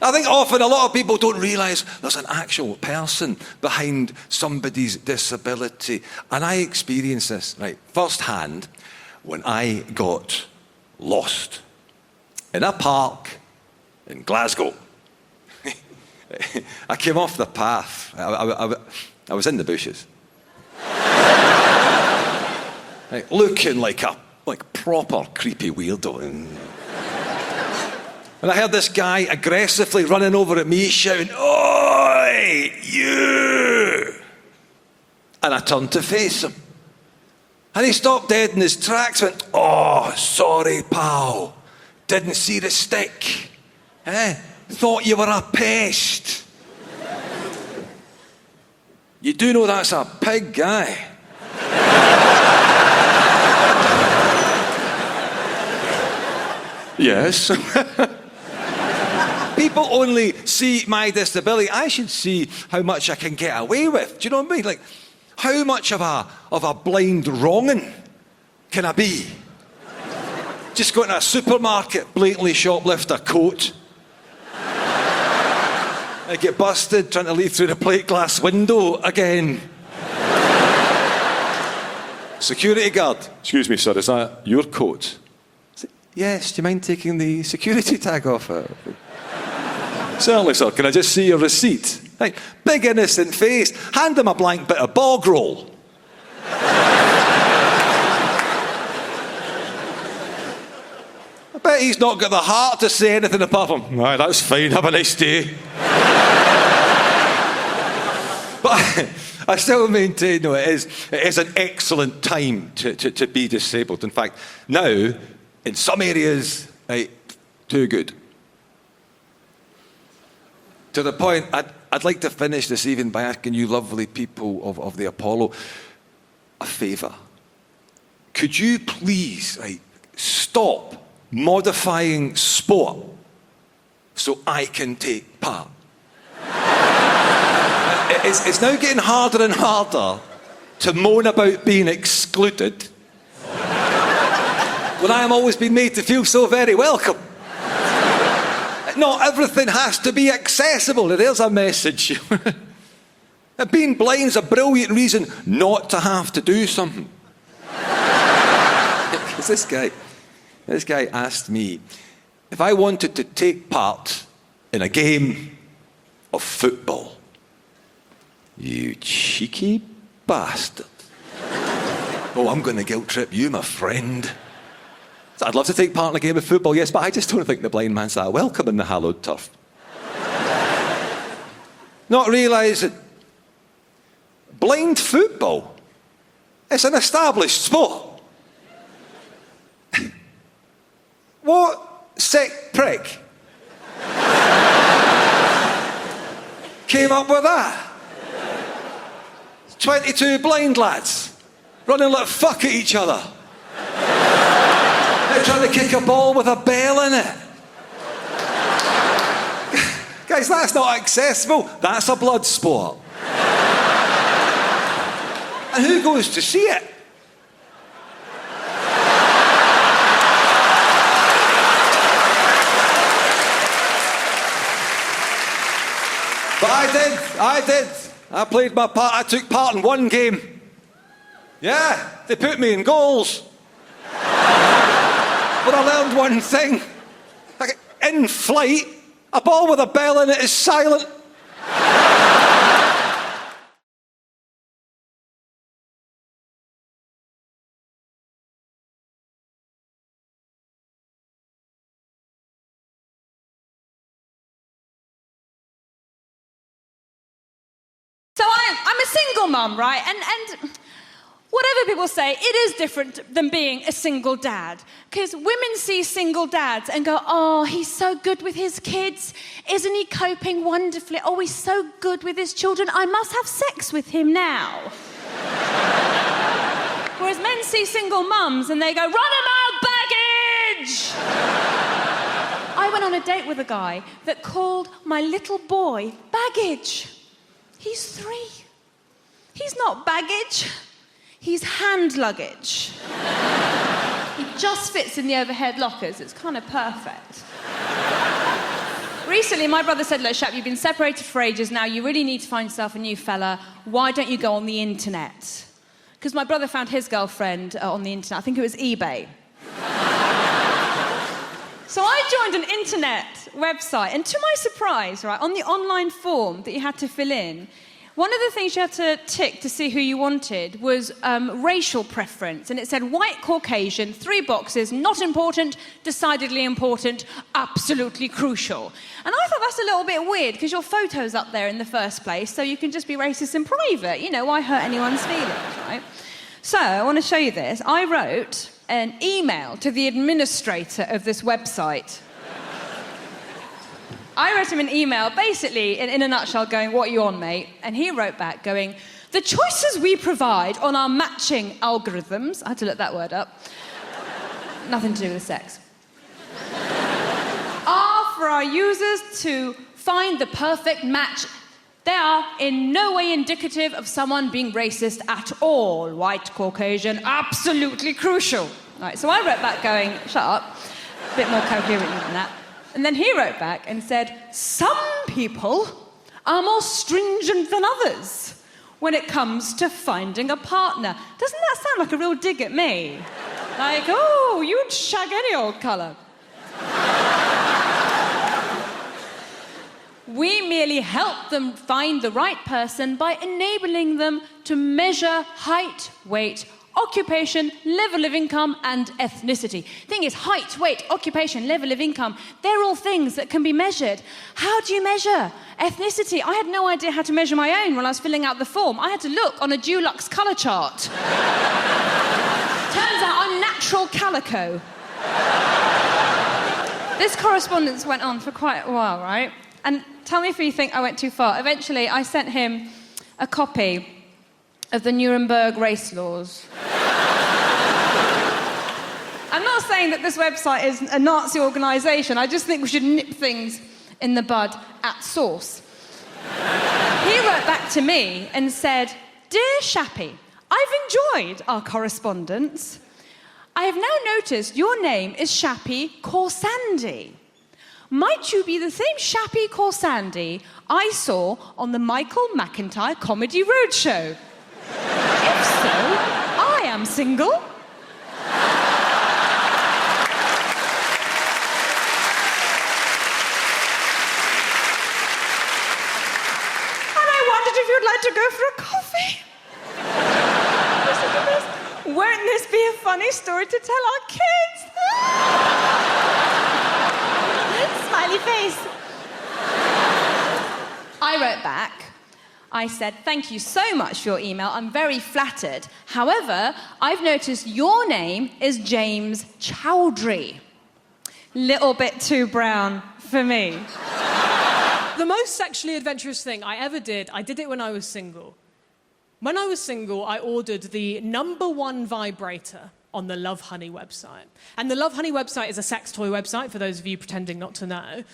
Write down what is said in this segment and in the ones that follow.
I think often a lot of people don't realise there's an actual person behind somebody's disability. And I experienced this, right, firsthand when I got lost in a park in Glasgow. I came off the path. I was in the bushes. Right, looking like a proper creepy weirdo. And I heard this guy aggressively running over at me, shouting, "Oi, you!" And I turned to face him. And he stopped dead in his tracks, went, "Oh, sorry, pal. Didn't see the stick. Thought you were a pest." You do know that's a pig guy. Yes. People only see my disability. I should see how much I can get away with. Do you know what I mean? Like, how much of a blind wronging can I be? Just go into a supermarket, blatantly shoplift a coat. I get busted trying to leave through the plate glass window again. Security guard. "Excuse me, sir, is that your coat?" "Yes, do you mind taking the security tag off it?" "Certainly, sir. Can I just see your receipt?" Right. Big innocent face. Hand him a blank bit of bog roll. I bet he's not got the heart to say anything apart from, "Right, that's fine, have a nice day." But I still maintain, no, it is an excellent time to be disabled. In fact, now, in some areas, right, too good. To the point, I'd like to finish this evening by asking you lovely people of the Apollo a favour. Could you please, right, stop modifying sport so I can take part? It's now getting harder and harder to moan about being excluded when I am always being made to feel so very welcome. Not everything has to be accessible. There's a message. Being blind is a brilliant reason not to have to do something. Because this guy asked me if I wanted to take part in a game of football. You cheeky bastard. "Oh, I'm going to guilt trip you, my friend. So I'd love to take part in a game of football, yes, but I just don't think the blind man's that welcome in the hallowed turf." Not realising blind football, it's an established sport. What sick prick came up with that? 22 blind lads running like fuck at each other. They're trying to kick a ball with a bell in it. Guys, that's not accessible. That's a blood sport. And who goes to see it? But I did. I played my part. I took part in one game. Yeah, they put me in goals. But I learned one thing. In flight, a ball with a bell in it is silent. So I'm a single mum, right? And whatever people say, it is different than being a single dad. Because women see single dads and go, "Oh, he's so good with his kids. Isn't he coping wonderfully? Oh, he's so good with his children. I must have sex with him now." Whereas men see single mums and they go, "Run him out, baggage!" I went on a date with a guy that called my little boy baggage. He's 3. He's not baggage. He's hand luggage. He just fits in the overhead lockers. It's kind of perfect. Recently, my brother said, look, Shap, you've been separated for ages now. You really need to find yourself a new fella. Why don't you go on the internet? Because my brother found his girlfriend on the internet. I think it was eBay. So I joined an internet website, and to my surprise, right, on the online form that you had to fill in, one of the things you had to tick to see who you wanted was racial preference. And it said white, Caucasian, 3 boxes, not important, decidedly important, absolutely crucial. And I thought that's a little bit weird because your photo's up there in the first place, so you can just be racist in private. You know, why hurt anyone's feelings, right? So I want to show you this. I wrote an email to the administrator of this website. I wrote him an email, basically, in a nutshell, going, what are you on, mate? And he wrote back, going, the choices we provide on our matching algorithms, I had to look that word up, nothing to do with sex, are for our users to find the perfect match. They are in no way indicative of someone being racist at all. White, Caucasian, absolutely crucial. Right, so I wrote back going, shut up, a bit more coherently than that. And then he wrote back and said, some people are more stringent than others when it comes to finding a partner. Doesn't that sound like a real dig at me? Like, oh, you'd shag any old colour. We merely help them find the right person by enabling them to measure height, weight, occupation, level of income, and ethnicity. Thing is, height, weight, occupation, level of income, they're all things that can be measured. How do you measure ethnicity? I had no idea how to measure my own when I was filling out the form. I had to look on a Dulux colour chart. Turns out I'm natural calico. This correspondence went on for quite a while, right? And tell me if you think I went too far. Eventually, I sent him a copy of the Nuremberg race laws. I'm not saying that this website is a Nazi organisation. I just think we should nip things in the bud at source. He wrote back to me and said, Dear Shappy, I've enjoyed our correspondence. I have now noticed your name is Shappy Corsandi. Might you be the same Shappy Corsandi I saw on the Michael McIntyre Comedy Roadshow? If so, I am single. And I wondered if you'd like to go for a coffee. Won't this be a funny story to tell our kids? Smiley face. I wrote back. I said, thank you so much for your email. I'm very flattered. However, I've noticed your name is James Chowdhury. Little bit too brown for me. The most sexually adventurous thing I ever did, I did it when I was single. When I was single, I ordered the #1 vibrator on the Love Honey website. And the Love Honey website is a sex toy website, for those of you pretending not to know.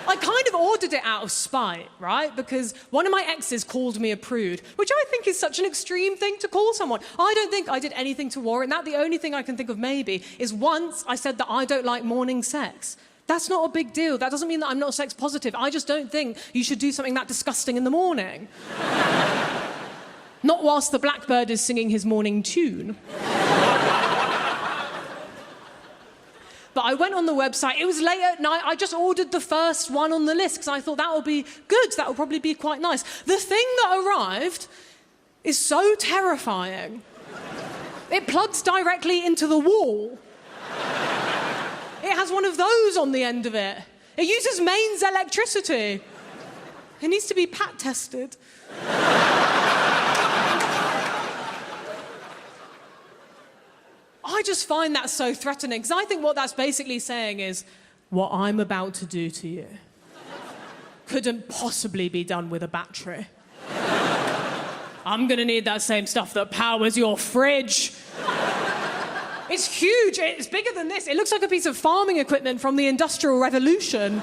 I kind of ordered it out of spite, right? Because one of my exes called me a prude, which I think is such an extreme thing to call someone. I don't think I did anything to warrant that. The only thing I can think of maybe is once I said that I don't like morning sex. That's not a big deal. That doesn't mean that I'm not sex positive. I just don't think you should do something that disgusting in the morning. Not whilst the blackbird is singing his morning tune. But I went on the website. It was late at night. I just ordered the first one on the list because I thought that will be good. That will probably be quite nice. The thing that arrived is so terrifying. It plugs directly into the wall. It has one of those on the end of it. It uses mains electricity. It needs to be pat tested. I just find that so threatening, because I think what that's basically saying is, what I'm about to do to you couldn't possibly be done with a battery. I'm going to need that same stuff that powers your fridge. It's huge. It's bigger than this. It looks like a piece of farming equipment from the Industrial Revolution.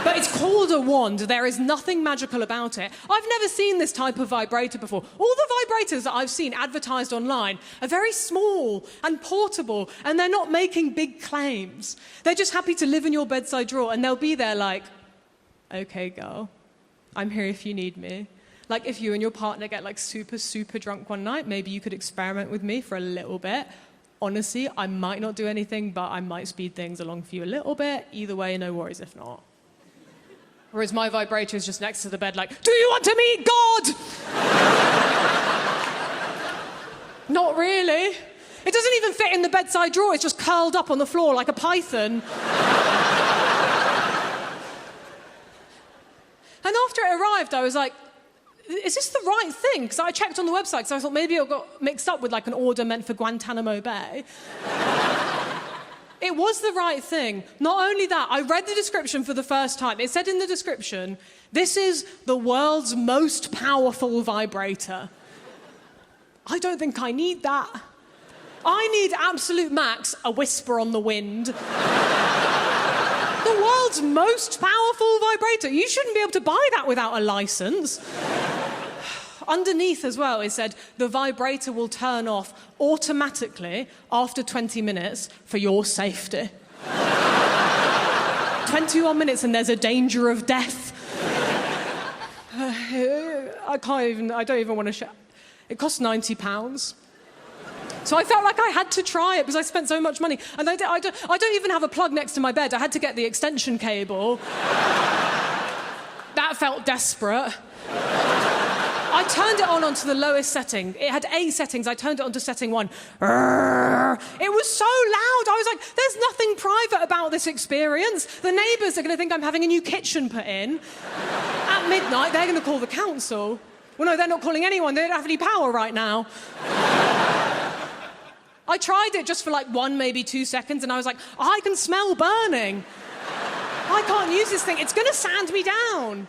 But it's called a wand. There is nothing magical about it. I've never seen this type of vibrator before. All the vibrators that I've seen advertised online are very small and portable, and they're not making big claims. They're just happy to live in your bedside drawer, and they'll be there like, okay, girl, I'm here if you need me. Like, if you and your partner get, like, super, super drunk one night, maybe you could experiment with me for a little bit. Honestly, I might not do anything, but I might speed things along for you a little bit. Either way, no worries if not. Whereas my vibrator is just next to the bed like, do you want to meet God? Not really. It doesn't even fit in the bedside drawer. It's just curled up on the floor like a python. And after it arrived, I was like, is this the right thing? Because I checked on the website, because I thought maybe it got mixed up with like an order meant for Guantanamo Bay. It was the right thing. Not only that, I read the description for the first time. It said in the description, this is the world's most powerful vibrator. I don't think I need that. I need absolute max, a whisper on the wind. The world's most powerful vibrator. You shouldn't be able to buy that without a license. Underneath as well, it said, the vibrator will turn off automatically after 20 minutes for your safety. 21 minutes and there's a danger of death. I don't even want to share. It cost £90. So I felt like I had to try it because I spent so much money. And I don't even have a plug next to my bed. I had to get the extension cable. That felt desperate. I turned it onto the lowest setting. It had 8 settings. I turned it onto setting 1. It was so loud. I was like, there's nothing private about this experience. The neighbours are going to think I'm having a new kitchen put in. At midnight, they're going to call the council. Well, no, they're not calling anyone. They don't have any power right now. I tried it just for like 1, maybe 2 seconds, and I was like, I can smell burning. I can't use this thing. It's going to sand me down.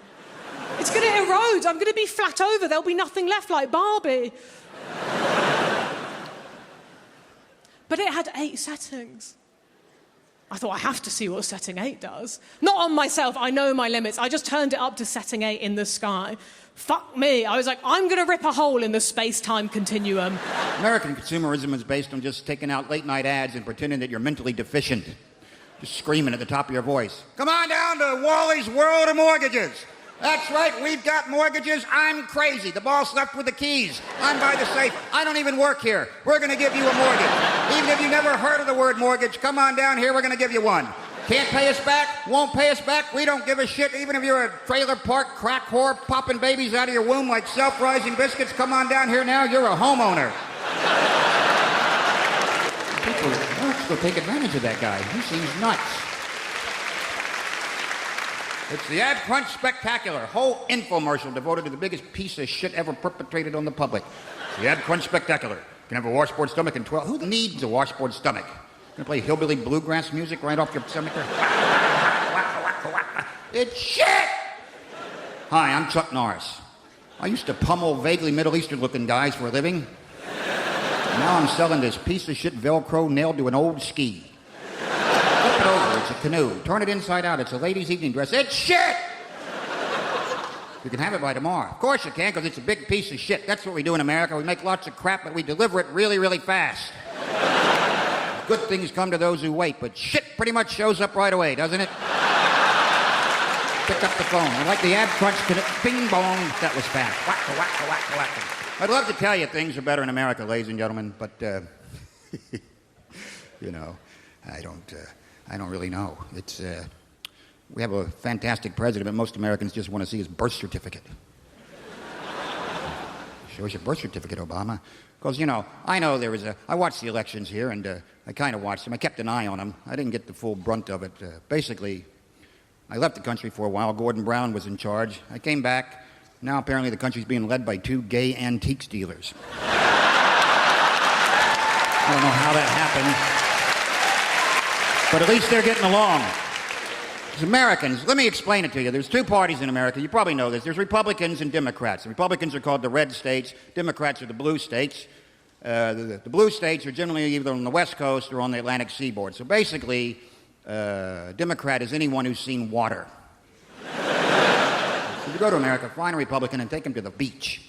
It's going to erode. I'm going to be flat over. There'll be nothing left like Barbie. But it had 8 settings. I thought, I have to see what setting 8 does. Not on myself. I know my limits. I just turned it up to setting 8 in the sky. Fuck me. I was like, I'm going to rip a hole in the space-time continuum. American consumerism is based on just taking out late-night ads and pretending that you're mentally deficient. Just screaming at the top of your voice. Come on down to Wally's World of Mortgages. That's right, we've got mortgages. I'm crazy. The boss left with the keys. I'm by the safe. I don't even work here. We're going to give you a mortgage. Even if you never heard of the word mortgage, come on down here. We're going to give you one. Can't pay us back? Won't pay us back? We don't give a shit. Even if you're a trailer park crack whore popping babies out of your womb like self-rising biscuits, come on down here now. You're a homeowner. People will take advantage of that guy. He seems nuts. It's the Ad Crunch Spectacular, whole infomercial devoted to the biggest piece of shit ever perpetrated on the public. It's the Ad Crunch Spectacular. You can have a washboard stomach in 12... Who needs a washboard stomach? Gonna play hillbilly bluegrass music right off your stomach there? It's shit! Hi, I'm Chuck Norris. I used to pummel vaguely Middle Eastern-looking guys for a living. Now I'm selling this piece of shit Velcro nailed to an old ski. Flip it over, it's a canoe. Turn it inside out, it's a lady's evening dress. It's shit! You can have it by tomorrow. Of course you can, because it's a big piece of shit. That's what we do in America. We make lots of crap, but we deliver it really, really fast. Good things come to those who wait, but shit pretty much shows up right away, doesn't it? Pick up the phone. I like the Ad Crunch, bing bong. That was fast. Wacka, wacka, wacka, wacka. I'd love to tell you things are better in America, ladies and gentlemen, but, you know, I don't really know. It's, we have a fantastic president, but most Americans just want to see his birth certificate. Show us your birth certificate, Obama. Because, you know, I know there was I watched the elections here, and I kind of watched them. I kept an eye on them. I didn't get the full brunt of it. Basically, I left the country for a while. Gordon Brown was in charge. I came back. Now, apparently, the country's being led by 2 gay antiques dealers. I don't know how that happened. But at least they're getting along. As Americans, let me explain it to you. There's 2 parties in America. You probably know this. There's Republicans and Democrats. The Republicans are called the red states. Democrats are the blue states. The blue states are generally either on the West Coast or on the Atlantic seaboard. So basically, Democrat is anyone who's seen water. If you go to America, find a Republican and take him to the beach.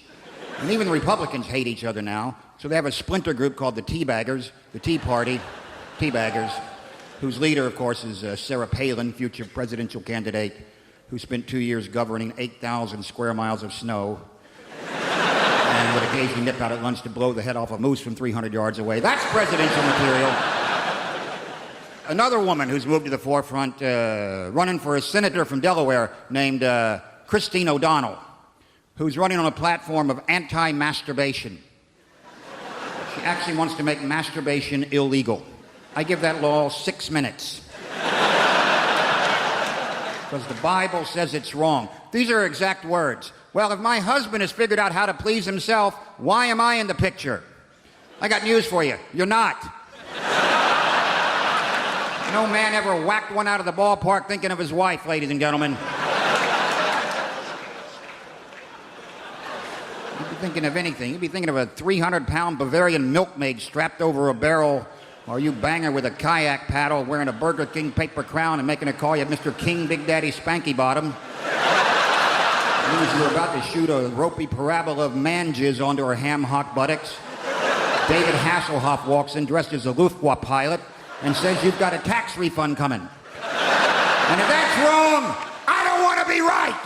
And even the Republicans hate each other now, so they have a splinter group called the Teabaggers, the Tea Party, Teabaggers, whose leader, of course, is Sarah Palin, future presidential candidate, who spent 2 years governing 8,000 square miles of snow and would occasionally nip out at lunch to blow the head off a moose from 300 yards away. That's presidential material. Another woman who's moved to the forefront, running for a senator from Delaware named Christine O'Donnell, who's running on a platform of anti-masturbation. She actually wants to make masturbation illegal. I give that law 6 minutes. Because the Bible says it's wrong. These are her exact words. Well, if my husband has figured out how to please himself, why am I in the picture? I got news for you. You're not. No man ever whacked one out of the ballpark thinking of his wife, ladies and gentlemen. You'd be thinking of anything. You'd be thinking of a 300-pound Bavarian milkmaid strapped over a barrel, or you banger with a kayak paddle wearing a Burger King paper crown and making a call you Mr. King Big Daddy Spanky Bottom. As you're about to shoot a ropey parabola of man jizz onto her ham-hock buttocks, David Hasselhoff walks in dressed as a Luftwaffe pilot and says you've got a tax refund coming. And if that's wrong, I don't want to be right.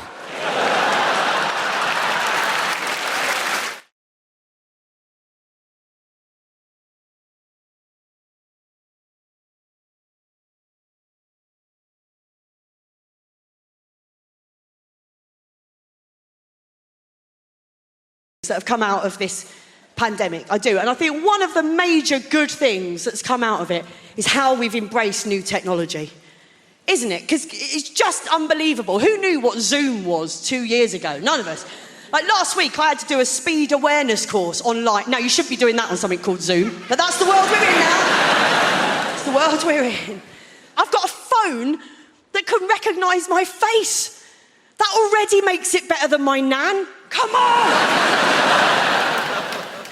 That have come out of this pandemic. I do. And I think one of the major good things that's come out of it is how we've embraced new technology. Isn't it? Because it's just unbelievable. Who knew what Zoom was 2 years ago? None of us. Like last week, I had to do a speed awareness course online. Now, you should be doing that on something called Zoom, but that's the world we're in now. It's the world we're in. I've got a phone that can recognise my face. That already makes it better than my nan. Come on!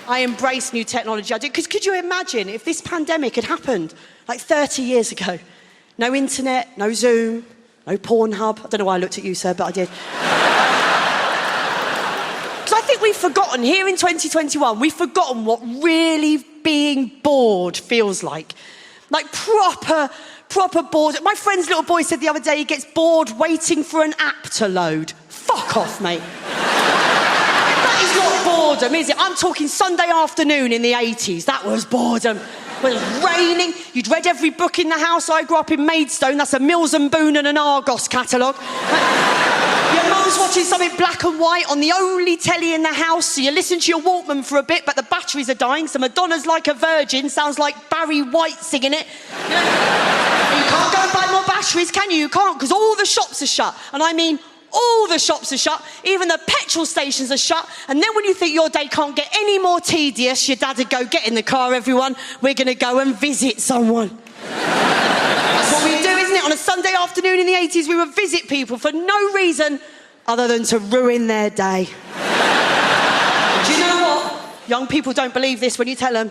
I embrace new technology. I do, because could you imagine if this pandemic had happened like 30 years ago? No internet, no Zoom, no Pornhub. I don't know why I looked at you, sir, but I did. Because I think we've forgotten, here in 2021, we've forgotten what really being bored feels like. Like proper bored. My friend's little boy said the other day he gets bored waiting for an app to load. Fuck off, mate. That is not boredom, is it? I'm talking Sunday afternoon in the 80s. That was boredom. When it was raining, you'd read every book in the house. I grew up in Maidstone. That's a Mills and Boon and an Argos catalogue. Your mum's watching something black and white on the only telly in the house, so you listen to your Walkman for a bit, but the batteries are dying, so Madonna's Like a Virgin sounds like Barry White singing it. You can't go and buy more batteries, can you? You can't, because all the shops are shut. And I mean, all the shops are shut, even the petrol stations are shut, and then when you think your day can't get any more tedious, your dad would go, get in the car, everyone, we're going to go and visit someone. That's what we do, isn't it? On a Sunday afternoon in the 80s, we would visit people for no reason other than to ruin their day. Do you know what? Young people don't believe this when you tell them.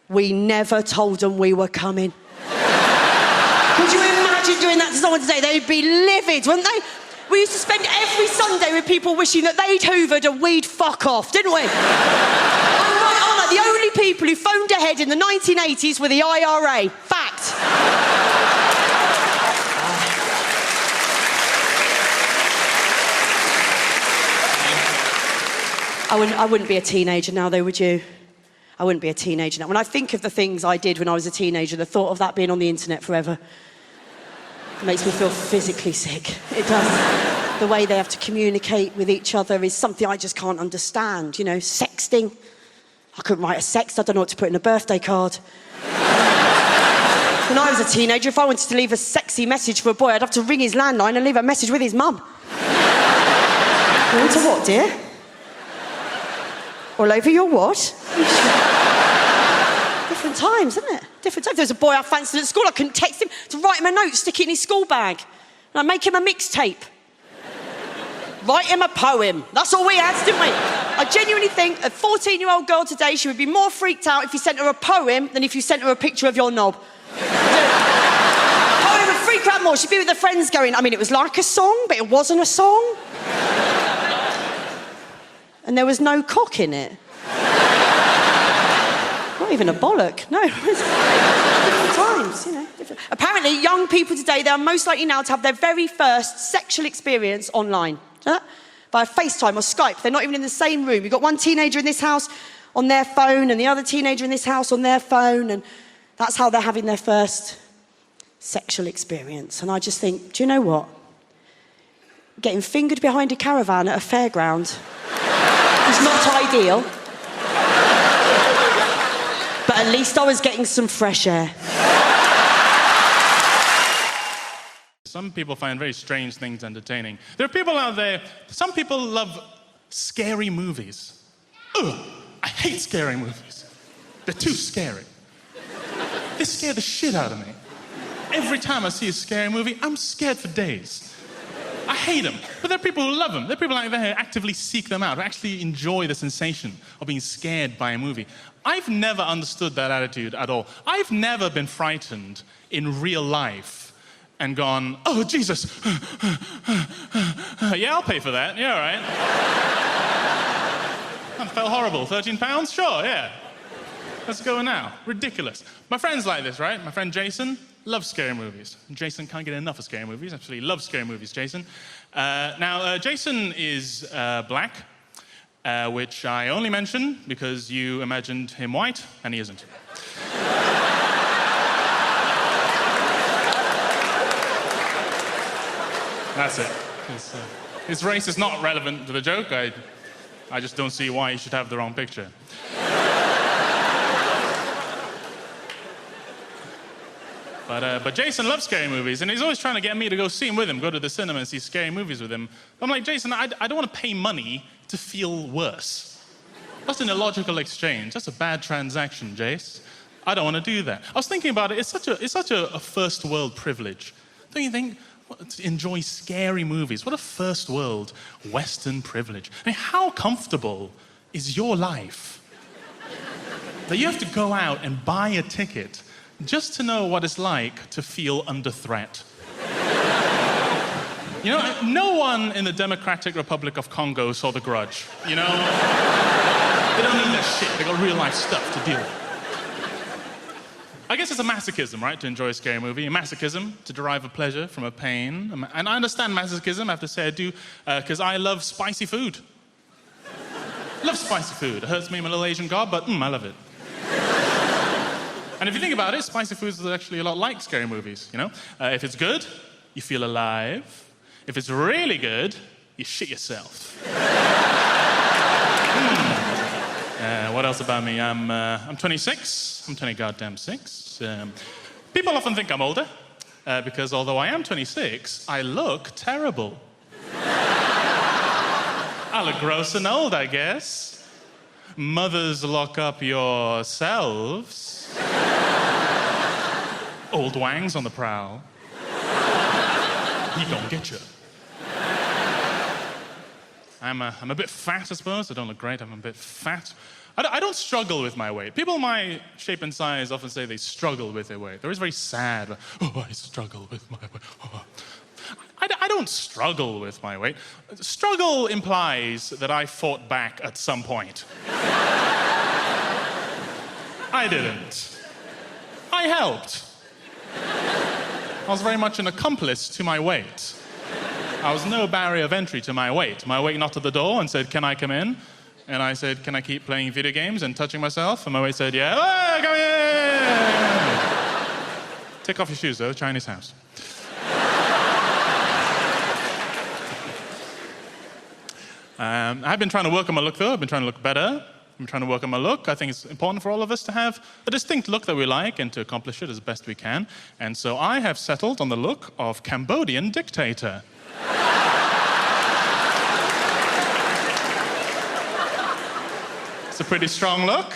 We never told them we were coming. Could you imagine doing that to someone today? They'd be livid, wouldn't they? We used to spend every Sunday with people wishing that they'd hoovered and we'd fuck off, didn't we? I'm right, aren't I? The only people who phoned ahead in the 1980s were the IRA. Fact. I wouldn't be a teenager now, though, would you? I wouldn't be a teenager now. When I think of the things I did when I was a teenager, the thought of that being on the internet forever, it makes me feel physically sick. It does. The way they have to communicate with each other is something I just can't understand. You know, sexting. I couldn't write a sext. I don't know what to put in a birthday card. When I was a teenager, if I wanted to leave a sexy message for a boy, I'd have to ring his landline and leave a message with his mum. Into what, dear? All over your what? Different times, isn't it? Different times. There was a boy I fancied at school. I couldn't text him to write him a note, stick it in his school bag. And I'd make him a mixtape. Write him a poem. That's all we had, didn't we? I genuinely think a 14-year-old girl today, she would be more freaked out if you sent her a poem than if you sent her a picture of your knob. A poem would freak her out more. what? She'd be with her friends going, I mean, it was like a song, but it wasn't a song. And there was no cock in it. Not even a bollock, no. Different times, you know. Different. Apparently, young people today, they are most likely now to have their very first sexual experience online. Do you know that? Via FaceTime or Skype. They're not even in the same room. You've got one teenager in this house on their phone and the other teenager in this house on their phone, and that's how they're having their first sexual experience. And I just think, do you know what? Getting fingered behind a caravan at a fairground is not ideal. But at least I was getting some fresh air. Some people find very strange things entertaining. There are people out there, some people love scary movies. Ugh, I hate scary movies. They're too scary. They scare the shit out of me. Every time I see a scary movie, I'm scared for days. I hate them, but there are people who love them. There are people out there who actively seek them out, who actually enjoy the sensation of being scared by a movie. I've never understood that attitude at all. I've never been frightened in real life and gone, oh, Jesus. Yeah, I'll pay for that. Yeah, all right. That felt horrible. 13 pounds? Sure, yeah. Let's go now. Ridiculous. My friend's like this, right? My friend Jason loves scary movies. Jason can't get enough of scary movies. Absolutely loves scary movies, Jason. Jason is black, which I only mention because you imagined him white, and he isn't. That's it. His race is not relevant to the joke. I just don't see why he should have the wrong picture. But Jason loves scary movies, and he's always trying to get me to go see him with him, go to the cinema and see scary movies with him. I'm like, Jason, I don't want to pay money to feel worse. That's an illogical exchange. That's a bad transaction, Jace. I don't want to do that. I was thinking about it. It's such a first world privilege. Don't you think? To enjoy scary movies. What a first world Western privilege. I mean, how comfortable is your life that you have to go out and buy a ticket just to know what it's like to feel under threat? You know, no one in the Democratic Republic of Congo saw The Grudge, you know? They don't need that shit. They got real life stuff to deal with. I guess it's a masochism, right, to enjoy a scary movie. A masochism to derive a pleasure from a pain. And I understand masochism, I have to say I do, because I love spicy food. Love spicy food. It hurts me, I'm a little Asian god, but I love it. And if you think about it, spicy foods are actually a lot like scary movies, you know? If it's good, you feel alive. If it's really good, you shit yourself. What else about me? I'm 26. I'm 20 goddamn 6. People often think I'm older, because although I am 26, I look terrible. I look gross and old, I guess. Mothers, lock up yourselves. Old Wang's on the prowl. He gonna get you. I'm a bit fat, I suppose. I don't look great. I'm a bit fat. I don't struggle with my weight. People my shape and size often say they struggle with their weight. They're always very sad. Oh, I struggle with my weight. Oh. I don't struggle with my weight. Struggle implies that I fought back at some point. I didn't. I helped. I was very much an accomplice to my weight. I was no barrier of entry to my weight. My weight knocked at the door and said, can I come in? And I said, can I keep playing video games and touching myself? And my weight said, yeah. Oh, come in! Take off your shoes, though. Chinese house. I've been trying to work on my look, though. I've been trying to look better. I'm trying to work on my look. I think it's important for all of us to have a distinct look that we like and to accomplish it as best we can. And so I have settled on the look of Cambodian dictator. It's a pretty strong look.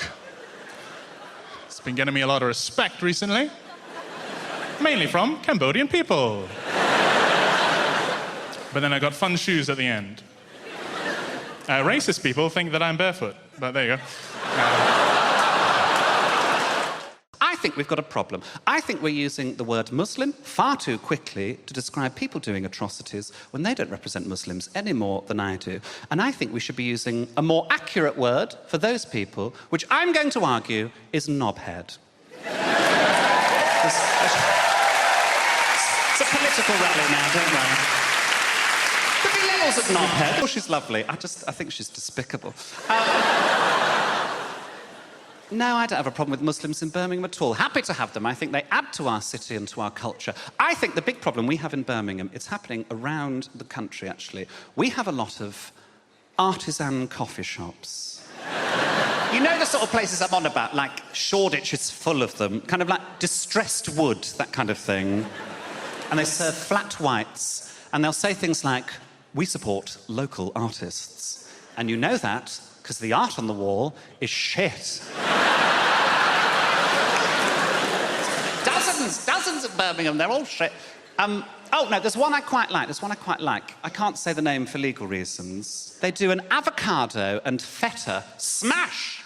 It's been getting me a lot of respect recently. Mainly from Cambodian people. But then I got fun shoes at the end. Racist people think that I'm barefoot, but there you go. I think we've got a problem. I think we're using the word Muslim far too quickly to describe people doing atrocities when they don't represent Muslims any more than I do. And I think we should be using a more accurate word for those people, which I'm going to argue is knobhead. It's a political rally now, don't worry. There'll be levels of knobhead. Oh, she's lovely. I think she's despicable. No, I don't have a problem with Muslims in Birmingham at all. Happy to have them. I think they add to our city and to our culture. I think the big problem we have in Birmingham, it's happening around the country, actually. We have a lot of artisan coffee shops. You know the sort of places I'm on about, like Shoreditch is full of them, kind of like distressed wood, that kind of thing. And they serve flat whites, and they'll say things like, we support local artists. And you know that because the art on the wall is shit. Dozens of Birmingham, they're all shit. Oh, no, there's one I quite like. I can't say the name for legal reasons. They do an avocado and feta smash.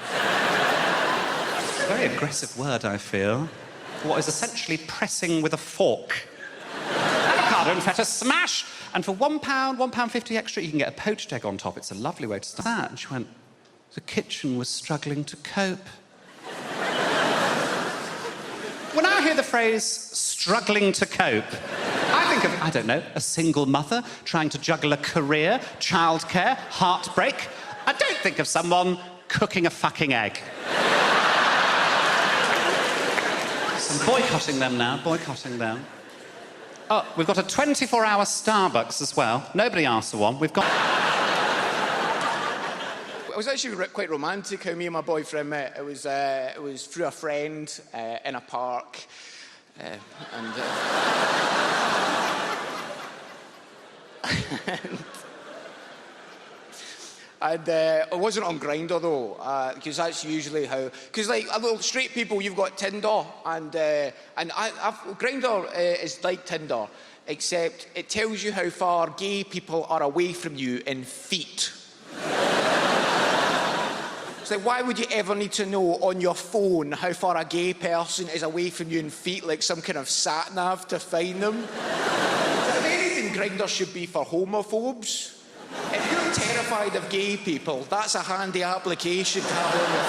It's a very aggressive word, I feel. What is essentially pressing with a fork. Avocado and feta smash. And for £1, £1.50 extra, you can get a poached egg on top. It's a lovely way to start that. And she went, the kitchen was struggling to cope. When I hear the phrase, struggling to cope, I think of, I don't know, a single mother trying to juggle a career, childcare, heartbreak. I don't think of someone cooking a fucking egg. So I'm boycotting them now, boycotting them. Oh, we've got a 24-hour Starbucks as well. Nobody asked for one. We've got... It was actually quite romantic how me and my boyfriend met. It was through a friend in a park. And it wasn't on Grindr though, because that's usually how. Because like straight people, you've got Tinder, and Grindr is like Tinder, except it tells you how far gay people are away from you in feet. It's like, why would you ever need to know on your phone how far a gay person is away from you in feet, like some kind of sat-nav to find them? If anything, Grindr should be for homophobes. If you're terrified of gay people, that's a handy application to have on your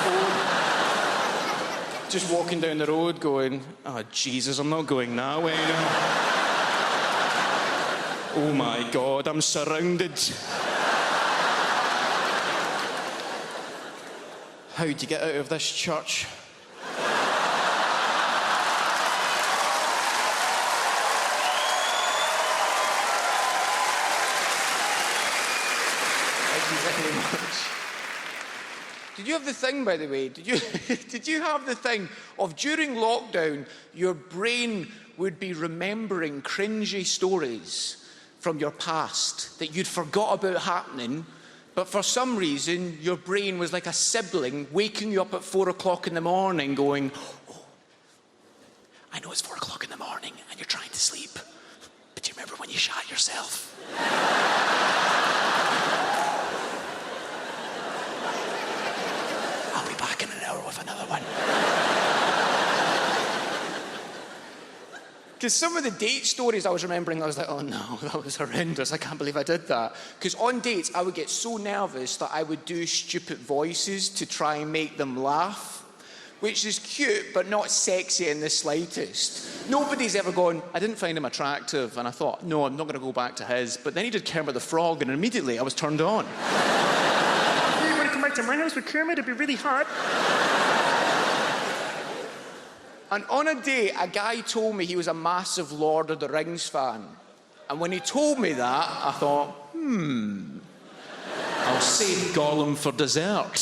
phone. Just walking down the road going, oh, Jesus, I'm not going that way. Oh, my God, I'm surrounded. How'd you get out of this church? Did you have the thing, by the way? Did you have the thing of during lockdown, your brain would be remembering cringy stories from your past that you'd forgot about happening, but for some reason, your brain was like a sibling waking you up at 4 o'clock in the morning going, oh, I know it's 4 o'clock in the morning and you're trying to sleep, but do you remember when you shat yourself? I'll be back in an hour with another one. Because some of the date stories I was remembering, I was like, oh no, that was horrendous. I can't believe I did that. Because on dates, I would get so nervous that I would do stupid voices to try and make them laugh, which is cute, but not sexy in the slightest. Nobody's ever gone, I didn't find him attractive. And I thought, no, I'm not going to go back to his. But then he did Kermit the Frog, and immediately I was turned on. You want to come back to my house with Kermit? It'd be really hot. And on a date, a guy told me he was a massive Lord of the Rings fan. And when he told me that, I thought, I'll save Gollum for dessert.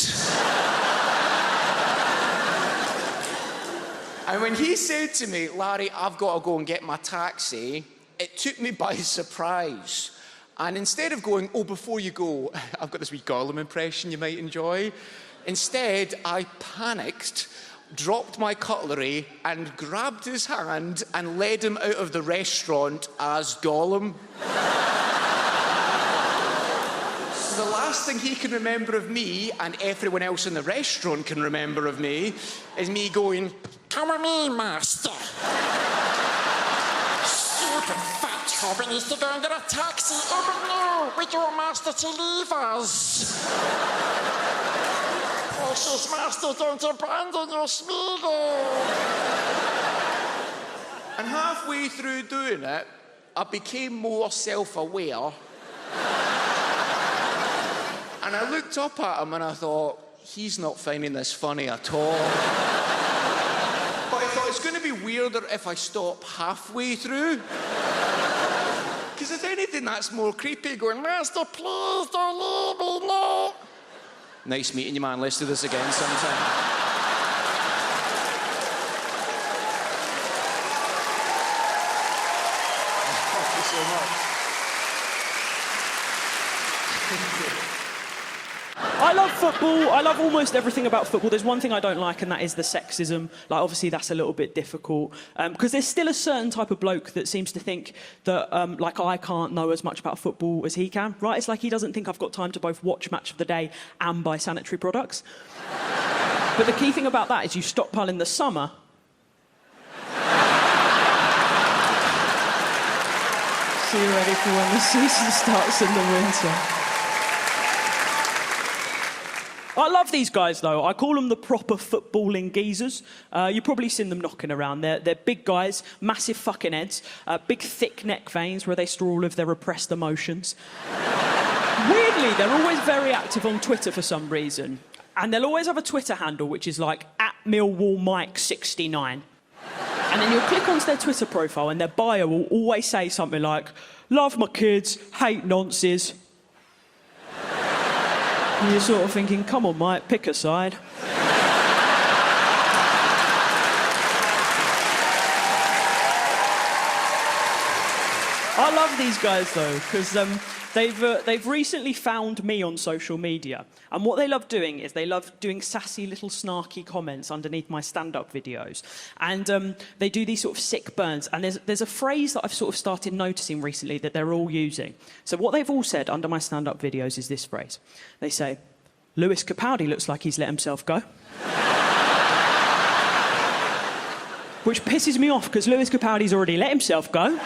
And when he said to me, Larry, I've got to go and get my taxi, it took me by surprise. And instead of going, oh, before you go, I've got this wee Gollum impression you might enjoy, instead I panicked, dropped my cutlery and grabbed his hand and led him out of the restaurant as Gollum. This is the last thing he can remember of me, and everyone else in the restaurant can remember of me, is me going, "Come with me, master." Stupid fat hobbit needs to go and get a taxi. Oh, but no, we don't want master to leave us. Precious master, don't abandon your Smeagol. And halfway through doing it, I became more self-aware. And I looked up at him and I thought, he's not finding this funny at all. But I thought, it's going to be weirder if I stop halfway through. Because if anything, that's more creepy, going, "Master, please don't leave me, no." Nice meeting you, man. Let's do this again sometime. Thank you so much. I love football. I love almost everything about football. There's one thing I don't like, and that is the sexism. Like, obviously, that's a little bit difficult. Because there's still a certain type of bloke that seems to think that, like, I can't know as much about football as he can, right? It's like he doesn't think I've got time to both watch Match of the Day and buy sanitary products. But the key thing about that is you stockpile in the summer. So you're ready for when the season starts in the winter. I love these guys, though. I call them the proper footballing geezers. You've probably seen them knocking around. They're big guys, massive fucking heads, big thick neck veins where they store all of their repressed emotions. Weirdly, they're always very active on Twitter for some reason. And they'll always have a Twitter handle which is like @MillwallMike69. And then you'll click onto their Twitter profile and their bio will always say something like, "Love my kids, hate nonces." And you're sort of thinking, come on, mate, pick a side. I love these guys, though, because they've recently found me on social media. And what they love doing is they love doing sassy little snarky comments underneath my stand-up videos. And they do these sort of sick burns. And there's a phrase that I've sort of started noticing recently that they're all using. So what they've all said under my stand-up videos is this phrase. They say, "Lewis Capaldi looks like he's let himself go." Which pisses me off, because Lewis Capaldi's already let himself go.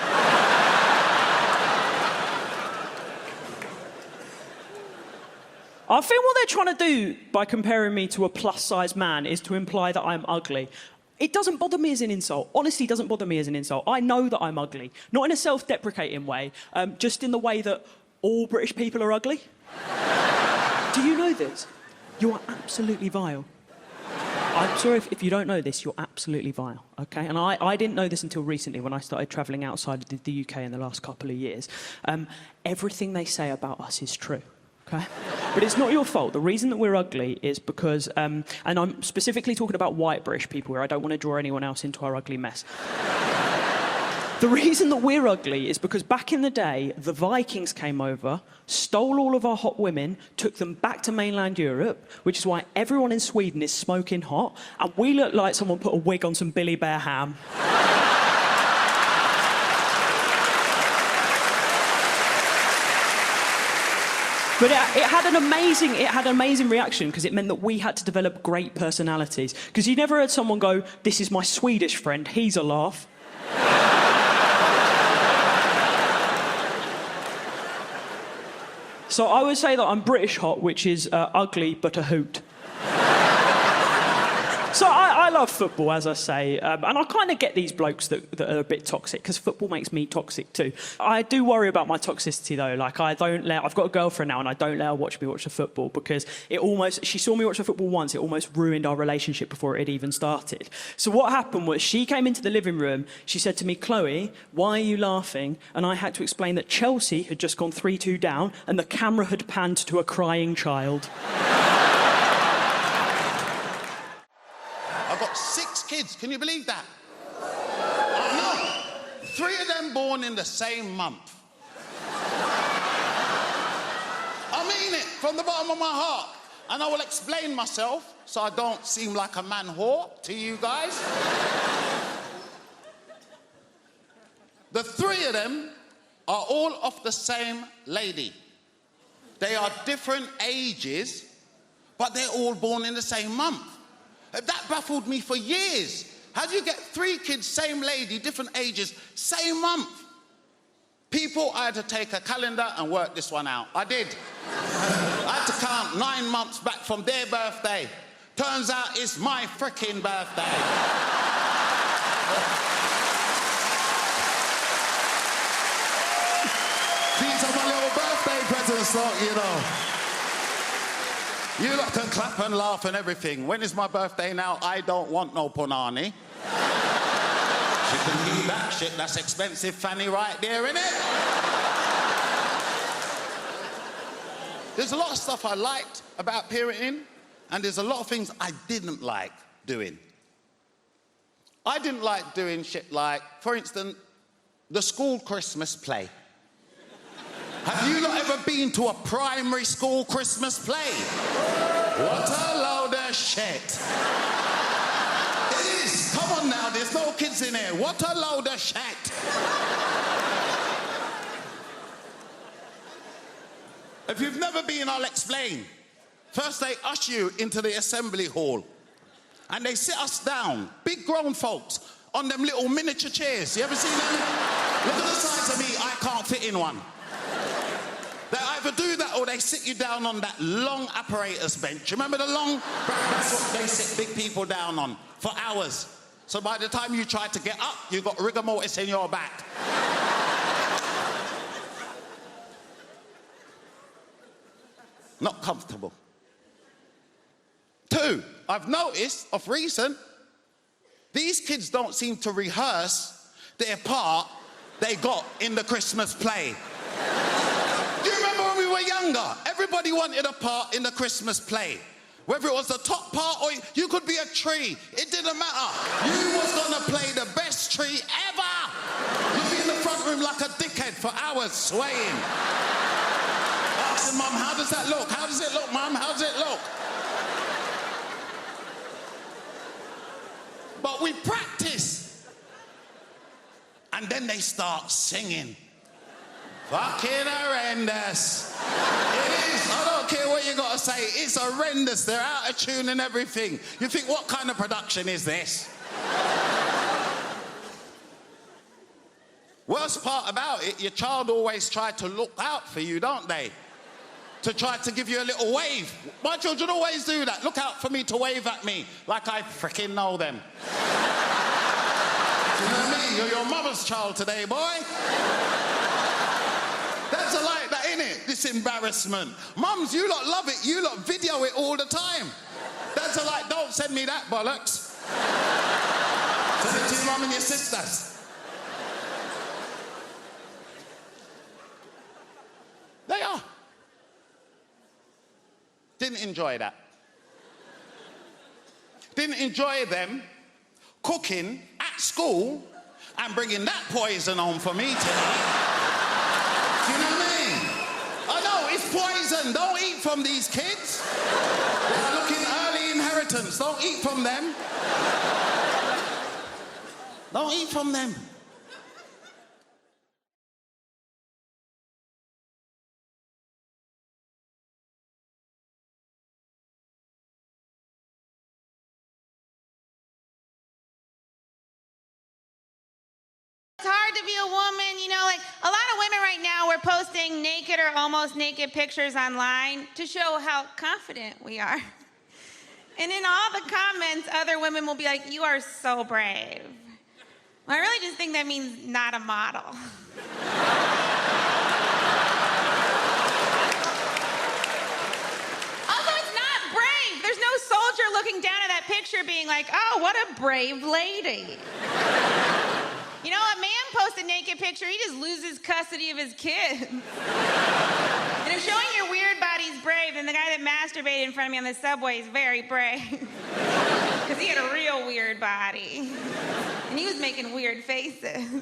I think what they're trying to do by comparing me to a plus-sized man is to imply that I'm ugly. It doesn't bother me as an insult. Honestly, it doesn't bother me as an insult. I know that I'm ugly. Not in a self-deprecating way, just in the way that all British people are ugly. Do you know this? You are absolutely vile. I'm sorry if you don't know this, you're absolutely vile, OK? And I didn't know this until recently when I started travelling outside of the UK in the last couple of years. Everything they say about us is true. Okay? But it's not your fault. The reason that we're ugly is because, and I'm specifically talking about white British people here, I don't want to draw anyone else into our ugly mess. The reason that we're ugly is because back in the day, the Vikings came over, stole all of our hot women, took them back to mainland Europe, which is why everyone in Sweden is smoking hot, and we look like someone put a wig on some Billy Bear ham. But it had an amazing reaction, because it meant that we had to develop great personalities. Because you never heard someone go, "This is my Swedish friend, he's a laugh." So I would say that I'm British hot, which is ugly but a hoot. So I love football, as I say, and I kind of get these blokes that are a bit toxic, because football makes me toxic too. I do worry about my toxicity, though. Like, I've got a girlfriend now, and I don't let her watch me watch the football, because she saw me watch the football once, it almost ruined our relationship before it even started. So what happened was, she came into the living room, she said to me, "Chloe, why are you laughing?" And I had to explain that Chelsea had just gone 3-2 down, and the camera had panned to a crying child. I've got 6 kids, can you believe that? No, 3 of them born in the same month. I mean it, from the bottom of my heart. And I will explain myself so I don't seem like a man whore to you guys. The 3 of them are all of the same lady. They are different ages, but they're all born in the same month. That baffled me for years. How do you get 3 kids, same lady, different ages, same month? People, I had to take a calendar and work this one out. I did. I had to count 9 months back from their birthday. Turns out it's my frickin' birthday. These are my little birthday presents, don't you know? You lot can clap and laugh and everything. When is my birthday now? I don't want no punani. She can keep that shit. That's expensive fanny right there, innit? There's a lot of stuff I liked about parenting, and there's a lot of things I didn't like doing. I didn't like doing shit like, for instance, the school Christmas play. Have you not ever been to a primary school Christmas play? What a load of shit. It is. Come on now, there's no kids in here. What a load of shit. If you've never been, I'll explain. First, they usher you into the assembly hall. And they sit us down, big grown folks, on them little miniature chairs. You ever seen them? Look at the size of me, I can't fit in one. They either do that or they sit you down on that long apparatus bench. Remember the long? That's what they sit big people down on for hours. So by the time you try to get up, you've got rigor mortis in your back. Not comfortable. 2, I've noticed of recent, these kids don't seem to rehearse their part they got in the Christmas play. Do you remember when we were younger? Everybody wanted a part in the Christmas play. Whether it was the top part or you could be a tree, it didn't matter. You was gonna play the best tree ever. You'd be in the front room like a dickhead for hours swaying. Asking Mum, how does that look? How does it look, Mum? How does it look? But we practice. And then they start singing. Fucking horrendous. It is. I don't care what you gotta say. It's horrendous. They're out of tune and everything. You think, what kind of production is this? Worst part about it, your child always try to look out for you, don't they? To try to give you a little wave. My children always do that. Look out for me to wave at me, like I freaking know them. You know what I mean? You're your mother's child today, boy. That's like that, innit? This embarrassment. Mums, you lot love it. You lot video it all the time. That's like, don't send me that bollocks. Send it to your mum and your sisters. They are. Didn't enjoy that. Didn't enjoy them cooking at school and bringing that poison home for me today. Do you know what I mean? I know, it's poison. Don't eat from these kids. They're looking early inheritance. Don't eat from them. Don't eat from them. It's hard to be a woman, you know, like a lot of women right now, we're posting naked or almost naked pictures online to show how confident we are. And in all the comments, other women will be like, you are so brave. Well, I really just think that means not a model. Also, it's not brave. There's no soldier looking down at that picture being like, oh, what a brave lady. You know, a man posts a naked picture, he just loses custody of his kids. And if showing your weird body's brave, then the guy that masturbated in front of me on the subway is very brave. Because he had a real weird body. And he was making weird faces.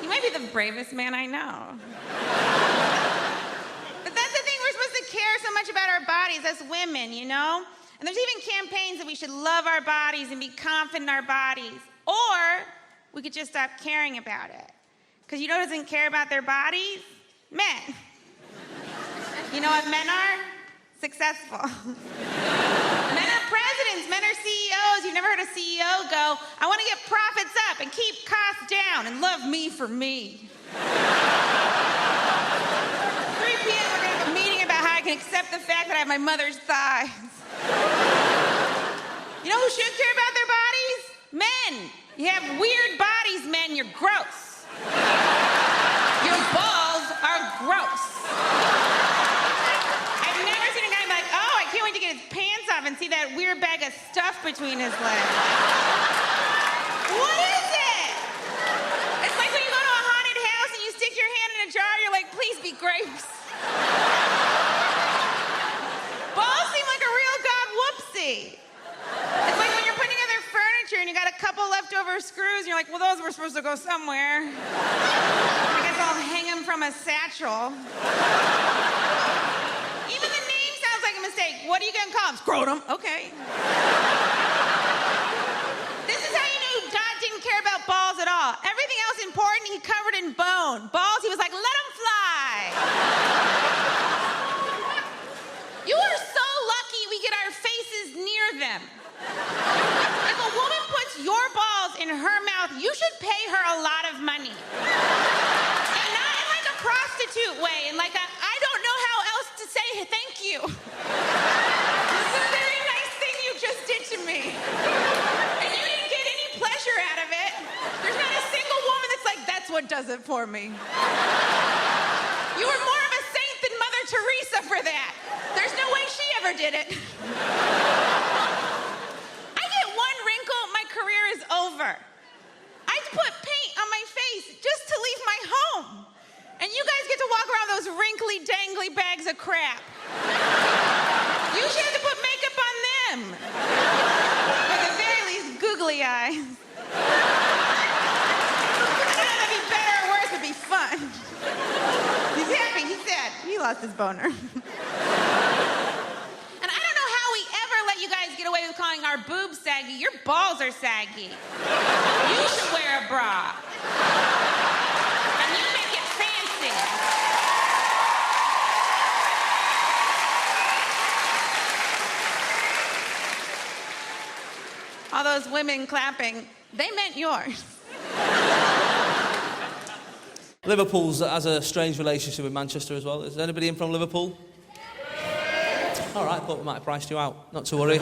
He might be the bravest man I know. But that's the thing, we're supposed to care so much about our bodies as women, you know? And there's even campaigns that we should love our bodies and be confident in our bodies. Or we could just stop caring about it. Because you know who doesn't care about their bodies? Men. You You know what men are? Successful. Men are presidents, men are CEOs. You've never heard a CEO go, I want to get profits up and keep costs down and love me for me. 3 p.m. we're going to have a meeting about how I can accept the fact that I have my mother's thighs. You know who should care about their bodies? Men. You have weird bodies, men. You're gross. Your balls are gross. I've never seen a guy be like, oh, I can't wait to get his pants off and see that weird bag of stuff between his legs. What is it? It's like when you go to a haunted house and you stick your hand in a jar, you're like, please be grapes. Balls seem like a real god whoopsie. It's like when you're putting together furniture and you got a couple leftover screws and you're like, well, those were supposed to go somewhere. I guess I'll hang them from a satchel. Even the name sounds like a mistake. What are you gonna call them? Scrotum. Okay. This is how you knew God didn't care about balls at all. Everything else important, he covered in bone. Balls, he was like, let them fly. You are so lucky we get our faces near them. If a woman puts your balls in her mouth, you should pay her a lot of money. And not in like a prostitute way, and like a, I don't know how else to say thank you. This is a very nice thing you just did to me. And you didn't get any pleasure out of it. There's not a single woman that's like, that's what does it for me. You were more of a saint than Mother Teresa for that. There's no way she ever did it. I get one wrinkle, my career is over. I had to put paint on my face just to leave my home. And you guys get to walk around those wrinkly, dangly bags of crap. You should have to put makeup on them. Or at the very least, googly eyes. I don't know if that'd be better or worse, it'd be fun. He's happy, he's sad. He lost his boner. And I don't know how we ever let you guys get away with calling our boobs saggy. Your balls are saggy. You should wear a bra. And you make it fancy. All those women clapping, they meant yours. Liverpool's has a strange relationship with Manchester as well. Is anybody in from Liverpool? All right, thought we might have priced you out. Not to worry.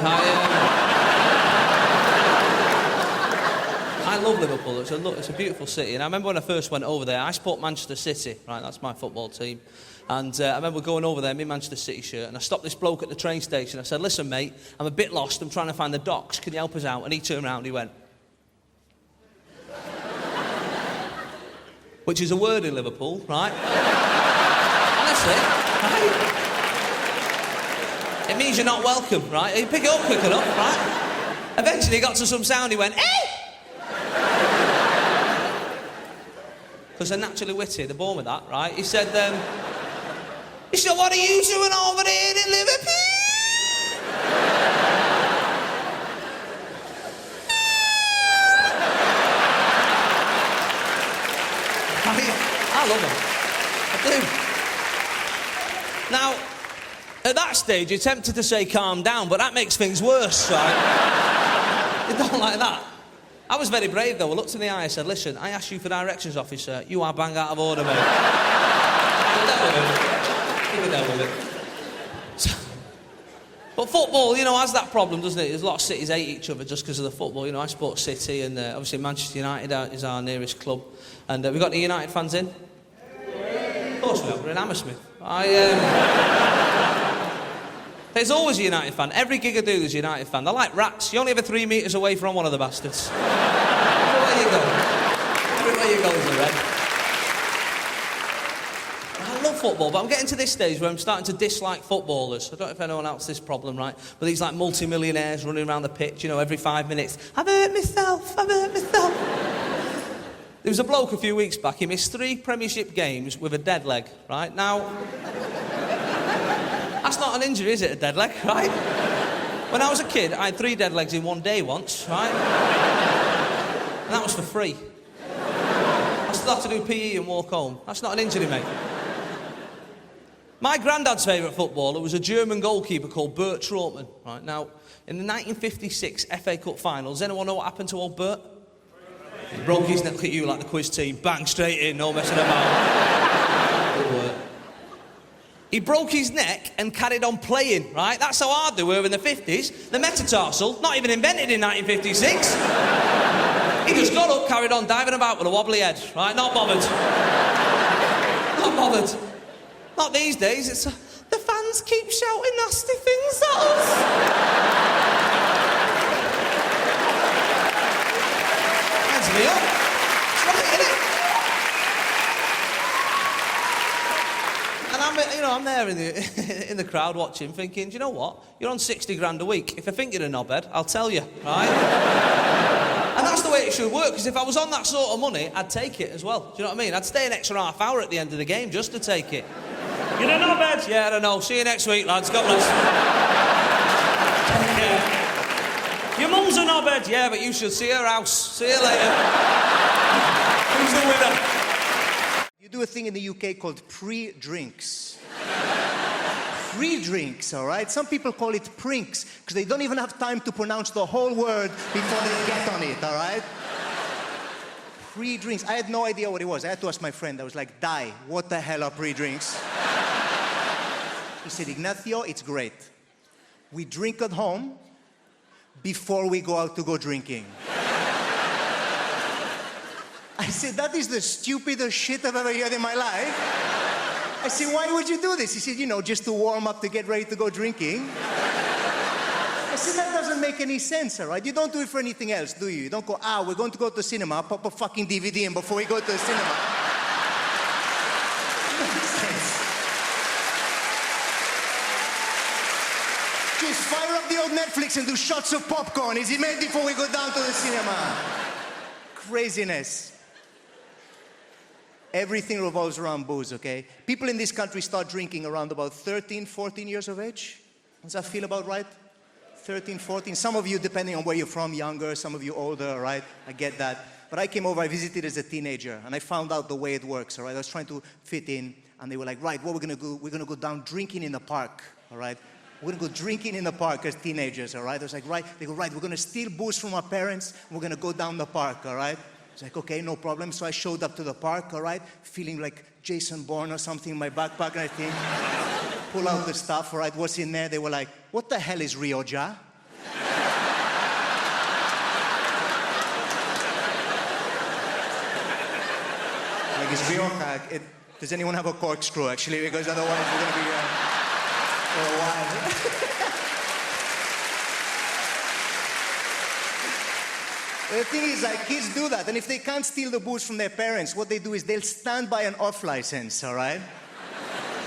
I love Liverpool. It's a beautiful city. And I remember when I first went over there, I support Manchester City, right? That's my football team. And I remember going over there in my Manchester City shirt, and I stopped this bloke at the train station. I said, listen, mate, I'm a bit lost. I'm trying to find the docks. Can you help us out? And he turned around and he went... Which is a word in Liverpool, right? Honestly, right? It means you're not welcome, right? You pick it up quick enough, right? Eventually he got to some sound, he went, hey! Because they're naturally witty, they're born with that, right? He said, what are you doing over there in Liverpool? I love him. I do. Now, at that stage, you're tempted to say calm down, but that makes things worse, right? You don't like that. I was very brave, though. I looked in the eye and said, listen, I asked you for directions, officer. You are bang out of order, mate. Keep it down with it. But football, has that problem, doesn't it? There's a lot of cities hate each other just because of the football. I support City, and obviously Manchester United is our nearest club. And we've got the United fans in? Of course we have. We're in Hammersmith. There's always a United fan. Every gig I do, there's a United fan. They're like rats. You're only ever 3 metres away from one of the bastards. Everywhere you go. Everywhere you go is a red. I love football, but I'm getting to this stage where I'm starting to dislike footballers. I don't know if anyone else has this problem, right? But these like multi-millionaires running around the pitch, every 5 minutes. I've hurt myself. There was a bloke a few weeks back, he missed 3 Premiership games with a dead leg, right? Now, that's not an injury, is it, a dead leg, right? When I was a kid, I had 3 dead legs in one day once, right? And that was for free. I still have to do PE and walk home. That's not an injury, mate. My granddad's favourite footballer was a German goalkeeper called Bert Trautmann. Right, now, in the 1956 FA Cup final, does anyone know what happened to old Bert? He broke his neck. Look at you like the quiz team. Bang, straight in, no messing about. Good work. He broke his neck and carried on playing, right? That's how hard they were in the 50s. The metatarsal, not even invented in 1956. He just got up, carried on diving about with a wobbly head, right? Not bothered. Not bothered. Not these days. It's the fans keep shouting nasty things at us. Hands me up. It's right, isn't it? And I'm there in the crowd watching, thinking, do you know what? You're on 60 grand a week. If I think you're a knobhead, I'll tell you, right? And that's the way it should work, because if I was on that sort of money, I'd take it as well. Do you know what I mean? I'd stay an extra half hour at the end of the game just to take it. You don't know, bed? Yeah, I don't know. See you next week, lads. God bless. Take care. Your mum's a knobhead. Yeah, but you should see her house. See you later. Who's the winner? You do a thing in the UK called pre-drinks. Pre-drinks, all right? Some people call it prinks, because they don't even have time to pronounce the whole word before they get on it, all right? Pre-drinks. I had no idea what it was. I had to ask my friend. I was like, Di, what the hell are pre-drinks? He said, Ignacio, it's great. We drink at home before we go out to go drinking. I said, that is the stupidest shit I've ever heard in my life. I said, why would you do this? He said, you know, just to warm up to get ready to go drinking. I said, that doesn't make any sense, all right? You don't do it for anything else, do you? You don't go, we're going to go to the cinema, pop a fucking DVD in before we go to the cinema. Just fire up the old Netflix and do shots of popcorn. Is it made before we go down to the cinema? Craziness. Everything revolves around booze, okay? People in this country start drinking around about 13, 14 years of age. Does that feel about right? 13, 14. Some of you, depending on where you're from, younger, some of you older, all right? I get that. But I came over, I visited as a teenager, and I found out the way it works, all right? I was trying to fit in, and they were like, right, what we're gonna do, we're gonna go down drinking in the park, all right? We're gonna go drinking in the park as teenagers, all right? I was like, right, they go, right, we're gonna steal booze from our parents, and we're gonna go down the park, all right? It's like, okay, no problem. So I showed up to the park, all right, feeling like Jason Bourne or something in my backpack, and I think, pull out the stuff, all right, what's in there? They were like, what the hell is Rioja? Like, it's Rioja. Does anyone have a corkscrew, actually? Because otherwise we're going to be for a while. The thing is, like, kids do that, and if they can't steal the booze from their parents, what they do is they'll stand by an off license, all right?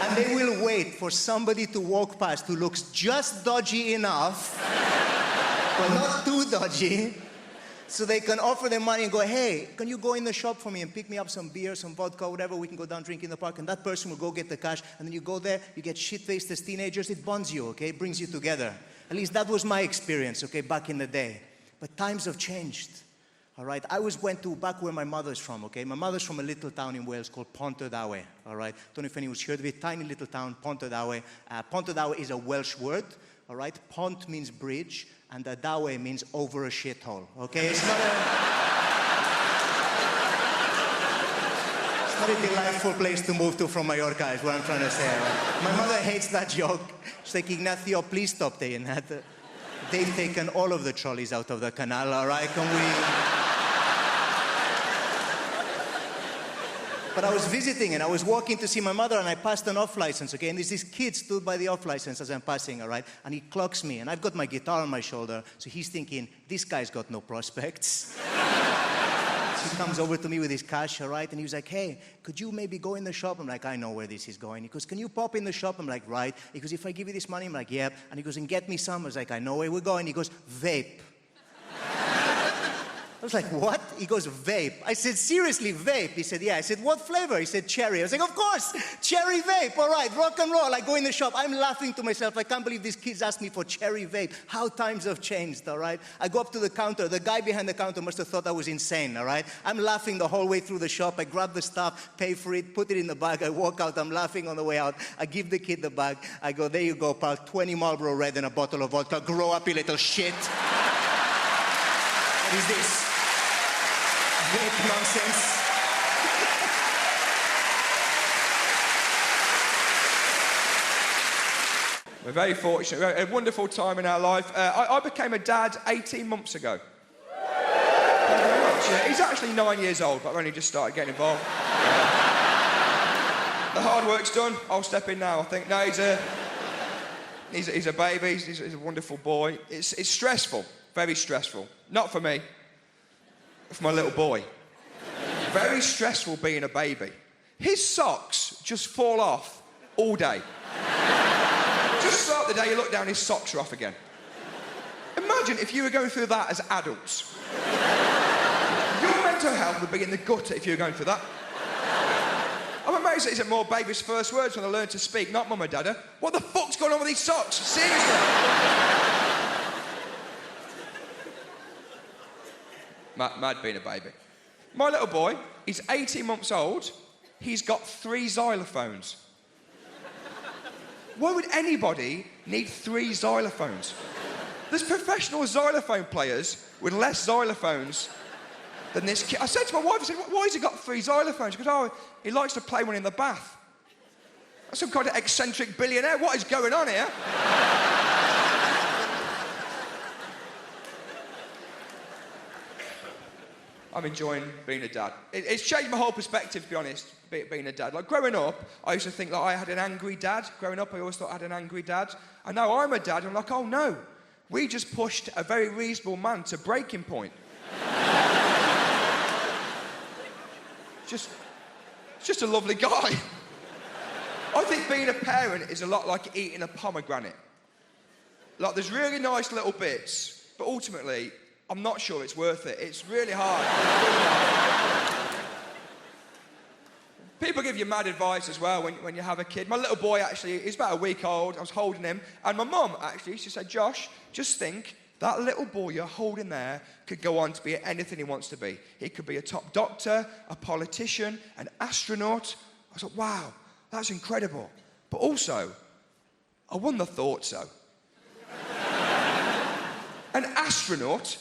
And they will wait for somebody to walk past who looks just dodgy enough, but not too dodgy, so they can offer them money and go, hey, can you go in the shop for me and pick me up some beer, some vodka, whatever, we can go down drink in the park, and that person will go get the cash, and then you go there, you get shit-faced as teenagers, it bonds you, okay? It brings you together. At least that was my experience, okay, back in the day. But times have changed, all right? I went to back where my mother's from, okay? My mother's from a little town in Wales called Pontardawe, all right? Don't know if anyone's heard of it. Tiny little town, Pontardawe. Pontardawe is a Welsh word, all right? Pont means bridge, and Dawe means over a shithole, okay? It's not a delightful place to move to from Mallorca, is what I'm trying to say. Right? My mother hates that joke. She's like, Ignacio, please stop saying that. They've taken all of the trolleys out of the canal, all right? Can we... But I was visiting and I was walking to see my mother and I passed an off license, okay? And there's this kid stood by the off license as I'm passing, all right? And he clocks me and I've got my guitar on my shoulder, so he's thinking, this guy's got no prospects. He comes over to me with his cash, all right? And he was like, hey, could you maybe go in the shop? I'm like, I know where this is going. He goes, can you pop in the shop? I'm like, right. He goes, if I give you this money? I'm like, yep. And he goes, and get me some. I was like, I know where we're going. He goes, vape. I was like, what? He goes, vape. I said, seriously, vape? He said, yeah. I said, what flavor? He said, cherry. I was like, of course, cherry vape. All right, rock and roll. I go in the shop. I'm laughing to myself. I can't believe these kids asked me for cherry vape. How times have changed, all right? I go up to the counter. The guy behind the counter must have thought I was insane, all right? I'm laughing the whole way through the shop. I grab the stuff, pay for it, put it in the bag. I walk out. I'm laughing on the way out. I give the kid the bag. I go, there you go, pal. 20 Marlboro Red and a bottle of vodka. Grow up, you little shit. What is this? Vape nonsense. We're very fortunate. We had a wonderful time in our life. I became a dad 18 months ago. Thank you very much. Yeah, he's actually 9 years old, but I've only just started getting involved. The hard work's done. I'll step in now, I think. No, he's a baby. He's a wonderful boy. It's stressful, very stressful. Not for me, for my little boy. Very stressful being a baby. His socks just fall off all day. Just start the day, you look down, his socks are off again. Imagine if you were going through that as adults. Your mental health would be in the gutter if you were going through that. I'm amazed that isn't more baby's first words when they learn to speak, not mum and dada. What the fuck's going on with these socks? Seriously. Mad being a baby. My little boy, he's 18 months old. He's got 3 xylophones. Why would anybody need 3 xylophones? There's professional xylophone players with less xylophones than this kid. I said to my wife, I said, why has he got 3 xylophones? She goes, oh, he likes to play one in the bath. That's some kind of eccentric billionaire. What is going on here? I'm enjoying being a dad. It's changed my whole perspective, to be honest, being a dad. Like, growing up, I used to think that I had an angry dad. Growing up, I always thought I had an angry dad. And now I'm a dad, and I'm like, oh, no. We just pushed a very reasonable man to breaking point. Just a lovely guy. I think being a parent is a lot like eating a pomegranate. Like, there's really nice little bits, but ultimately, I'm not sure it's worth it. It's really hard. People give you mad advice as well when you have a kid. My little boy, actually, he's about a week old. I was holding him. And my mum, actually, she said, Josh, just think, that little boy you're holding there could go on to be anything he wants to be. He could be a top doctor, a politician, an astronaut. I thought, wow, that's incredible. But also, I wouldn't have thought so. An astronaut,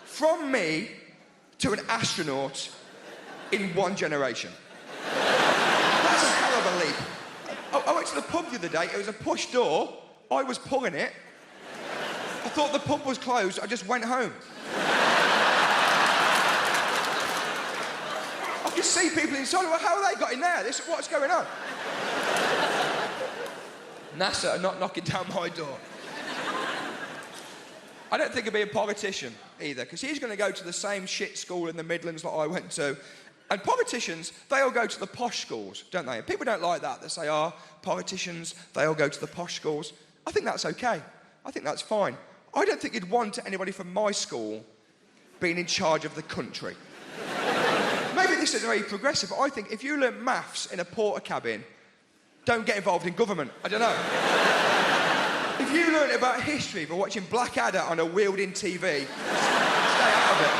from me to an astronaut in 1 generation. That's a hell of a leap. I went to the pub the other day. It was a push door. I was pulling it. I thought the pub was closed. I just went home. I could see people inside. Well, how have they got in there? What's going on? NASA are not knocking down my door. I don't think he'll be a politician either, because he's going to go to the same shit school in the Midlands that I went to. And politicians, they all go to the posh schools, don't they? And people don't like that. They say, oh, politicians, they all go to the posh schools. I think that's okay. I think that's fine. I don't think you'd want anybody from my school being in charge of the country. Maybe this is very progressive, but I think if you learn maths in a porter cabin, don't get involved in government. I don't know. If you learn about history by watching Blackadder on a wheeled-in TV, stay out of it.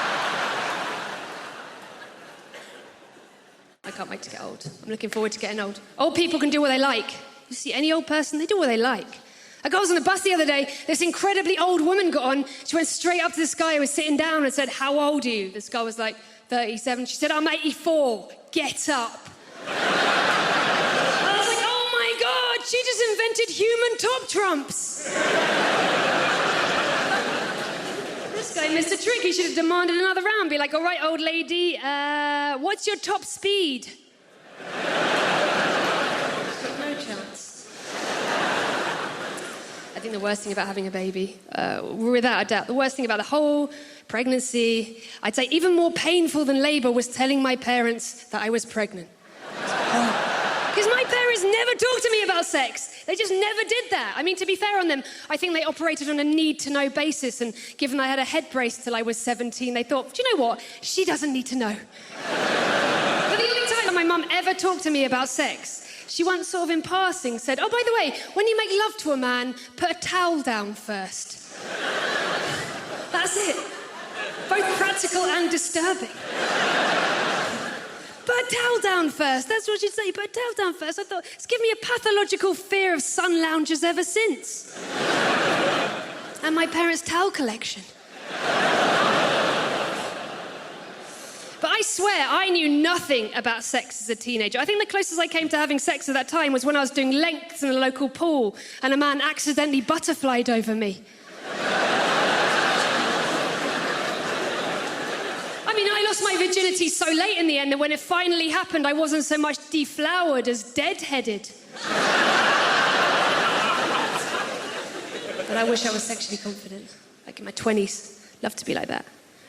I can't wait to get old. I'm looking forward to getting old. Old people can do what they like. You see any old person, they do what they like. I was on the bus the other day, this incredibly old woman got on, she went straight up to this guy who was sitting down and said, how old are you? This guy was like 37. She said, I'm 84. Get up. I was like, oh my God, she just invented human top trumps. This guy missed a trick. He should have demanded another round. Be like, all right, old lady, what's your top speed? No chance. I think the worst thing about having a baby, without a doubt, the worst thing about the whole pregnancy, I'd say even more painful than labour, was telling my parents that I was pregnant. Because my parents never talk to me about sex. They just never did that. I mean, to be fair on them, I think they operated on a need-to-know basis, and given I had a head brace till I was 17, they thought, do you know what? She doesn't need to know. But the only time that my mum ever talked to me about sex, she once sort of in passing said, oh, by the way, when you make love to a man, put a towel down first. That's it. Both practical and disturbing. Put a towel down first. That's what she'd say. Put a towel down first. I thought, it's given me a pathological fear of sun loungers ever since. And my parents' towel collection. But I swear, I knew nothing about sex as a teenager. I think the closest I came to having sex at that time was when I was doing lengths in a local pool and a man accidentally butterflied over me. I mean, I lost my virginity so late in the end that when it finally happened, I wasn't so much deflowered as deadheaded. But I wish I was sexually confident, like in my 20s. Love to be like that.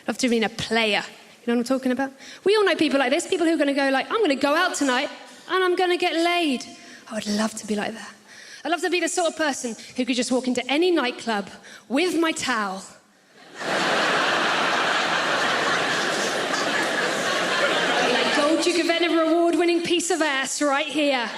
Love to be a player. You know what I'm talking about? We all know people like this, people who are going to go like, I'm going to go out tonight and I'm going to get laid. I would love to be like that. I'd love to be the sort of person who could just walk into any nightclub with my towel. Like Gold Duke of Edinburgh award-winning piece of ass right here.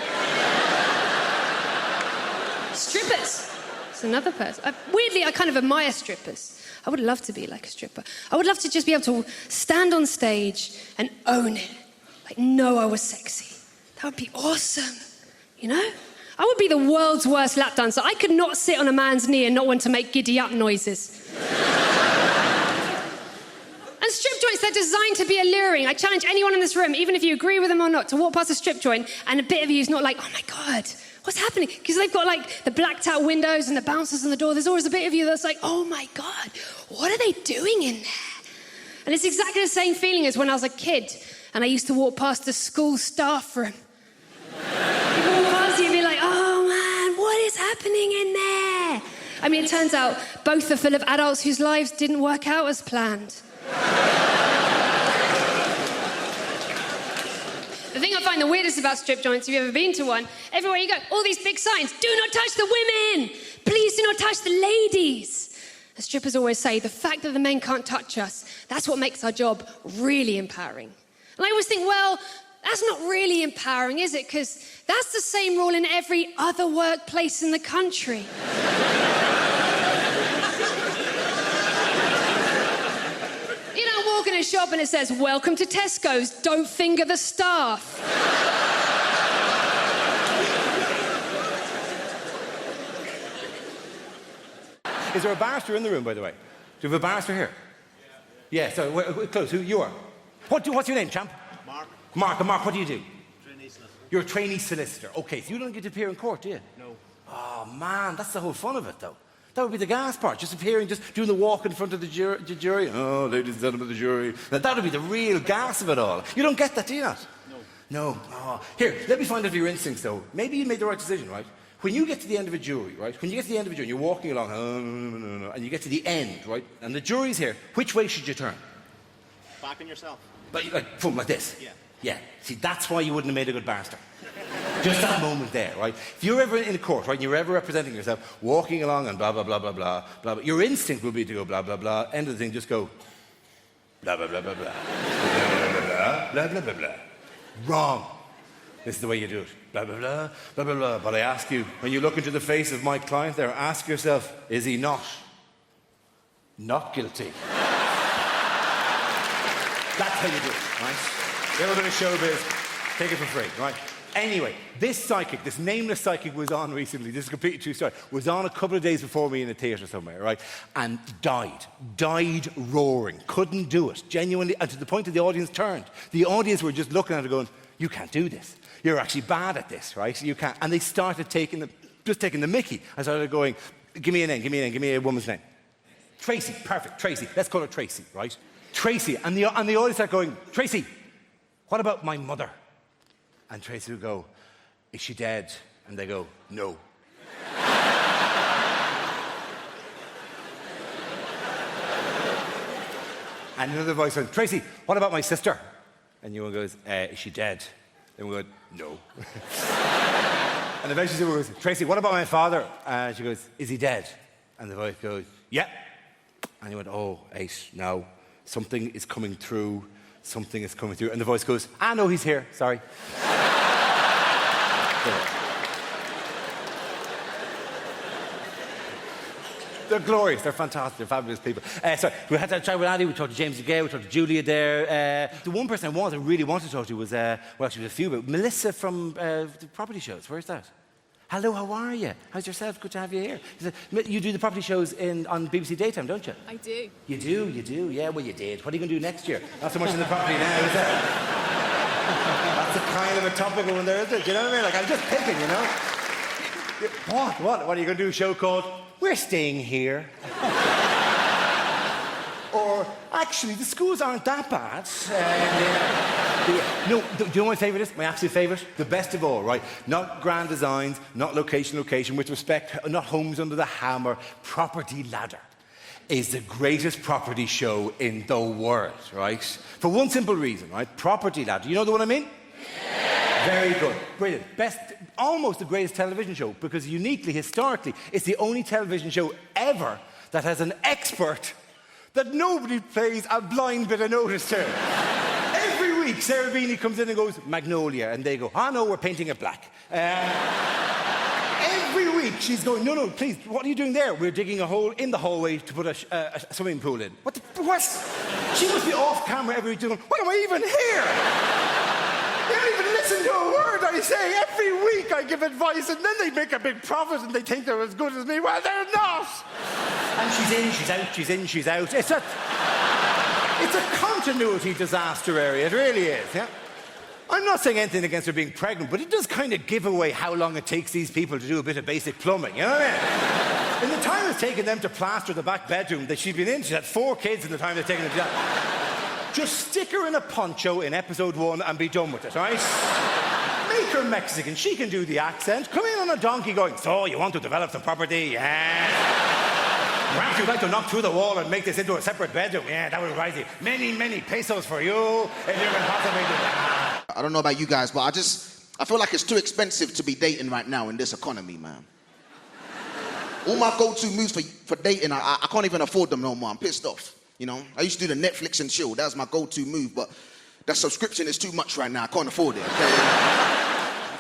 Strippers. It's another person. Weirdly, I kind of admire strippers. I would love to be like a stripper. I would love to just be able to stand on stage and own it. Like, know I was sexy. That would be awesome, you know? I would be the world's worst lap dancer. I could not sit on a man's knee and not want to make giddy-up noises. And strip joints, they're designed to be alluring. I challenge anyone in this room, even if you agree with them or not, to walk past a strip joint and a bit of you is not like, oh my God, what's happening? Because they've got like the blacked out windows and the bouncers on the door. There's always a bit of you that's like, oh my God, what are they doing in there? And it's exactly the same feeling as when I was a kid and I used to walk past the school staff room. People walk past you and be like, oh man, what is happening in there? I mean, it turns out both are full of adults whose lives didn't work out as planned. The thing I find the weirdest about strip joints, if you've ever been to one, everywhere you go, all these big signs, do not touch the women! Please do not touch the ladies! The strippers always say, the fact that the men can't touch us, that's what makes our job really empowering. And I always think, well, that's not really empowering, is it? Because that's the same rule in every other workplace in the country. You don't walk in a shop and it says, welcome to Tesco's, don't finger the staff. Is there a barrister in the room, by the way? Do you have a barrister here? Yeah, so close. Who you are? What's your name, champ? Mark. Mark, what do you do? Trainee solicitor. You're a trainee solicitor. Okay, so you don't get to appear in court, do you? No. Oh, man, that's the whole fun of it, though. That would be the gas part, just appearing, just doing the walk in front of the jury. Oh, ladies and gentlemen of the jury. Now, that would be the real gas of it all. You don't get that, do you not? No. Oh. Here, let me find out your instincts, though. Maybe you made the right decision, right? When you get to the end of a jury, right? When you get to the end of a jury, you're walking along, and you get to the end, right? And the jury's here. Which way should you turn? Back on yourself. But like this? Yeah. Yeah. See, that's why you wouldn't have made a good barrister. Just that moment there, right? If you're ever in a court, right, and you're ever representing yourself, walking along and blah, blah, blah, blah, blah, blah, blah, your instinct will be to go blah, blah, blah, end of the thing, just go blah, blah, blah, blah, blah, blah, blah, blah, blah, blah. Wrong. This is the way you do it. Blah, blah, blah, blah, blah, blah. But I ask you, when you look into the face of my client there, ask yourself, is he not guilty? That's how you do it, right? A little bit of showbiz, take it for free, right? Anyway, this psychic, this nameless psychic was on recently, this is a completely true story, was on a couple of days before me in a theatre somewhere, right? And died roaring, couldn't do it, genuinely, and to the point that the audience turned. The audience were just looking at her going, you can't do this. You're actually bad at this, right? You can't. And they started taking the mickey. I started going, give me a name, give me a woman's name. Tracy, perfect, Tracy. Let's call her Tracy, right? Tracy. And the audience started going, Tracy, what about my mother? And Tracy would go, is she dead? And they go, no. And another voice went, Tracy, what about my sister? And one goes, is she dead? And we go, no. And eventually someone goes, Tracy, what about my father? And she goes, is he dead? And the voice goes, yeah. And he went, oh, Ace, no. Something is coming through. Something is coming through. And the voice goes, no, he's here. Sorry. They're glorious. They're fantastic. They're fabulous people. So we had that chat with Andy. We talked to James again. We talked to Julia there. The one person I really wanted to talk to was, well, actually, there's a few, but Melissa from the property shows. Where's that? Hello, how are you? How's yourself? Good to have you here. You do the property shows on BBC Daytime, don't you? I do. You do? Yeah, well, you did. What are you going to do next year? Not so much in the property now, is it? That's a kind of a topical one there, isn't it? Do you know what I mean? Like, I'm just picking, you know? What are you going to do? A show called We're Staying Here? Or, actually, the schools aren't that bad. No, do you know what my favourite is? My absolute favourite? The best of all, right? Not grand designs, not location, with respect, not homes under the hammer. Property Ladder is the greatest property show in the world, right? For one simple reason, right? Property Ladder. You know the one I mean? Yeah. Very good. Brilliant. Best, almost the greatest television show, because uniquely, historically, it's the only television show ever that has an expert that nobody pays a blind bit of notice to. Every week, Sarah Beanie comes in and goes, Magnolia, and they go, no, we're painting it black. Every week, she's going, no, please, what are you doing there? We're digging a hole in the hallway to put a swimming pool in. What? She must be off camera every week doing, why am I even here? They don't even listen to a word I say. Every week I give advice, and then they make a big profit, and they think they're as good as me. Well, they're not. And she's in, she's out, she's in, she's out. It's a continuity disaster area, it really is, yeah? I'm not saying anything against her being pregnant, but it does kind of give away how long it takes these people to do a bit of basic plumbing, you know what I mean? In the time it's taken them to plaster the back bedroom that she's been in, she's had 4 kids in the time they've taken them to that. Just stick her in a poncho in episode 1 and be done with it, right? Make her Mexican, she can do the accent. Come in on a donkey going, so you want to develop some property? Yeah. Perhaps you'd like to knock through the wall and make this into a separate bedroom. Yeah, that would rise you many, many pesos for you if you can possibly do that. I don't know about you guys, but I feel like it's too expensive to be dating right now in this economy, man. All my go-to moves for dating, I can't even afford them no more. I'm pissed off, you know? I used to do the Netflix and chill. That was my go-to move, but that subscription is too much right now. I can't afford it, okay?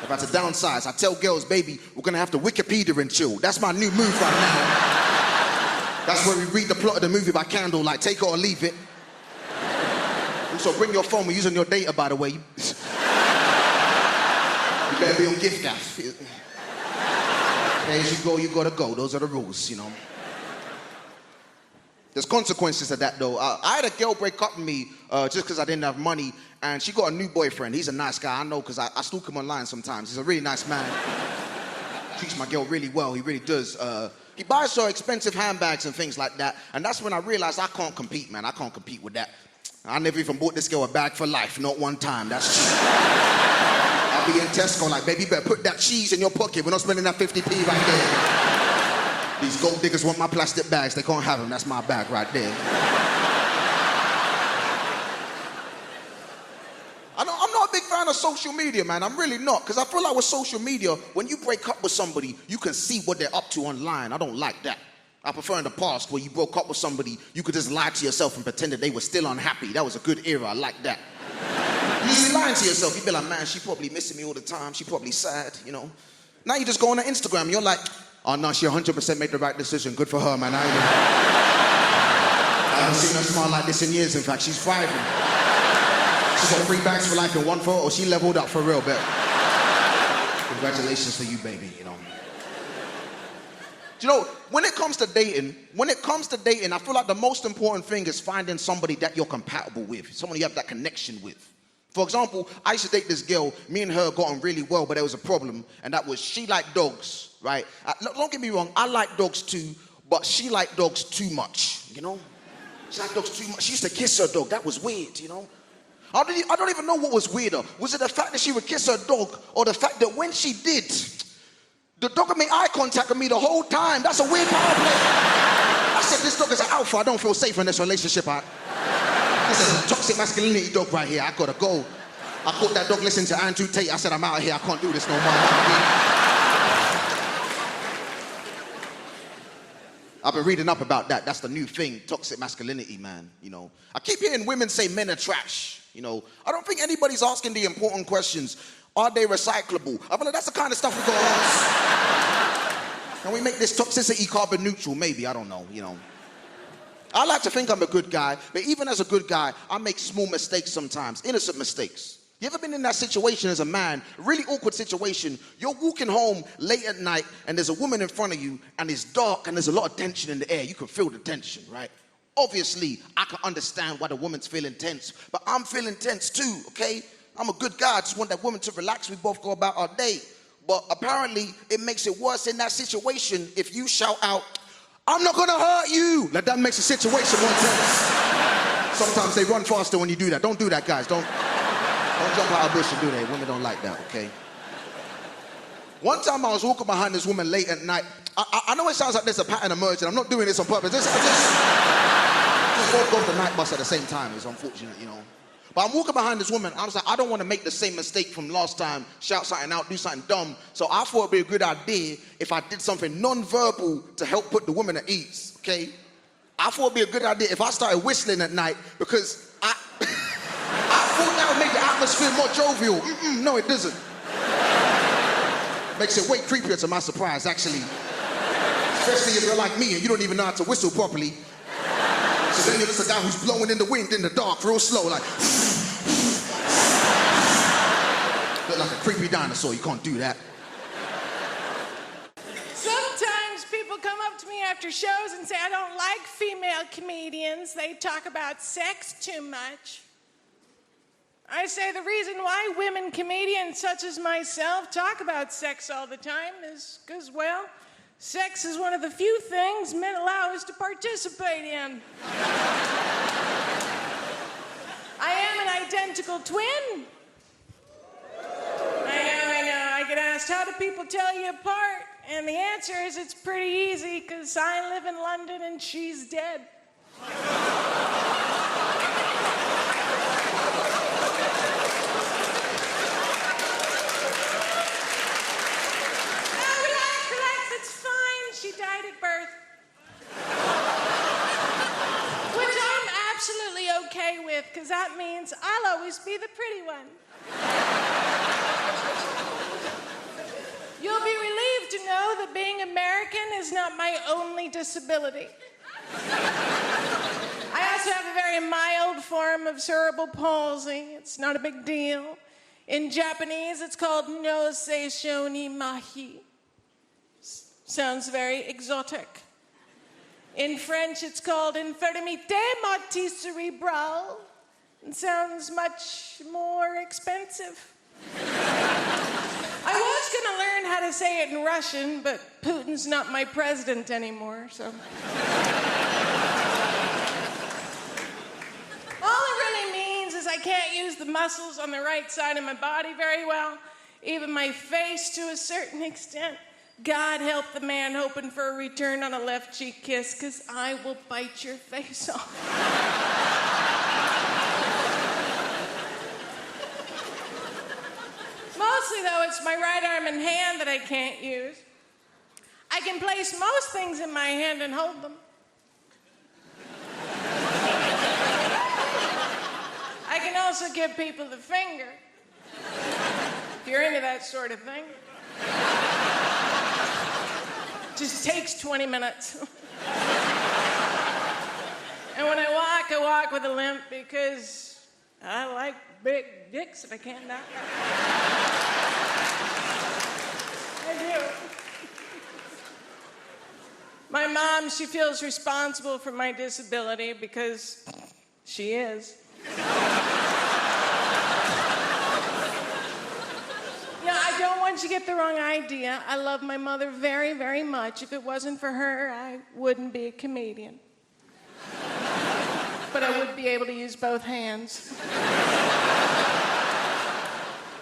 If I had to downsize, I tell girls, baby, we're gonna have to Wikipedia and chill. That's my new move right now. That's where we read the plot of the movie by candlelight. Take it or leave it. Also, bring your phone. We're using your data, by the way. You better be on gift gas. As you go, you gotta go. Those are the rules, you know. There's consequences to that, though. I had a girl break up with me just because I didn't have money, and she got a new boyfriend. He's a nice guy, I know, because I stalk him online sometimes. He's a really nice man. Treats my girl really well. He really does. He buys her expensive handbags and things like that, and that's when I realized I can't compete, man. I can't compete with that. I never even bought this girl a bag for life, not one time. That's cheap. I'll be in Tesco like, baby, you better put that cheese in your pocket. We're not spending that 50p right there. These gold diggers want my plastic bags. They can't have them. That's my bag right there. I'm not a big fan of social media, man. I'm really not. Because I feel like with social media, when you break up with somebody, you can see what they're up to online. I don't like that. I prefer in the past where you broke up with somebody, you could just lie to yourself and pretend that they were still unhappy. That was a good era. I like that. You just be lying to yourself. You be like, man, she probably missing me all the time. She probably sad, you know. Now you just go on her Instagram and you're like, oh no, she 100% made the right decision. Good for her, man. I haven't seen her smile like this in years. In fact, she's thriving. She got 3 bags for life in 1 photo. She leveled up for real, but congratulations to you, baby, you know. You know, when it comes to dating, I feel like the most important thing is finding somebody that you're compatible with, someone you have that connection with. For example, I used to date this girl, me and her got on really well, but there was a problem, and that was she liked dogs, right? Don't get me wrong, I like dogs too, but she liked dogs too much, you know? She liked dogs too much. She used to kiss her dog. That was weird, you know? I don't even know what was weirder. Was it the fact that she would kiss her dog, or the fact that when she did, the dog would make eye contact with me the whole time? That's a weird power play. I said, this dog is an alpha. I don't feel safe in this relationship. This is a toxic masculinity dog right here. I gotta go. I caught that dog listening to Andrew Tate. I said, I'm out of here. I can't do this no more. I've been reading up about that. That's the new thing, toxic masculinity, man. You know, I keep hearing women say men are trash. You know, I don't think anybody's asking the important questions. Are they recyclable? I feel like that's the kind of stuff we gotta ask. Can we make this toxicity carbon neutral? Maybe, I don't know, you know. I like to think I'm a good guy, but even as a good guy, I make small mistakes sometimes, innocent mistakes. You ever been in that situation as a man, a really awkward situation, you're walking home late at night and there's a woman in front of you and it's dark and there's a lot of tension in the air. You can feel the tension, right? Obviously, I can understand why the woman's feeling tense, but I'm feeling tense too, okay? I'm a good guy, I just want that woman to relax, we both go about our day. But apparently, it makes it worse in that situation if you shout out, I'm not gonna hurt you! Like that makes the situation more tense. Sometimes they run faster when you do that. Don't do that, guys, don't jump out of a bush and do that. Women don't like that, okay? One time I was walking behind this woman late at night. I know it sounds like there's a pattern emerging. I'm not doing this on purpose. Just both go off the night bus at the same time. It's unfortunate, you know. But I'm walking behind this woman. I was like, I don't want to make the same mistake from last time, shout something out, do something dumb. So I thought it'd be a good idea if I did something non-verbal to help put the woman at ease, okay? I thought it'd be a good idea if I started whistling at night because I thought that would make the atmosphere more jovial. No, it doesn't. Makes it way creepier to my surprise, actually. Especially if you're like me and you don't even know how to whistle properly. So then you're just a guy who's blowing in the wind in the dark real slow, like. Look like a creepy dinosaur, you can't do that. Sometimes people come up to me after shows and say, I don't like female comedians. They talk about sex too much. I say the reason why women comedians such as myself talk about sex all the time is because, well, sex is one of the few things men allow us to participate in. I am an identical twin. I know. I get asked, how do people tell you apart? And the answer is it's pretty easy because I live in London and she's dead. She died at birth. Which I'm absolutely okay with, because that means I'll always be the pretty one. You'll be relieved to know that being American is not my only disability. I also have a very mild form of cerebral palsy. It's not a big deal. In Japanese, it's called no seishou ni mahi. Sounds very exotic. In French, it's called infirmité motrice cérébrale. It sounds much more expensive. I was going to learn how to say it in Russian, but Putin's not my president anymore, so. All it really means is I can't use the muscles on the right side of my body very well, even my face to a certain extent. God help the man hoping for a return on a left cheek kiss, because I will bite your face off. Mostly, though, it's my right arm and hand that I can't use. I can place most things in my hand and hold them. I can also give people the finger, if you're into that sort of thing. Just takes 20 minutes. And when I walk with a limp because I like big dicks if I can not. I do. My mom, she feels responsible for my disability because she is. I don't want you to get the wrong idea. I love my mother very, very much. If it wasn't for her, I wouldn't be a comedian. But I would be able to use both hands.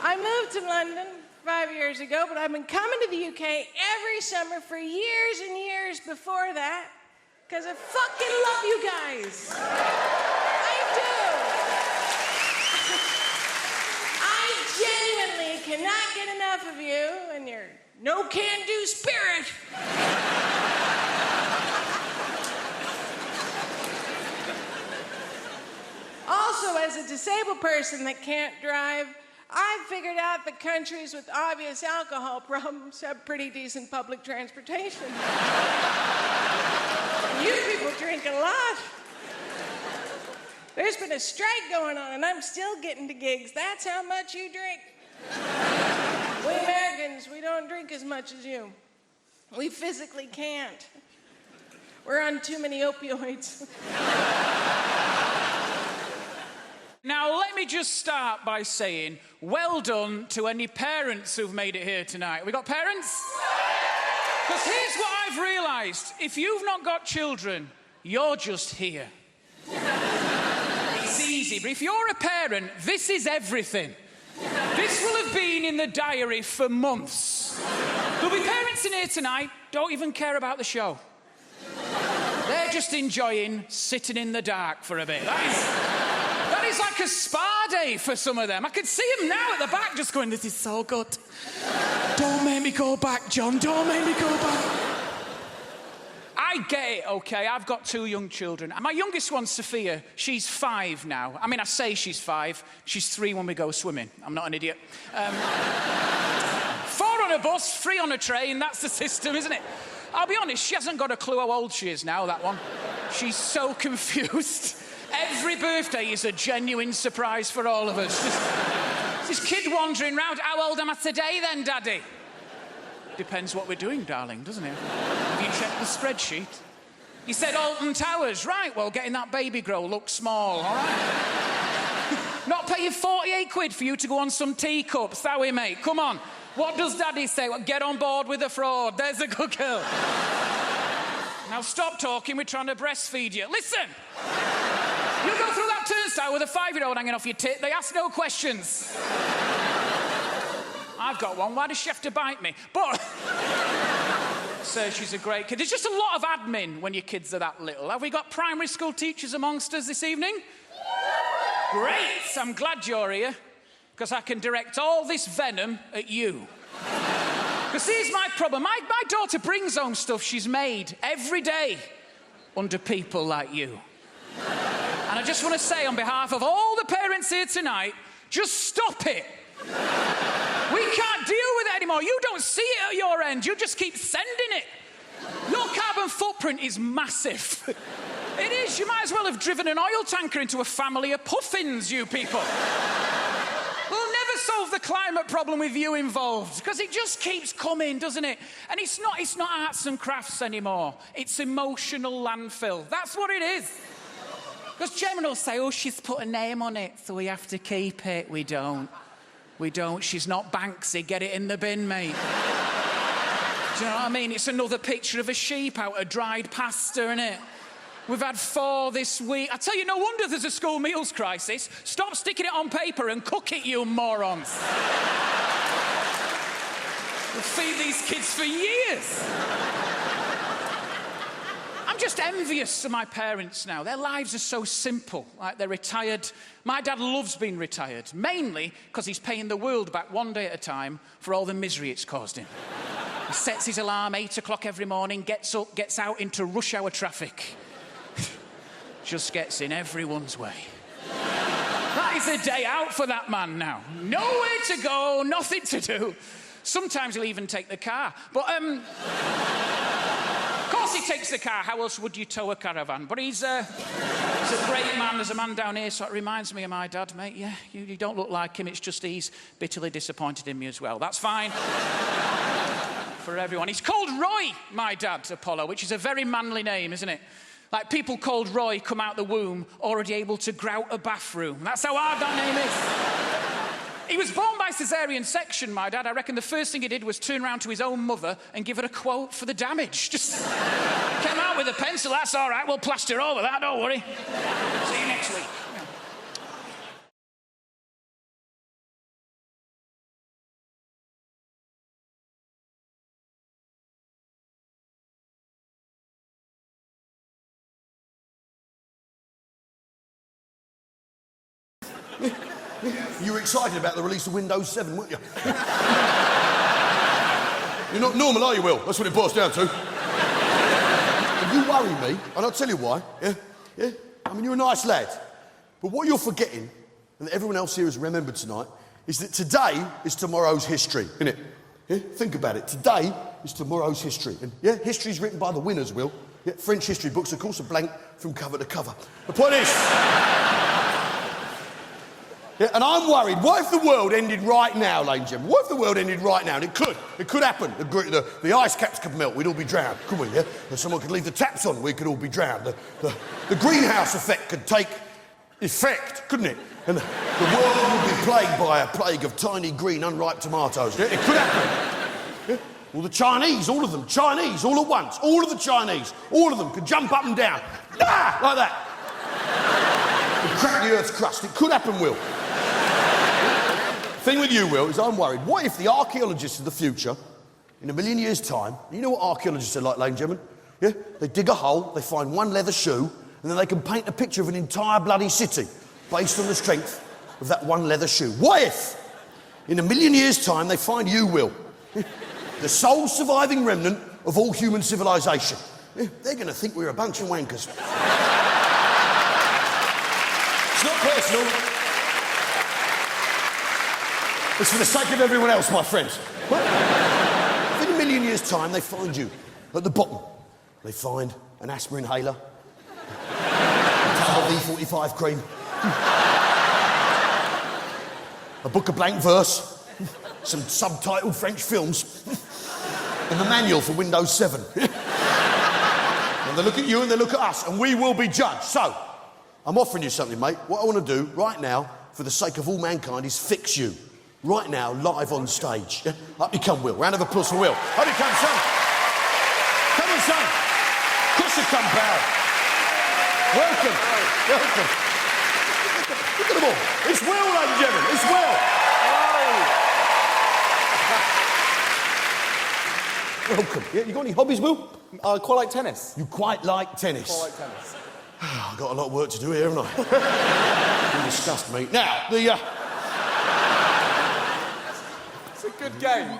I moved to London 5 years ago, but I've been coming to the UK every summer for years and years before that, because I fucking love you guys. I do. I genuinely cannot get enough of you and your no-can-do spirit. disabled person that can't drive, I've figured out that countries with obvious alcohol problems have pretty decent public transportation. You people drink a lot. There's been a strike going on, and I'm still getting to gigs. That's how much you drink. We Americans, we don't drink as much as you. We physically can't. We're on too many opioids. Now, let me just start by saying, well done to any parents who've made it here tonight. We got parents? Because here's what I've realised. If you've not got children, you're just here. It's easy, but if you're a parent, this is everything. This will have been in the diary for months. There'll be parents in here tonight, don't even care about the show. They're just enjoying sitting in the dark for a bit. That is like a spa day for some of them. I can see them now at the back just going, this is so good. Don't make me go back, John. Don't make me go back. I get it, okay? I've got 2 young children. My youngest one, Sophia, she's 5 now. I mean, I say she's 5. She's 3 when we go swimming. I'm not an idiot. 4 on a bus, 3 on a train. That's the system, isn't it? I'll be honest, she hasn't got a clue how old she is now, that one. She's so confused. Every birthday is a genuine surprise for all of us. This kid wandering round. How old am I today then, Daddy? Depends what we're doing, darling, doesn't it? Have you checked the spreadsheet? You said Alton Towers. Right, well, getting that baby grow looks small, all right? Not paying 48 quid for you to go on some teacups, that way, mate. Come on. What does Daddy say? Well, get on board with the fraud. There's a good girl. Now stop talking. We're trying to breastfeed you. Listen. You go through that turnstile with a 5-year-old hanging off your tit. They ask no questions. I've got one. Why does she have to bite me? But so she's a great kid. There's just a lot of admin when your kids are that little. Have we got primary school teachers amongst us this evening? Great. I'm glad you're here, because I can direct all this venom at you. Because here's my problem. My daughter brings home stuff she's made every day under people like you. And I just want to say on behalf of all the parents here tonight, just stop it. We can't deal with it anymore. You don't see it at your end. You just keep sending it. Your carbon footprint is massive. It is. You might as well have driven an oil tanker into a family of puffins, you people. We'll never solve the climate problem with you involved, because it just keeps coming, doesn't it? And it's not arts and crafts anymore. It's emotional landfill. That's what it is. Because Gemma will say, oh, she's put a name on it, so we have to keep it. We don't. We don't. She's not Banksy. Get it in the bin, mate. Do you know what I mean? It's another picture of a sheep out of dried pasta, innit? We've had 4 this week. I tell you, no wonder there's a school meals crisis. Stop sticking it on paper and cook it, you morons. We'll feed these kids for years. I'm just envious of my parents now. Their lives are so simple. Like, they're retired. My dad loves being retired, mainly because he's paying the world back one day at a time for all the misery it's caused him. He sets his alarm 8 o'clock every morning, gets up, gets out into rush hour traffic. Just gets in everyone's way. That is a day out for that man now. Nowhere to go, nothing to do. Sometimes he'll even take the car. But, of course he takes the car. How else would you tow a caravan? But he's a great man. There's a man down here, so it reminds me of my dad, mate. Yeah, you don't look like him. It's just he's bitterly disappointed in me as well. That's fine. For everyone. He's called Roy, my dad, Apollo, which is a very manly name, isn't it? Like, people called Roy come out the womb already able to grout a bathroom. That's how hard that name is. He was born by caesarean section, my dad. I reckon the first thing he did was turn around to his own mother and give her a quote for the damage. Just came out with a pencil. That's all right. We'll plaster over that. Don't worry. See you next week. You were excited about the release of Windows 7, weren't you? You're not normal, are you, Will? That's what it boils down to. And you worry me, and I'll tell you why. Yeah? I mean, you're a nice lad. But what you're forgetting and that everyone else here has remembered tonight is that today is tomorrow's history, isn't it? Yeah? Think about it. Today is tomorrow's history. And yeah, history's written by the winners, Will. Yeah, French history books, of course, are blank from cover to cover. The point is... Yeah, and I'm worried, what if the world ended right now, ladies and gentlemen? What if the world ended right now? And it could happen. The ice caps could melt, we'd all be drowned, couldn't we, yeah? Or someone could leave the taps on, we could all be drowned. The greenhouse effect could take effect, couldn't it? And the world would be plagued by a plague of tiny green unripe tomatoes. Yeah, it could happen. Yeah? Well, the Chinese, all of them, Chinese, all at once, all of the Chinese, all of them could jump up and down, like that. And crack the Earth's crust. It could happen, Will. Thing with you, Will, is I'm worried. What if the archaeologists of the future, in a million years' time, you know what archaeologists are like, ladies and gentlemen? Yeah? They dig a hole, they find one leather shoe, and then they can paint a picture of an entire bloody city based on the strength of that one leather shoe. What if, in a million years' time, they find you, Will, the sole surviving remnant of all human civilization? Yeah? They're going to think we're a bunch of wankers. It's not personal. It's for the sake of everyone else, my friends. If in a million years' time they find you at the bottom, they find an aspirin inhaler, a tub of E45 cream, a book of blank verse, some subtitled French films, and the manual for Windows 7. And they look at you and they look at us, and we will be judged. So, I'm offering you something, mate. What I want to do right now, for the sake of all mankind, is fix you. Right now, live on stage. Yeah? Up you come, Will. Round of applause for Will. Up you come, son. Come on, son. Of course you come, pal. Welcome. Welcome. Look at them all. It's Will, ladies and gentlemen. It's Will. Welcome. Yeah, you got any hobbies, Will? I quite like tennis. You quite like tennis? Quite like tennis. I've got a lot of work to do here, haven't I? You disgust me. Now, It's a good game.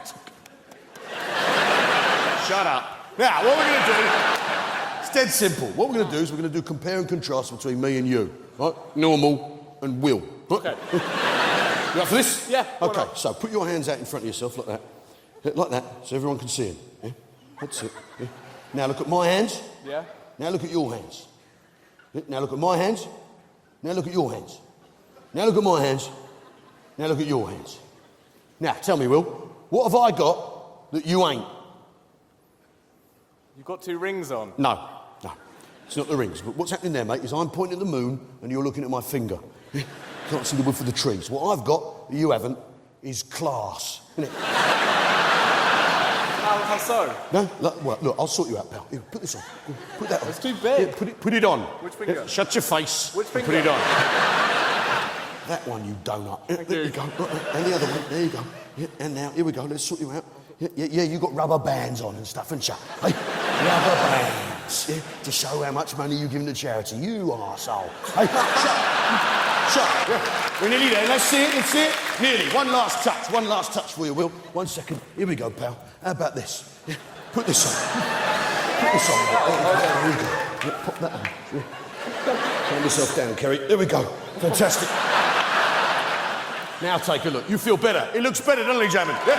Shut up. Now, what we're going to do, it's dead simple. What we're going to do is we're going to do compare and contrast between me and you. Right? Normal and Will. Right? Okay. You up for this? Yeah. Okay, so put your hands out in front of yourself like that. Yeah, like that, so everyone can see them. Yeah? That's it. Yeah? Now look at my hands. Yeah. Now look at your hands. Yeah? Now look at my hands. Now look at your hands. Now look at my hands. Now look at your hands. Now, tell me, Will, what have I got that you ain't? You've got 2 rings on. No, it's not the rings. But what's happening there, mate, is I'm pointing at the moon and you're looking at my finger. Can't see the wood for the trees. What I've got that you haven't is class, isn't it? How so? No, look, I'll sort you out, pal. Here, put this on. Put that on. It's too big. Here, put it on. Which finger? Here, shut your face. Which finger? Put it on. That one, you donut. There you go. And the other one. There you go. Yeah, and now, here we go. Let's sort you out. Yeah, you got rubber bands on and stuff, haven't you? Hey, rubber bands. Yeah, to show how much money you're giving to charity. You arsehole. Hey, shut. Yeah. We're nearly there. Let's see it. Nearly. One last touch for you, Will. 1 second. Here we go, pal. How about this? Yeah. Put this on. There we go. Yeah, pop that on. Yeah. Calm yourself down, Kerry. There we go. Fantastic. Now take a look. You feel better. It looks better, doesn't it, Jamin? Yeah.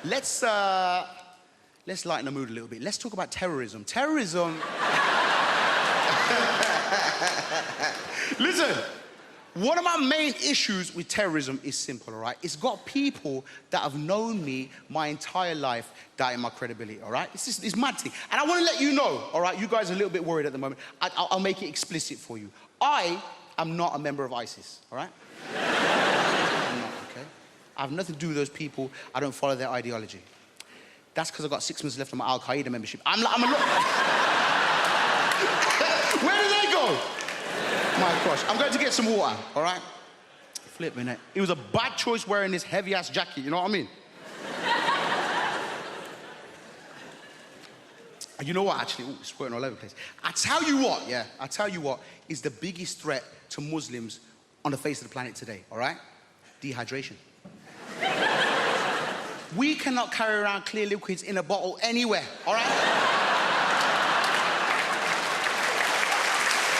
Let's lighten the mood a little bit. Let's talk about terrorism. Terrorism. Listen, one of my main issues with terrorism is simple, all right? It's got people that have known me my entire life doubting my credibility, all right? It's mad thing. And I want to let you know, all right? You guys are a little bit worried at the moment. I'll make it explicit for you. I am not a member of ISIS, all right? I'm not, okay? I have nothing to do with those people. I don't follow their ideology. That's because I've got 6 months left on my Al-Qaeda membership. I'm a lot... Where did they go? My gosh. I'm going to get some water, all right? Flip me, it was a bad choice wearing this heavy-ass jacket, you know what I mean? And you know what, actually? Ooh, it's squirting all over the place. I tell you what is the biggest threat to Muslims on the face of the planet today, all right? Dehydration. We cannot carry around clear liquids in a bottle anywhere, all right?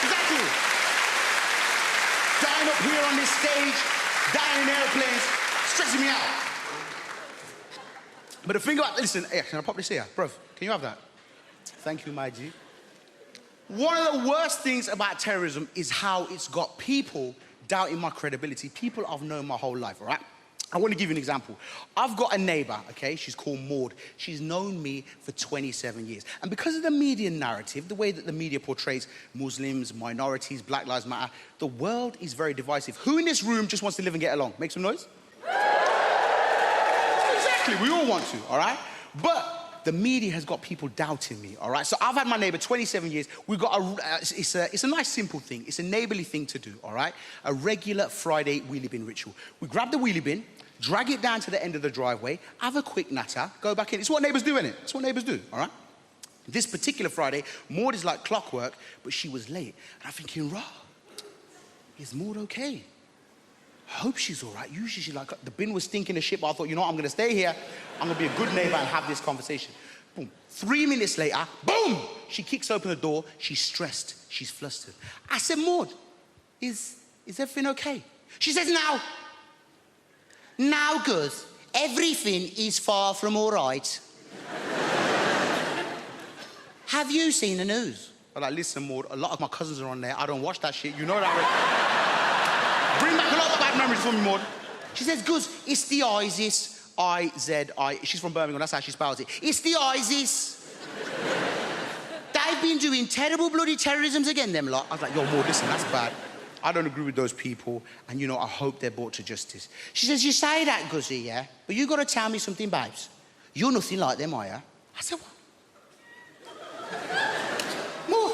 Exactly. Dying up here on this stage, dying in airplanes, stressing me out. But the thing about, listen, hey, can I pop this here? Bruv, can you have that? Thank you, my G. One of the worst things about terrorism is how it's got people doubting my credibility. People I've known my whole life, all right? I want to give you an example. I've got a neighbor, okay? She's called Maud. She's known me for 27 years. And because of the media narrative, the way that the media portrays Muslims, minorities, Black Lives Matter, the world is very divisive. Who in this room just wants to live and get along? Make some noise. Exactly, we all want to, all right? But the media has got people doubting me, all right? So I've had my neighbor 27 years. We've got it's a nice, simple thing. It's a neighborly thing to do, all right? A regular Friday wheelie bin ritual. We grab the wheelie bin, drag it down to the end of the driveway, have a quick natter, go back in. It's what neighbors do, innit? It's what neighbors do, all right? This particular Friday, Maud is like clockwork, but she was late. And I'm thinking, rah, is Maud okay? I hope she's all right. Usually she's like, the bin was stinking of shit, but I thought, you know what, I'm gonna stay here. I'm gonna be a good neighbor and have this conversation. Boom. 3 minutes later, boom! She kicks open the door. She's stressed. She's flustered. I said, Maud, is everything okay? She says, now, good. Everything is far from all right. Have you seen the news? I'm like, listen, Maud, a lot of my cousins are on there. I don't watch that shit. You know that. Bring back a lot of bad memories for me, Maud. She says, Guz, it's the ISIS. I-Z-I. She's from Birmingham, that's how she spells it. It's the ISIS. They've been doing terrible bloody terrorisms again, them lot. I was like, yo, Maud, listen, that's bad. I don't agree with those people, and, you know, I hope they're brought to justice. She says, you say that, Guzzy, yeah? But you got to tell me something, babes. You're nothing like them, are you? I said, what? Maud,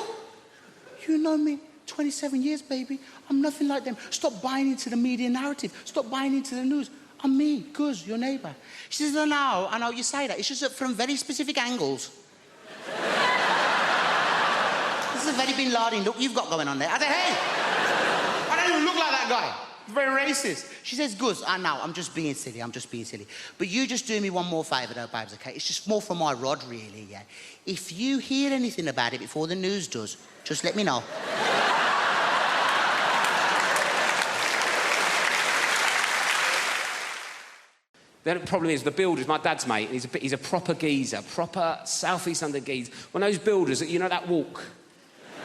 you know me 27 years, baby. I'm nothing like them. Stop buying into the media narrative. Stop buying into the news. I'm me, Guz, your neighbour. She says, I know you say that. It's just that from very specific angles. This is a very Bin Laden look you've got going on there. I said, hey, I don't even look like that guy. It's very racist. She says, Guz, I know, I'm just being silly. But you just do me one more favour though, babes, okay? It's just more for my rod, really, yeah? If you hear anything about it before the news does, just let me know. The problem is the builders, my dad's mate, he's a proper geezer, proper South East London geezer. One of those builders, you know that walk?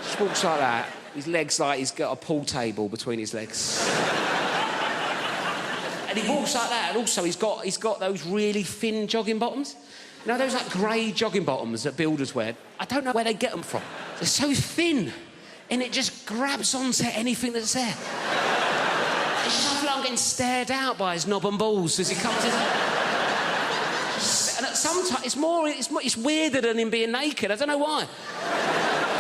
Just walks like that. His legs like he's got a pool table between his legs. And he walks like that, and also he's got those really thin jogging bottoms. You know those like grey jogging bottoms that builders wear? I don't know where they get them from. They're so thin, and it just grabs onto anything that's there. It's just, I feel like I'm getting stared out by his knob and balls as he comes in. And sometimes it's weirder than him being naked. I don't know why. It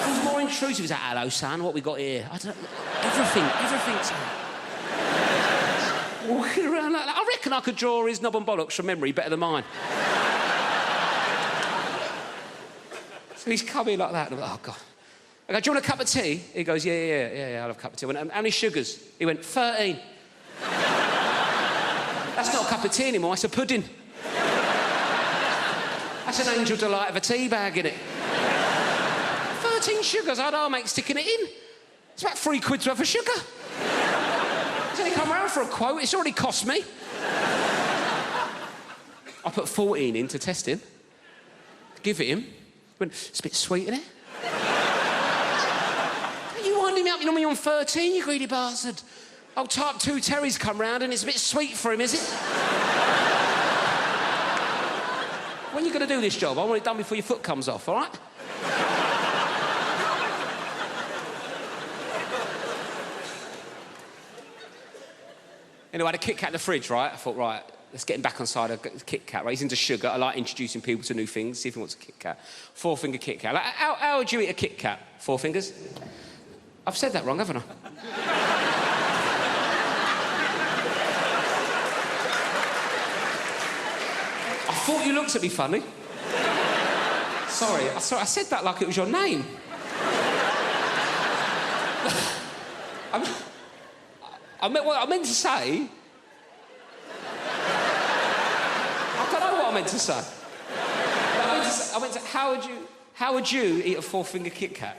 feels more intrusive. He's like, hello, son, what we got here? I don't know. Everything's walking around like that. I reckon I could draw his knob and bollocks from memory better than mine. So he's coming like that, and I'm like, oh, God. I go, do you want a cup of tea? He goes, yeah, I'll have a cup of tea. I went, how many sugars? He went, 13. That's not a cup of tea anymore, it's a pudding. That's an Angel Delight of a tea bag, innit? 13 sugars, I'd make sticking it in. It's about £3 worth of sugar. He's only come round for a quote, it's already cost me. I put 14 in to test him. Give it him. He went, it's a bit sweet, isn't it? You winding me up, you know me on 13, you greedy bastard. Old type 2 Terry's come round and it's a bit sweet for him, is it? When are you going to do this job? I want it done before your foot comes off, all right? Anyway, I had a Kit Kat in the fridge, right? I thought, right, let's get him back on side of Kit Kat, right? He's into sugar. I like introducing people to new things, see if he wants a Kit Kat. 4-finger Kit Kat. Like, how would you eat a Kit Kat? 4 fingers? I've said that wrong, haven't I? I thought you looked at me funny. Sorry, I said that like it was your name. I meant to say... I don't know what I meant to say. I meant to how would you eat a four-finger Kit Kat?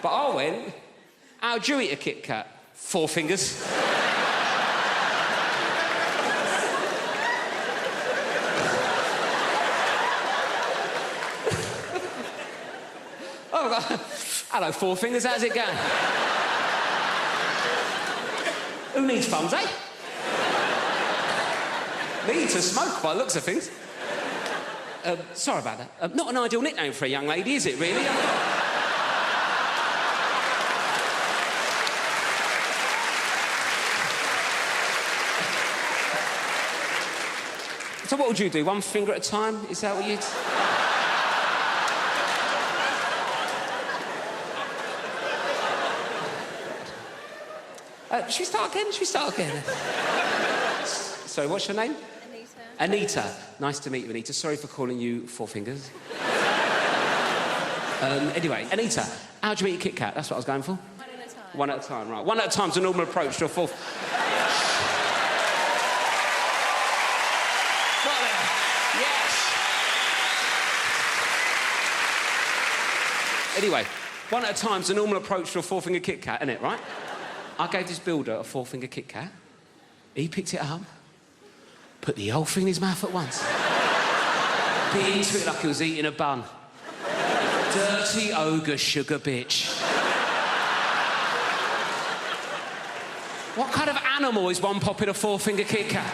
But I went, how would you eat a Kit Kat? 4 fingers. Oh, hello, 4 fingers, how's it going? Who needs thumbs, eh? Me to smoke by the looks of things. Sorry about that. Not an ideal nickname for a young lady, is it, really? So what would you do? 1 finger at a time? Is that what you'd... Should we start again? Sorry, what's your name? Anita. Nice to meet you, Anita. Sorry for calling you 4 fingers. Anyway, Anita, how'd you eat a Kit Kat? That's what I was going for. 1 at a time. 1 at a time, right. 1 at a time's a normal approach to a fourth. Got there. Yes. Anyway, 1 at a time's a normal approach to a 4-finger Kit Kat, isn't it, right? I gave this builder a 4-finger Kit Kat. He picked it up, put the whole thing in his mouth at once. Bit into it like he was eating a bun. Dirty ogre sugar bitch. What kind of animal is one popping a 4-finger Kit Kat?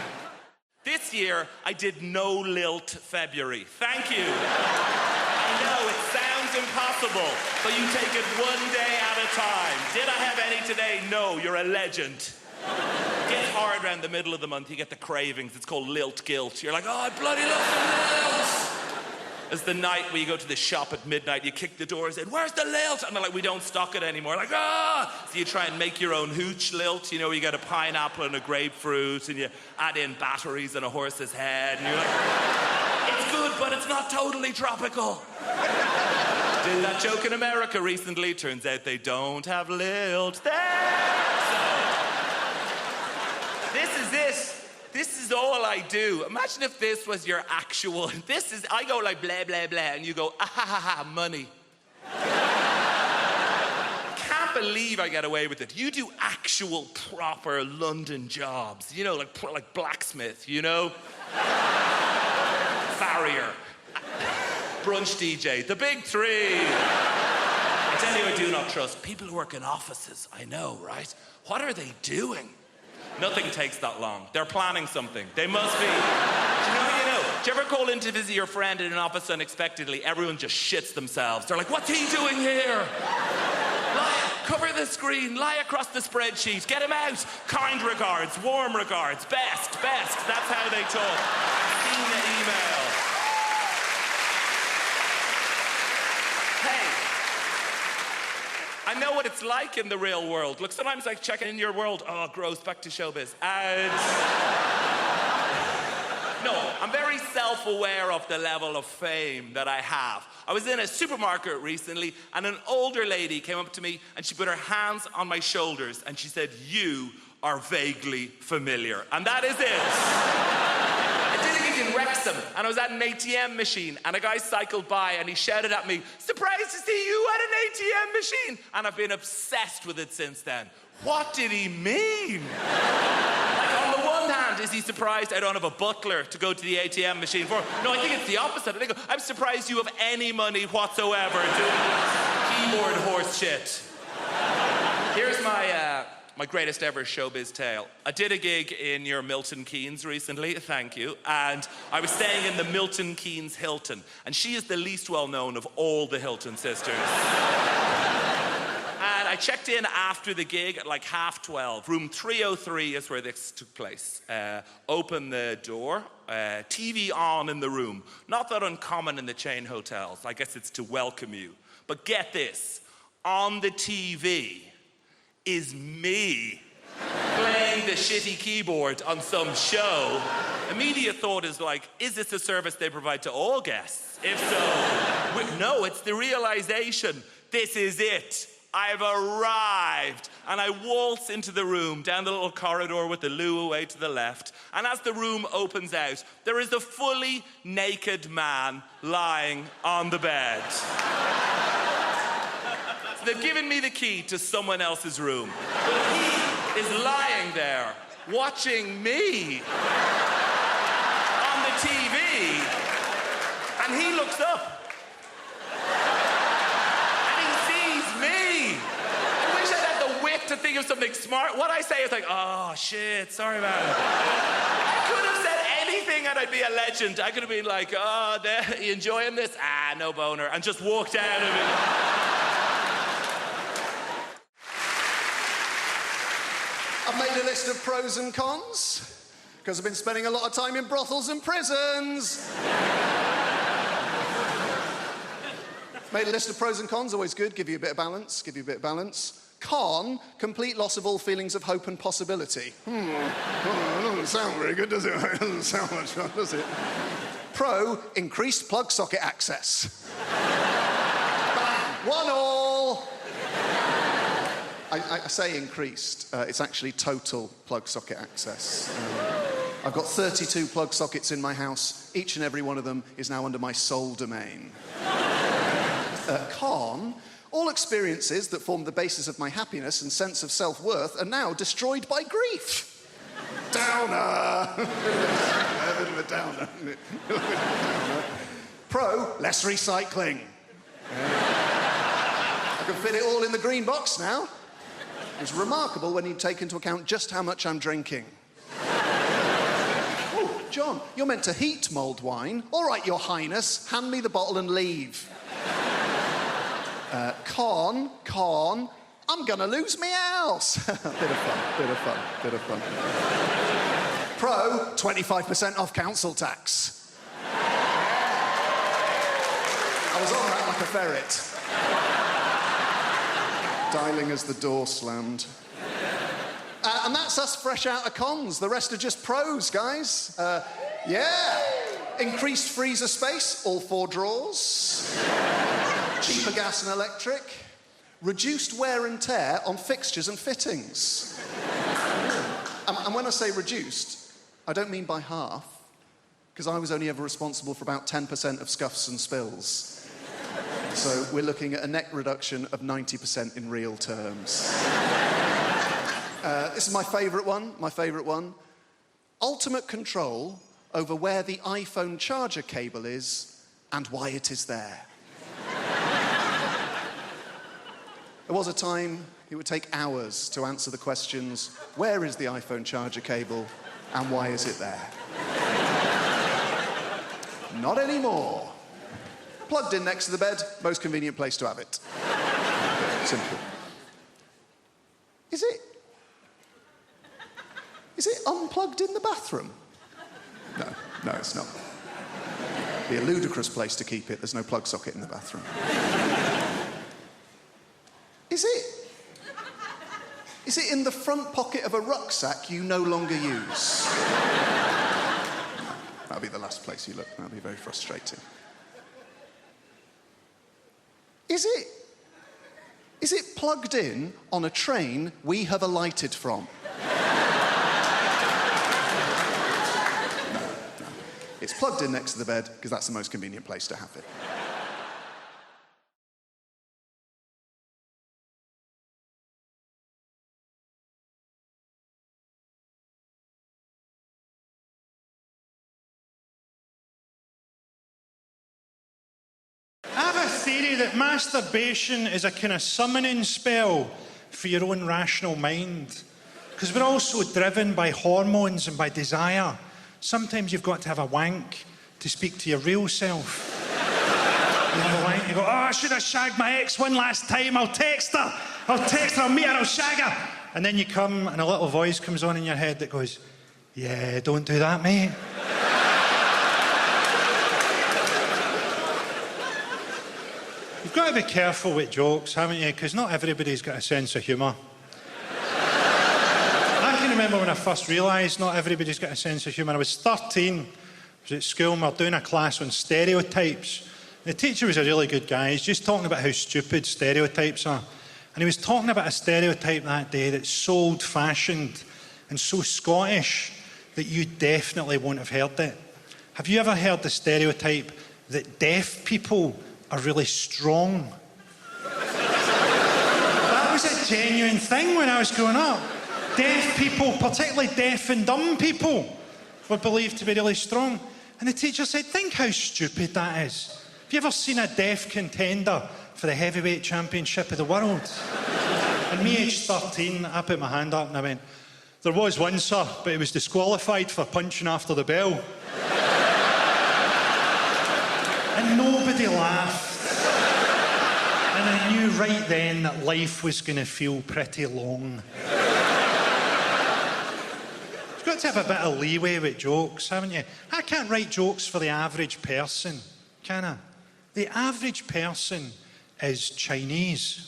This year, I did no lilt February. Thank you. I know, it sounds impossible, but you take it 1 day at a time. Did I have any today? No, you're a legend. Get hard around the middle of the month, you get the cravings. It's called lilt guilt. You're like, oh, I bloody love the lilt. It's the night where you go to the shop at midnight, you kick the doors in, where's the lilt? And they're like, we don't stock it anymore. Like, ah! So you try and make your own hooch lilt, you know, where you get a pineapple and a grapefruit, and you add in batteries and a horse's head, and you're like, it's good, but it's not totally tropical. Did that joke in America recently. Turns out they don't have lilt there. This is all I do. Imagine if this was your actual... I go like blah, blah, blah, and you go, ah, ha, ha, ha, money. Can't believe I get away with it. You do actual, proper London jobs. You know, like blacksmith, you know? Farrier. Brunch DJ. The big 3. I tell you, I do not trust people who work in offices. I know, right? What are they doing? Nothing takes that long. They're planning something. They must be. Do you know? Do you ever call in to visit your friend in an office unexpectedly? Everyone just shits themselves. They're like, what's he doing here? Cover the screen, lie across the spreadsheet, get him out. Kind regards, warm regards, best. That's how they talk. Seen the email. Hey. I know what it's like in the real world. Look, sometimes I check in your world. Oh, gross, back to showbiz. And... No, I'm very self-aware of the level of fame that I have. I was in a supermarket recently, and an older lady came up to me, and she put her hands on my shoulders, and she said, you are vaguely familiar. And that is it. I did a gig in Wrexham, and I was at an ATM machine, and a guy cycled by, and he shouted at me, surprised to see you at an ATM machine. And I've been obsessed with it since then. What did he mean? Like, on the one hand, is he surprised I don't have a butler to go to the ATM machine for? No, I think it's the opposite. I think I'm surprised you have any money whatsoever doing keyboard horse shit. Here's my greatest ever showbiz tale. I did a gig in your Milton Keynes recently, thank you, and I was staying in the Milton Keynes Hilton, and she is the least well-known of all the Hilton sisters. And I checked in after the gig at like 12:30. Room 303 is where this took place. Open the door, TV on in the room. Not that uncommon in the chain hotels. I guess it's to welcome you. But get this, on the TV is me. playing the shitty keyboard on some show, immediate thought is like, is this a service they provide to all guests? If so, no, it's the realization, this is it. I've arrived. And I waltz into the room, down the little corridor with the loo away to the left. And as the room opens out, there is a fully naked man lying on the bed. So they've given me the key to someone else's room. But he is lying there, watching me on the TV. And he looks up. To think of something smart. What I say is like, oh shit, sorry about it. I could have said anything and I'd be a legend. I could have been like, oh, you enjoying this? Ah, no boner. And just walked out of it. I've made a list of pros and cons because I've been spending a lot of time in brothels and prisons. Made a list of pros and cons, always good, give you a bit of balance, Con, complete loss of all feelings of hope and possibility. It doesn't sound very good, does it? It doesn't sound much fun, does it? Pro, increased plug socket access. One all. I say increased. It's actually total plug socket access. I've got 32 plug sockets in my house. Each and every one of them is now under my sole domain. Con, all experiences that form the basis of my happiness and sense of self-worth are now destroyed by grief. Downer. A bit of a downer, isn't it? Pro, less recycling. I can fit it all in the green box now. It's remarkable when you take into account just how much I'm drinking. Oh, John, you're meant to heat mulled wine. All right, Your Highness, hand me the bottle and leave. Con, I'm gonna lose my house. Bit of fun. Pro, 25% off council tax. I was on that like a ferret. Dialing as the door slammed. And that's us fresh out of cons. The rest are just pros, guys. Increased freezer space, all 4 drawers. Cheaper gas and electric. Reduced wear and tear on fixtures and fittings. And when I say reduced, I don't mean by half, because I was only ever responsible for about 10% of scuffs and spills. So we're looking at a net reduction of 90% in real terms. This is my favourite one. Ultimate control over where the iPhone charger cable is and why it is there. There was a time it would take hours to answer the questions, where is the iPhone charger cable and why is it there? Not anymore. Plugged in next to the bed, most convenient place to have it. Simple. Is it unplugged in the bathroom? No, it's not. It'd be a ludicrous place to keep it. There's no plug socket in the bathroom. Is it in the front pocket of a rucksack you no longer use? That'll be the last place you look. That'll be very frustrating. Is it plugged in on a train we have alighted from? No. It's plugged in next to the bed because that's the most convenient place to have it. I have a theory that masturbation is a kind of summoning spell for your own rational mind. Because we're all so driven by hormones and by desire. Sometimes you've got to have a wank to speak to your real self. You have a wank, you go, oh, I should have shagged my ex one last time. I'll text her, I'll meet her, I'll shag her. And then you come and a little voice comes on in your head that goes, yeah, don't do that, mate. You've got to be careful with jokes, haven't you? Because not everybody's got a sense of humour. I can remember when I first realised not everybody's got a sense of humour. I was 13, I was at school, and we were doing a class on stereotypes. The teacher was a really good guy. He's just talking about how stupid stereotypes are. And he was talking about a stereotype that day that's so old-fashioned and so Scottish that you definitely won't have heard it. Have you ever heard the stereotype that deaf people are really strong? That was a genuine thing when I was growing up. Deaf people, particularly deaf and dumb people, were believed to be really strong. And the teacher said, think how stupid that is. Have you ever seen a deaf contender for the heavyweight championship of the world? And me, aged 13, I put my hand up and I went, there was one, sir, but he was disqualified for punching after the bell. And nobody laughed. And I knew right then that life was going to feel pretty long. You've got to have a bit of leeway with jokes, haven't you? I can't write jokes for the average person, can I? The average person is Chinese.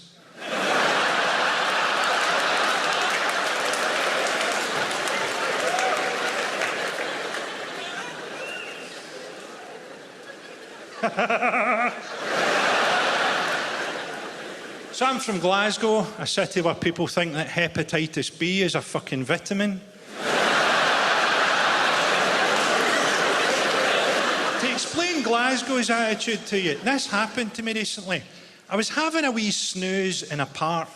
So I'm from Glasgow, a city where people think that hepatitis B is a fucking vitamin. To explain Glasgow's attitude to you, this happened to me recently. I was having a wee snooze in a park,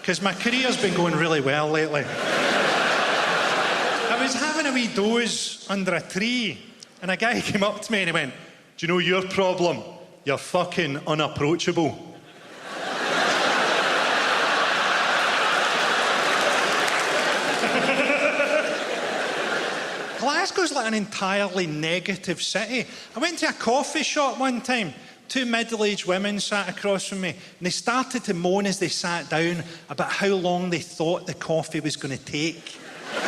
because my career's been going really well lately. I was having a wee doze under a tree, and a guy came up to me and he went, do you know your problem? You're fucking unapproachable. Glasgow's like an entirely negative city. I went to a coffee shop one time. Two middle-aged women sat across from me, and they started to moan as they sat down about how long they thought the coffee was going to take.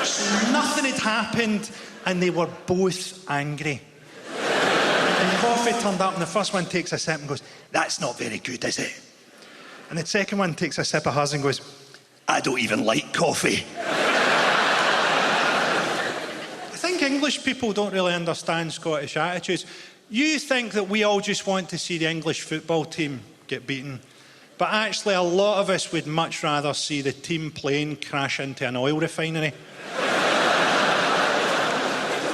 So nothing had happened, and they were both angry. And the coffee turned up, and the first one takes a sip and goes, that's not very good, is it? And the second one takes a sip of hers and goes, I don't even like coffee. I think English people don't really understand Scottish attitudes. You think that we all just want to see the English football team get beaten, but actually a lot of us would much rather see the team plane crash into an oil refinery.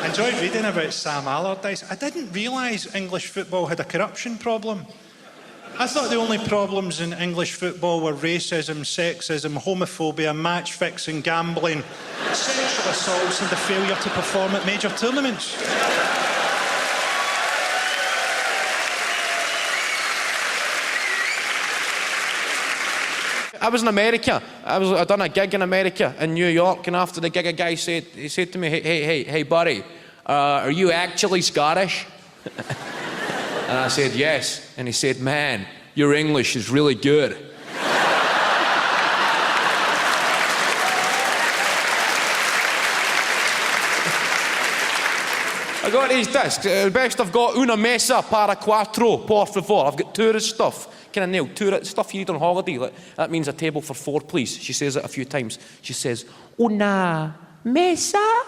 I enjoyed reading about Sam Allardyce. I didn't realise English football had a corruption problem. I thought the only problems in English football were racism, sexism, homophobia, match-fixing, gambling, sexual assaults and the failure to perform at major tournaments. I was in America. I done a gig in America, in New York, and after the gig, a guy said to me, hey, buddy, are you actually Scottish? And I said, yes. And he said, man, your English is really good. I got these discs. Best I've got una mesa para quattro, por favor. I've got tourist stuff. Kind of nailed. Tourist stuff you need on holiday. Like, that means a table for four, please. She says it a few times. She says, una mesa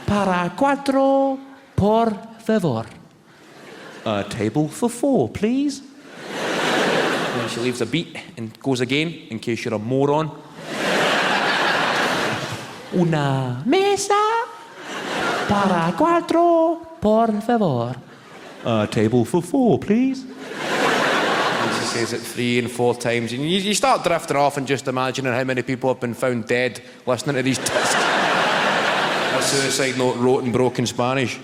para quattro, por favor. A table for four, please. And she leaves a beat and goes again, in case you're a moron. Una mesa para quattro, por favor. A table for four, please. And she says it 3 and 4 times, and you start drifting off and just imagining how many people have been found dead listening to these discs. A suicide note wrote in broken Spanish.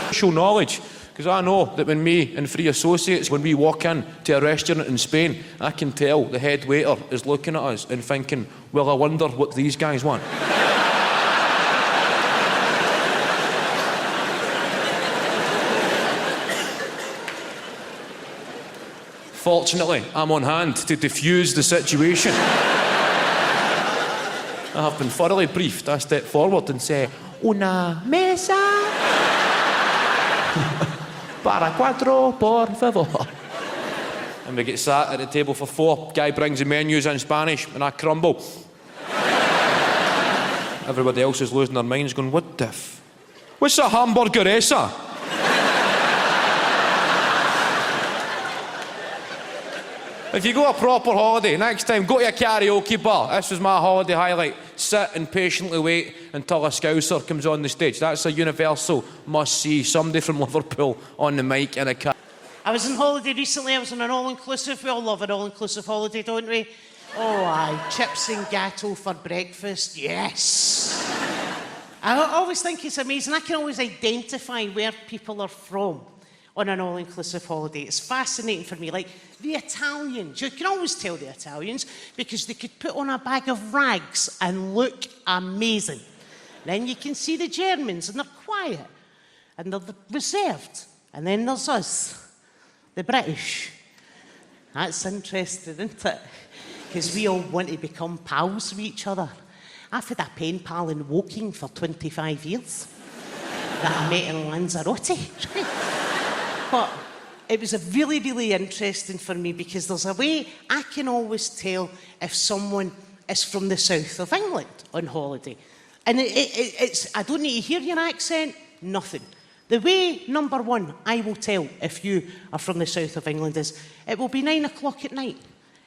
Social knowledge, because I know that when me and 3 associates, when we walk in to a restaurant in Spain, I can tell the head waiter is looking at us and thinking, well, I wonder what these guys want. Fortunately, I'm on hand to defuse the situation. I have been thoroughly briefed. I step forward and say, una mesa para quattro, por favor. And we get sat at the table for 4. Guy brings the menus in Spanish, and I crumble. Everybody else is losing their minds, going, what the f... What's a hamburgeressa? If you go a proper holiday, next time, go to a karaoke bar. This was my holiday highlight. Sit and patiently wait until a Scouser comes on the stage. That's a universal must-see. Somebody from Liverpool on the mic in a car. I was on holiday recently. I was on an all-inclusive. We all love an all-inclusive holiday, don't we? Oh, aye. Chips and gateau for breakfast. Yes. I always think it's amazing. I can always identify where people are from on an all-inclusive holiday. It's fascinating for me. Like, the Italians, you can always tell the Italians because they could put on a bag of rags and look amazing. Then you can see the Germans, and they're quiet, and they're reserved. And then there's us, the British. That's interesting, isn't it? Because we all want to become pals with each other. I've had a pen pal in Woking for 25 years that I met in Lanzarote. But it was a really, really interesting for me because there's a way I can always tell if someone is from the south of England on holiday. And it's I don't need to hear your accent, nothing. The way, number one, I will tell if you are from the south of England is it will be 9 o'clock at night.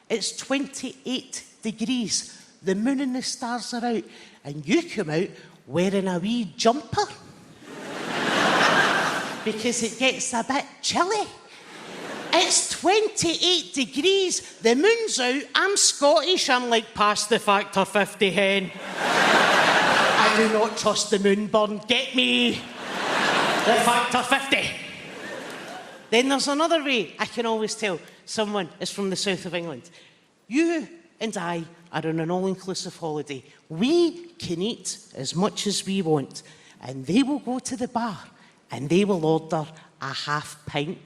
It's 28 degrees. The moon and the stars are out. And you come out wearing a wee jumper. Because it gets a bit chilly. It's 28 degrees. The moon's out. I'm Scottish. I'm like, past the factor 50 hen. I do not trust the moon burn. Get me the factor 50. Then there's another way I can always tell someone is from the south of England. You and I are on an all-inclusive holiday. We can eat as much as we want. And they will go to the bar and they will order a half pint.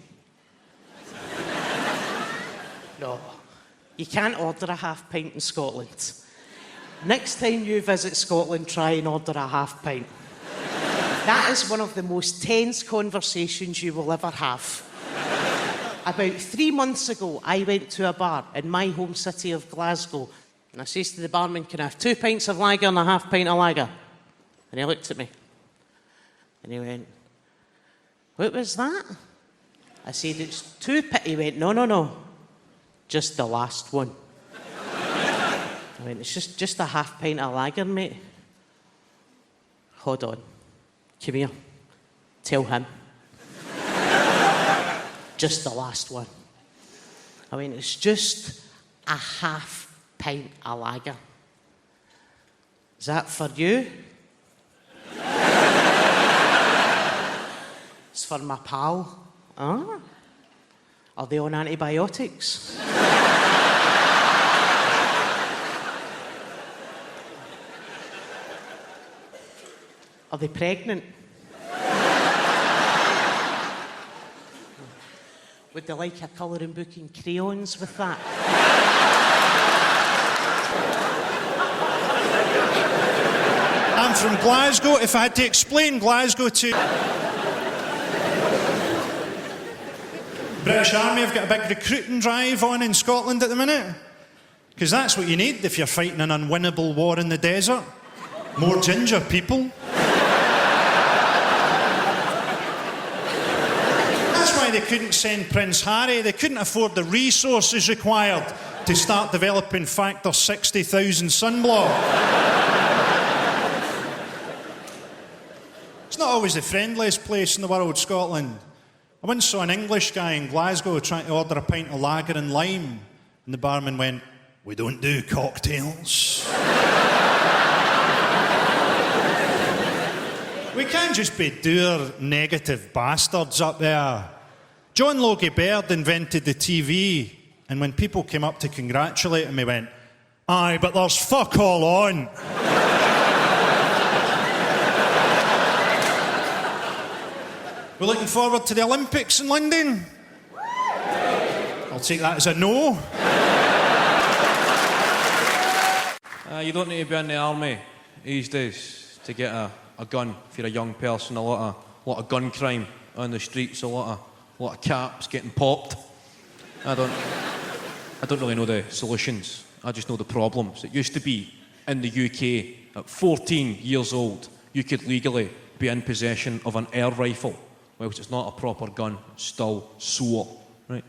No, you can't order a half pint in Scotland. Next time you visit Scotland, try and order a half pint. That is one of the most tense conversations you will ever have. About 3 months ago, I went to a bar in my home city of Glasgow, and I says to the barman, can I have 2 pints of lager and a half pint of lager? And he looked at me, and he went, what was that? I said, it's 2 pints. He went, no, just the last one. I went, it's just a half pint of lager, mate. Hold on. Come here. Tell him. Just the last one. I went, it's just a half pint of lager. Is that for you? It's for my pal. Ah. Are they on antibiotics? Are they pregnant? Would they like a colouring book and crayons with that? I'm from Glasgow. If I had to explain Glasgow to... British Army have got a big recruiting drive on in Scotland at the minute. Because that's what you need if you're fighting an unwinnable war in the desert. More ginger people. That's why they couldn't send Prince Harry. They couldn't afford the resources required to start developing factor 60,000 sunblock. It's not always the friendliest place in the world, Scotland. I once saw an English guy in Glasgow trying to order a pint of lager and lime, and the barman went, we don't do cocktails. We can't just be dour, negative bastards up there. John Logie Baird invented the TV, and when people came up to congratulate him, he went, aye, but there's fuck all on. We're looking forward to the Olympics in London. I'll take that as a no. You don't need to be in the army these days to get a gun if you're a young person. A lot of gun crime on the streets, a lot of caps getting popped. I don't really know the solutions. I just know the problems. It used to be in the UK, at 14 years old, you could legally be in possession of an air rifle, which is not a proper gun, it's still SWAT, right?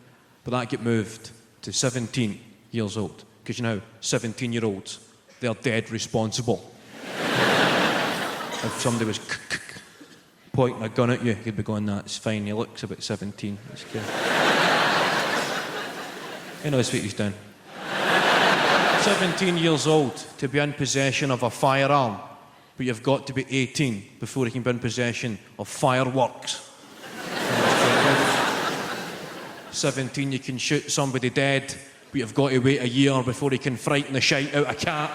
But that get moved to 17 years old, because you know, 17-year-olds, they're dead responsible. If somebody was pointing a gun at you, you'd be going, that's fine, he looks about 17. He's good. He knows what he's done. 17 years old to be in possession of a firearm, but you've got to be 18 before you can be in possession of fireworks. 17, you can shoot somebody dead, but you've got to wait a year before you can frighten the shite out of a cat.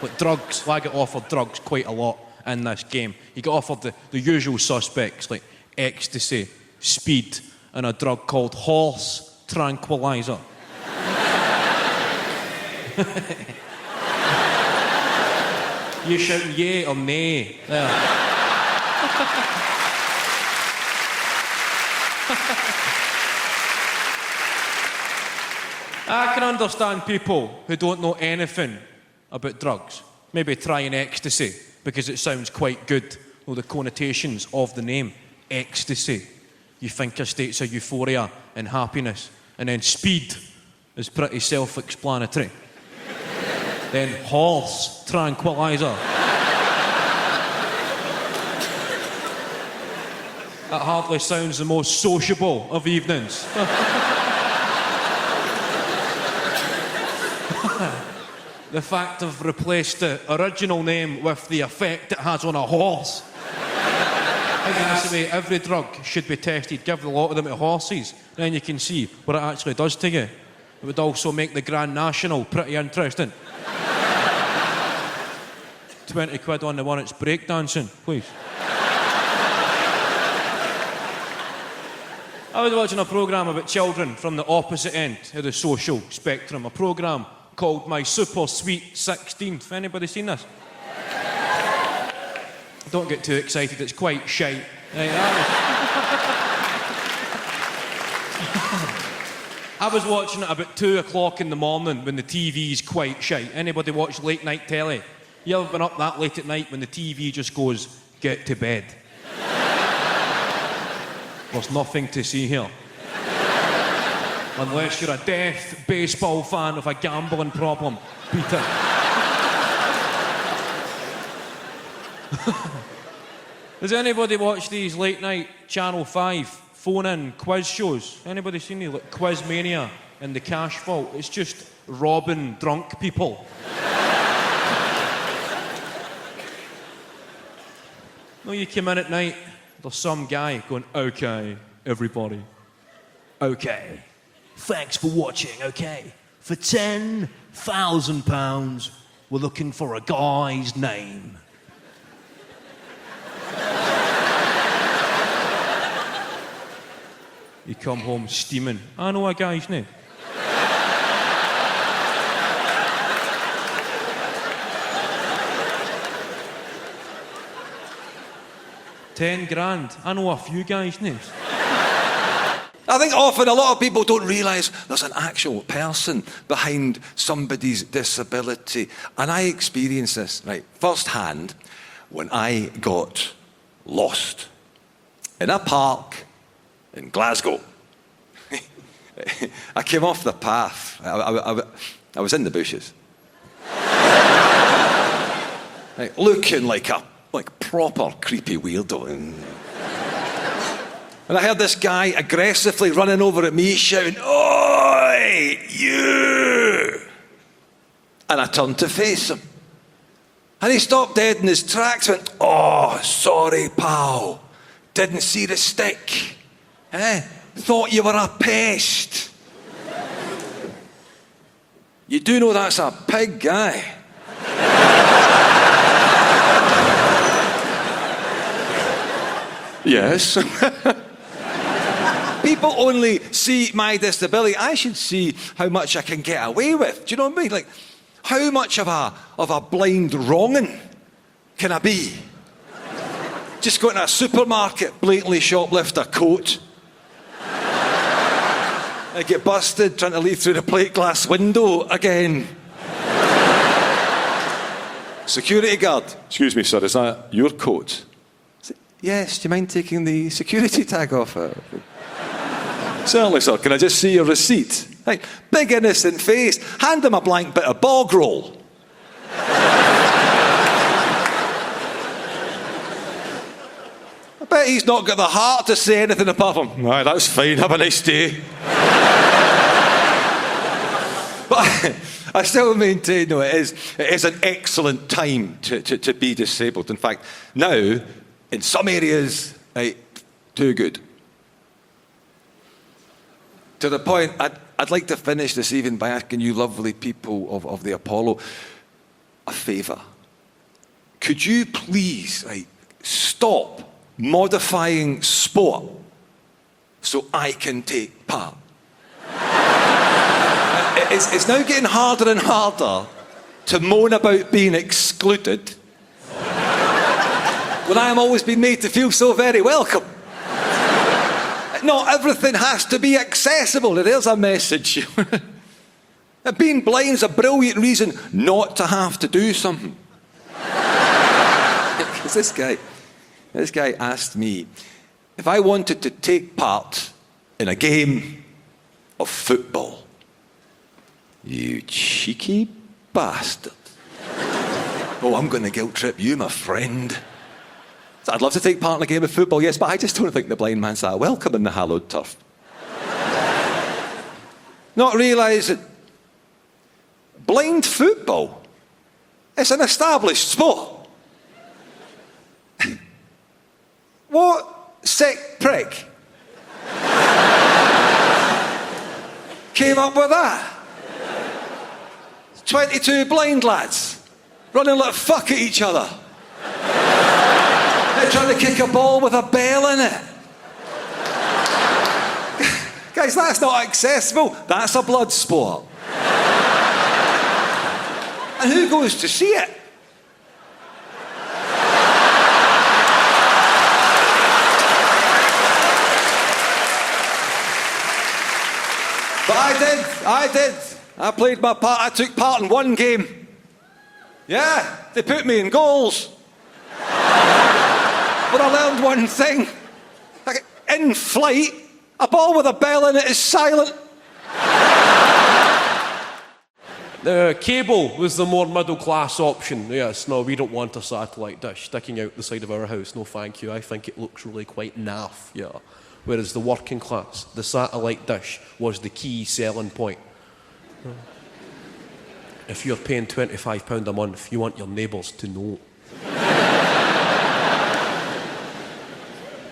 But drugs, I get offered drugs quite a lot in this game. You get offered the usual suspects like ecstasy, speed, and a drug called horse tranquilizer. You shouting yay or nay? There. I can understand people who don't know anything about drugs. Maybe trying ecstasy because it sounds quite good. Well, the connotations of the name, ecstasy. You think of states of euphoria and happiness. And then speed is pretty self-explanatory. Then horse tranquilizer. That hardly sounds the most sociable of evenings. The fact of replaced the original name with the effect it has on a horse. I think that's the way every drug should be tested. Give a lot of them to horses, then you can see what it actually does to you. It would also make the Grand National pretty interesting. 20 quid on the one that's breakdancing, please. I was watching a programme about children from the opposite end of the social spectrum. A programme called My Super Sweet 16th. Anybody seen this? Don't get too excited, it's quite shite. I was watching it about 2 o'clock in the morning when the TV's quite shite. Anybody watch late night telly? You ever been up that late at night when the TV just goes, get to bed? There's nothing to see here. Unless you're a deaf baseball fan with a gambling problem. Peter. Does anybody watch these late night Channel 5 phone-in quiz shows? Anybody seen these, like Quiz Mania and The Cash Vault? It's just robbing drunk people. No, you come in at night, there's some guy going, okay, everybody, okay. Thanks for watching, okay? For £10,000, we're looking for a guy's name. You come home steaming. I know a guy's name. £10,000. I know a few guys' names. I think often a lot of people don't realise there's an actual person behind somebody's disability. And I experienced this, right, firsthand when I got lost in a park in Glasgow. I came off the path. I was in the bushes. Right, looking like a proper creepy weirdo. And I heard this guy aggressively running over at me, shouting, "Oi, you!" And I turned to face him. And he stopped dead in his tracks, went, "Oh, sorry, pal. Didn't see the stick. Thought you were a pest." You do know that's a pig, guy. Yes. People only see my disability. I should see how much I can get away with. Do you know what I mean? Like, how much of a blind wronging can I be? Just go into a supermarket, blatantly shoplift a coat. I get busted trying to leave through the plate glass window again. Security guard. Excuse me, sir, is that your coat? I say, yes, do you mind taking the security tag off it? Certainly, sir. Can I just see your receipt? Right. Big innocent face. Hand him a blank bit of bog roll. I bet he's not got the heart to say anything apart from, right, that's fine, have a nice day. But I still maintain, no, it is an excellent time to be disabled. In fact, now, in some areas, right, too good. To the point, I'd like to finish this evening by asking you lovely people of the Apollo a favour. Could you please, right, stop modifying sport so I can take part? It's now getting harder and harder to moan about being excluded when I am always being made to feel so very welcome. Not everything has to be accessible. There's a message. Being blind is a brilliant reason not to have to do something. Because this guy asked me if I wanted to take part in a game of football. You cheeky bastard. Oh, I'm going to guilt trip you, my friend. I'd love to take part in a game of football, yes, but I just don't think the blind man's that welcome in the hallowed turf. Not realising blind football is an established sport. What sick prick came up with that? 22 blind lads running like fuck at each other. They're trying to kick a ball with a bell in it. Guys, that's not accessible. That's a blood sport. And who goes to see it? But I did. I played my part. I took part in one game. Yeah, they put me in goals. But I learned one thing. Like, in flight, a ball with a bell in it is silent. The cable was the more middle-class option. Yes, no, we don't want a satellite dish sticking out the side of our house. No, thank you. I think it looks really quite naff, yeah. Whereas the working class, the satellite dish was the key selling point. If you're paying £25 a month, you want your neighbours to know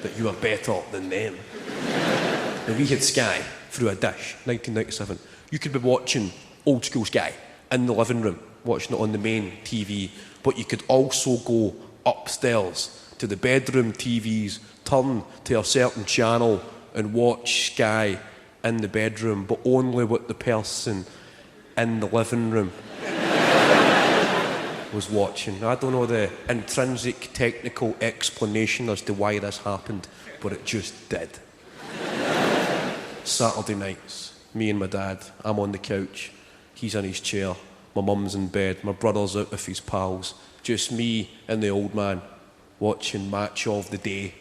that you are better than them. Now, we had Sky through a dish, 1997. You could be watching old school Sky in the living room, watching it on the main TV, but you could also go upstairs to the bedroom TVs, turn to a certain channel and watch Sky in the bedroom, but only with the person in the living room was watching. I don't know the intrinsic technical explanation as to why this happened, but it just did. Saturday nights, me and my dad, I'm on the couch, he's in his chair, my mum's in bed, my brother's out with his pals, just me and the old man watching Match of the Day,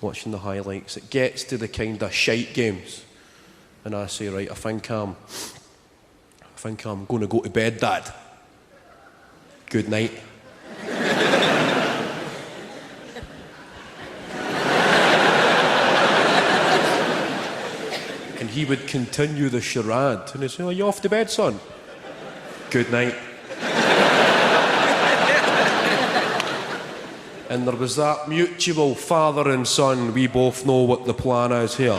watching the highlights. It gets to the kind of shite games, and I say, right, I think I'm going to go to bed, Dad. Good night. And he would continue the charade, and he'd say, "Are you off to bed, son?" Good night. And there was that mutual father and son, we both know what the plan is here.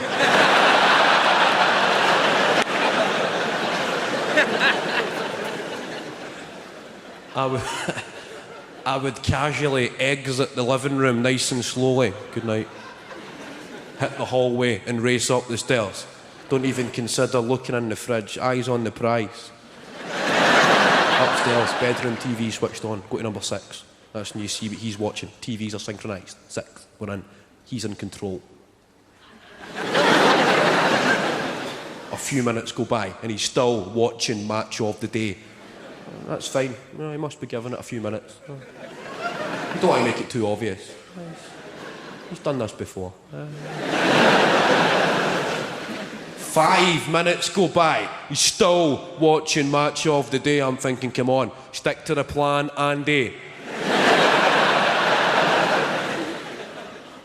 I would casually exit the living room nice and slowly. Good night. Hit the hallway and race up the stairs. Don't even consider looking in the fridge. Eyes on the prize. Upstairs, bedroom TV switched on. Go to number 6. That's when you see what he's watching. TVs are synchronised. 6, we're in. He's in control. A few minutes go by and he's still watching Match of the Day. That's fine. No, he must be giving it a few minutes. You don't want to make it too obvious. He's done this before. 5 minutes go by. He's still watching Match of the Day. I'm thinking, come on, stick to the plan, Andy.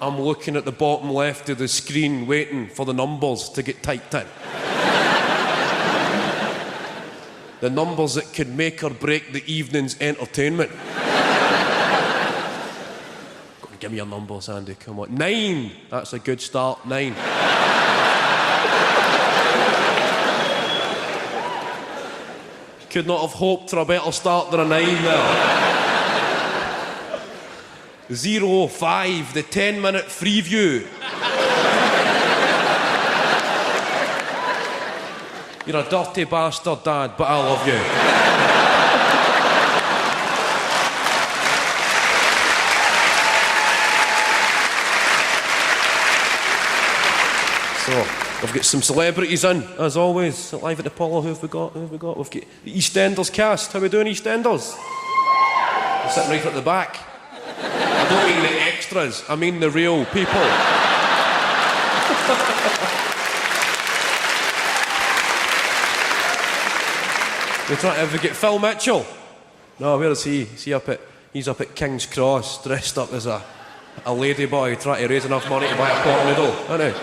I'm looking at the bottom left of the screen, waiting for the numbers to get typed in. The numbers that could make or break the evening's entertainment. Give me your numbers, Andy, come on. 9! That's a good start, 9. Could not have hoped for a better start than a 9 there. 0, 5, the 10-minute free view. You're a dirty bastard, Dad, but I love you. So, we've got some celebrities in, as always. Live at the Apollo, who have we got? We've got the EastEnders cast. How are we doing, EastEnders? They're sitting right at the back. I don't mean the extras, I mean the real people. We're trying to ever get Phil Mitchell. No, where is he? He's up at King's Cross, dressed up as a ladyboy, trying to raise enough money to buy a pot noodle, isn't he?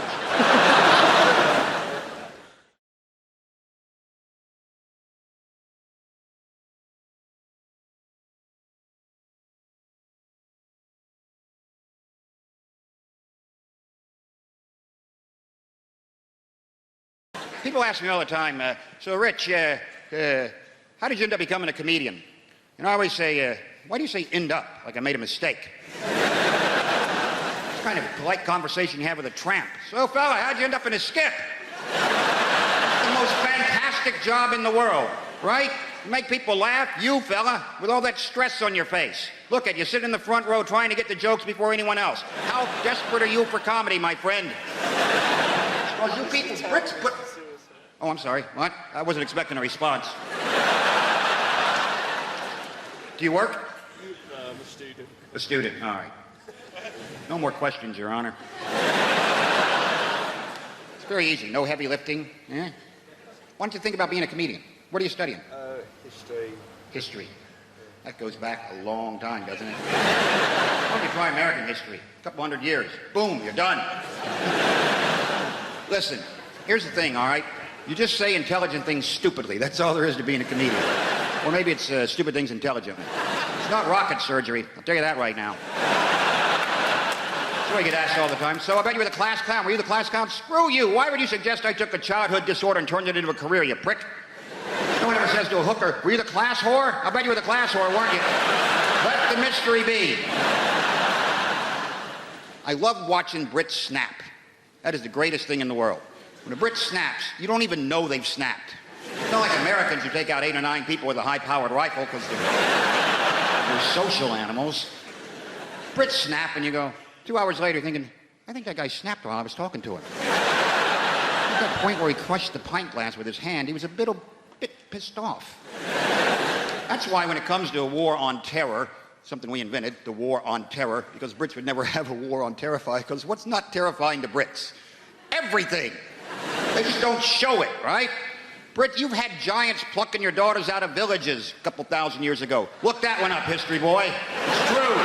People ask me all the time, so Rich, how did you end up becoming a comedian? And I always say, why do you say end up, like I made a mistake? It's kind of a polite conversation you have with a tramp. So fella, how'd you end up in a skip? The most fantastic job in the world, right? You make people laugh, you fella, with all that stress on your face. Look at you, sitting in the front row trying to get the jokes before anyone else. How desperate are you for comedy, my friend? Well, you people, bricks, but... Oh, I'm sorry. What? I wasn't expecting a response. Do you work? I'm a student. A student, all right. No more questions, Your Honor. It's very easy. No heavy lifting. Yeah? Why don't you think about being a comedian? What are you studying? History. History. That goes back a long time, doesn't it? Why don't you try American history? A couple 100 years. Boom, you're done. Listen, here's the thing, all right? You just say intelligent things stupidly. That's all there is to being a comedian. Or maybe it's stupid things intelligently. It's not rocket surgery. I'll tell you that right now. That's what I get asked all the time. So I bet you were the class clown. Were you the class clown? Screw you. Why would you suggest I took a childhood disorder and turned it into a career, you prick? No one ever says to a hooker, were you the class whore? I bet you were the class whore, weren't you? Let the mystery be. I love watching Brits snap. That is the greatest thing in the world. When a Brit snaps, you don't even know they've snapped. It's not like Americans who take out 8 or 9 people with a high-powered rifle because they're social animals. Brits snap and you go, 2 hours later thinking, I think that guy snapped while I was talking to him. At that point where he crushed the pint glass with his hand, he was a bit pissed off. That's why when it comes to a war on terror, something we invented, the war on terror, because Brits would never have a war on terrifying, because what's not terrifying to Brits? Everything. They just don't show it, right? Brit, you've had giants plucking your daughters out of villages a couple 1,000 years ago. Look that one up, history boy. It's true.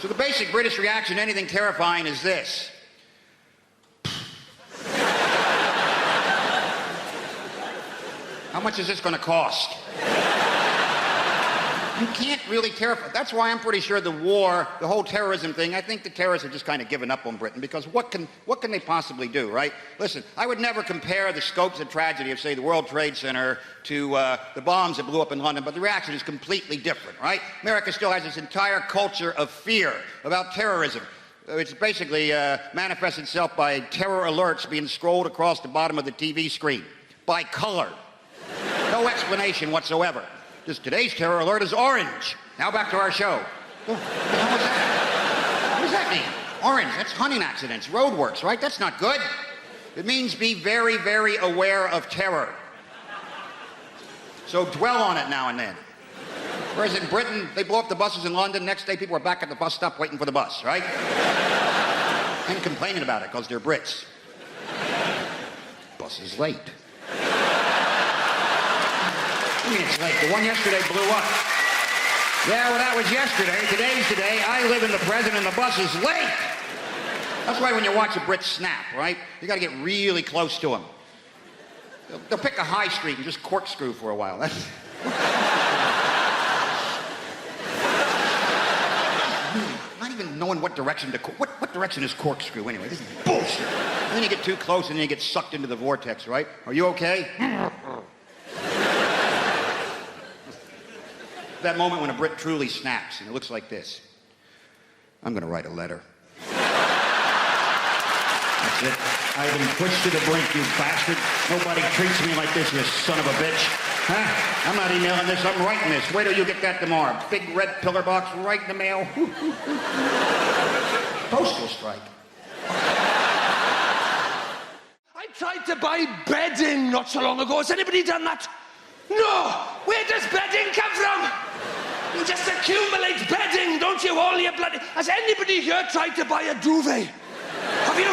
So the basic British reaction to anything terrifying is this. How much is this going to cost? You can't really terrify. That's why I'm pretty sure the war, the whole terrorism thing, I think the terrorists have just kind of given up on Britain, because what can they possibly do, right? Listen, I would never compare the scopes of tragedy of, say, the World Trade Center to the bombs that blew up in London, but the reaction is completely different, right? America still has this entire culture of fear about terrorism. It's basically manifests itself by terror alerts being scrolled across the bottom of the TV screen by color. No explanation whatsoever. Just today's terror alert is orange. Now back to our show. Oh, what the hell was that? What does that mean? Orange, that's hunting accidents, roadworks, right? That's not good. It means be very, very aware of terror. So dwell on it now and then. Whereas in Britain, they blow up the buses in London, next day people are back at the bus stop waiting for the bus, right? And complaining about it because they're Brits. Bus is late. I mean, it's late. The one yesterday blew up. Yeah, well, that was yesterday. Today's today. I live in the present and the bus is late. That's why when you watch a Brit snap, right, you got to get really close to them. They'll pick a high street and just corkscrew for a while. That's... Not even knowing what direction to... What direction is corkscrew anyway? This is bullshit. And then you get too close and then you get sucked into the vortex, right? Are you okay? That moment when a Brit truly snaps and it looks like this. I'm going to write a letter. That's it. I've been pushed to the brink, you bastard. Nobody treats me like this, you son of a bitch. Huh? I'm not emailing this, I'm writing this. Wait till you get that tomorrow. Big red pillar box right in the mail. Postal strike. I tried to buy bedding not so long ago. Has anybody done that? No! Where does bedding come from? You just accumulate bedding, don't you? All your bloody... Has anybody here tried to buy a duvet? Have you?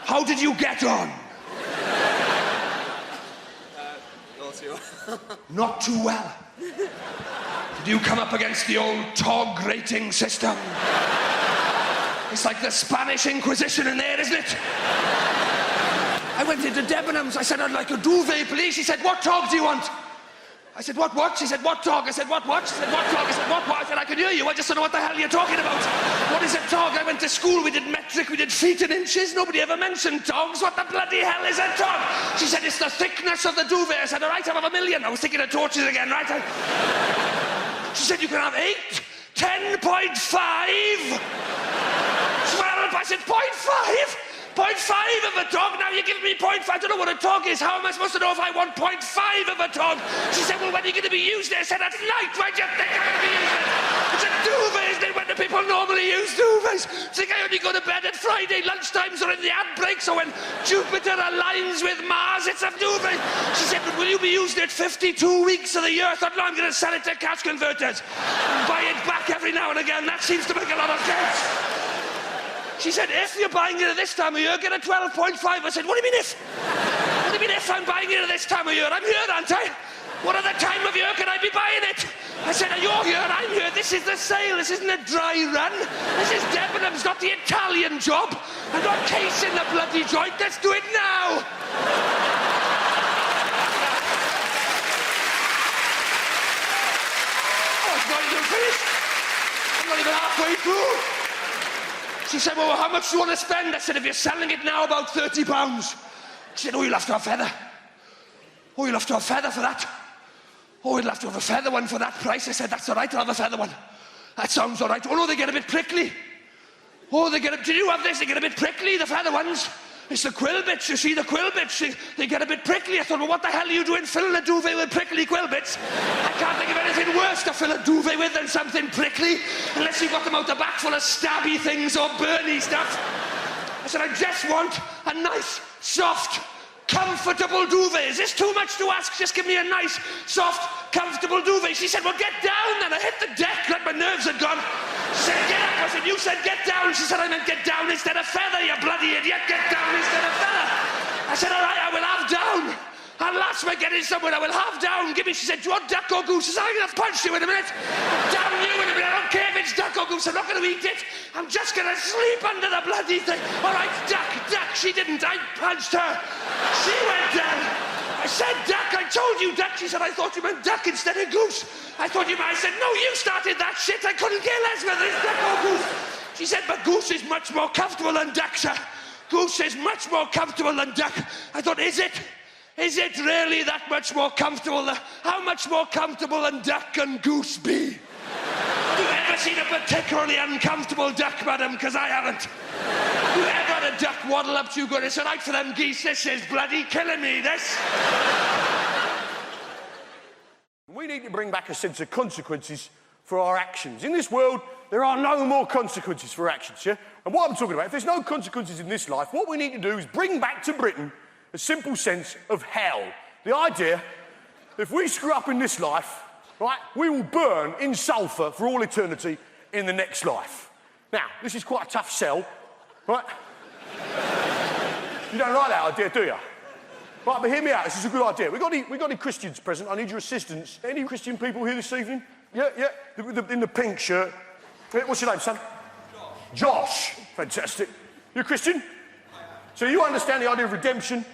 How did you get on? Not too well. Not too well. Did you come up against the old TOG rating system? It's like the Spanish Inquisition in there, isn't it? I went into Debenhams. I said, I'd like a duvet, please. She said, what TOG do you want? I said, what? She said, what TOG? I said, what? She said, what TOG? I said, what? I said, I can hear you. I just don't know what the hell you're talking about. What is a TOG? I went to school. We did metric. We did feet and inches. Nobody ever mentioned TOGs. What the bloody hell is a TOG? She said, it's the thickness of the duvet. I said, all right, I'll have 1,000,000. I was thinking of torches again, right? She said, you can have 8, 10.5, 12. I said, 0.5? 0.5 of a TOG, now you're giving me 0.5. I don't know what a TOG is. How am I supposed to know if I want 0.5 of a TOG? She said, well, when are you going to be used it? I said, at night. Why do you think I'm going to be using it? It's a duvet, isn't it? When do people normally use duvets? Think I only go to bed at Friday lunchtimes or in the ad breaks or when Jupiter aligns with Mars? It's a duvet. She said, but will you be using it 52 weeks of the year? I thought, no, I'm going to sell it to cash converters and buy it back every now and again. That seems to make a lot of sense. She said, if you're buying it at this time of year, get a 12.5. I said, what do you mean if? What do you mean if I'm buying it at this time of year? I'm here, aren't I? What other time of year can I be buying it? I said, you're here, I'm here. This is the sale. This isn't a dry run. This is Debenhams, not the Italian job. I've got case in the bloody joint. Let's do it now. Oh, it's not even finished. I'm not even halfway through. She said, well, how much do you want to spend? I said, if you're selling it now, about £30. She said, oh, you'll have to have feather. Oh, you'll have to have feather for that. Oh, you'll have to have a feather one for that price. I said, that's all right, I'll have a feather one. That sounds all right. Oh, no, they get a bit prickly. Oh, did you have this? They get a bit prickly, the feather ones. It's the quill bits, you see, the quill bits. They get a bit prickly. I thought, well, what the hell are you doing filling a duvet with prickly quill bits? I can't think of anything worse to fill a duvet with than something prickly, unless you've got them out the back full of stabby things or burny stuff. I said, I just want a nice, soft, comfortable duvet. Is this too much to ask? Just give me a nice, soft, comfortable duvet. She said, well, get down. And I hit the deck like my nerves had gone. She said, get up. I said, you said get down. She said, I meant get down instead of feather, you bloody idiot. Get down instead of feather. I said, all right, I will have down. And last we're getting somewhere, I will have down. Give me, she said, do you want duck or goose? I said, I'm going to punch you in a minute. Damn you in a minute. I don't care if it's duck or goose. I'm not going to eat it. I'm just going to sleep under the bloody thing. All right, duck. She didn't. I punched her. She went down. I said duck. I told you duck. She said, I thought you meant duck instead of goose. I thought you meant... I said, no, you started that shit. I couldn't care less whether it's duck or goose. She said, but goose is much more comfortable than duck, sir. Goose is much more comfortable than duck. I thought, is it? Is it really that much more comfortable? How much more comfortable than duck and goose be? Have you ever seen a particularly uncomfortable duck, madam? Because I haven't. Have you ever had a duck waddle up to you going, it's all right for them geese, this is bloody killing me, this. We need to bring back a sense of consequences for our actions. In this world, there are no more consequences for actions, yeah? And what I'm talking about, if there's no consequences in this life, what we need to do is bring back to Britain a simple sense of hell. The idea that if we screw up in this life, right, we will burn in sulphur for all eternity in the next life. Now, this is quite a tough sell, right? You don't like that idea, do you? Right, but hear me out, this is a good idea. We got any Christians present? I need your assistance. Any Christian people here this evening? Yeah, in the pink shirt. What's your name, son? Josh. Fantastic. You a Christian? So you understand the idea of redemption,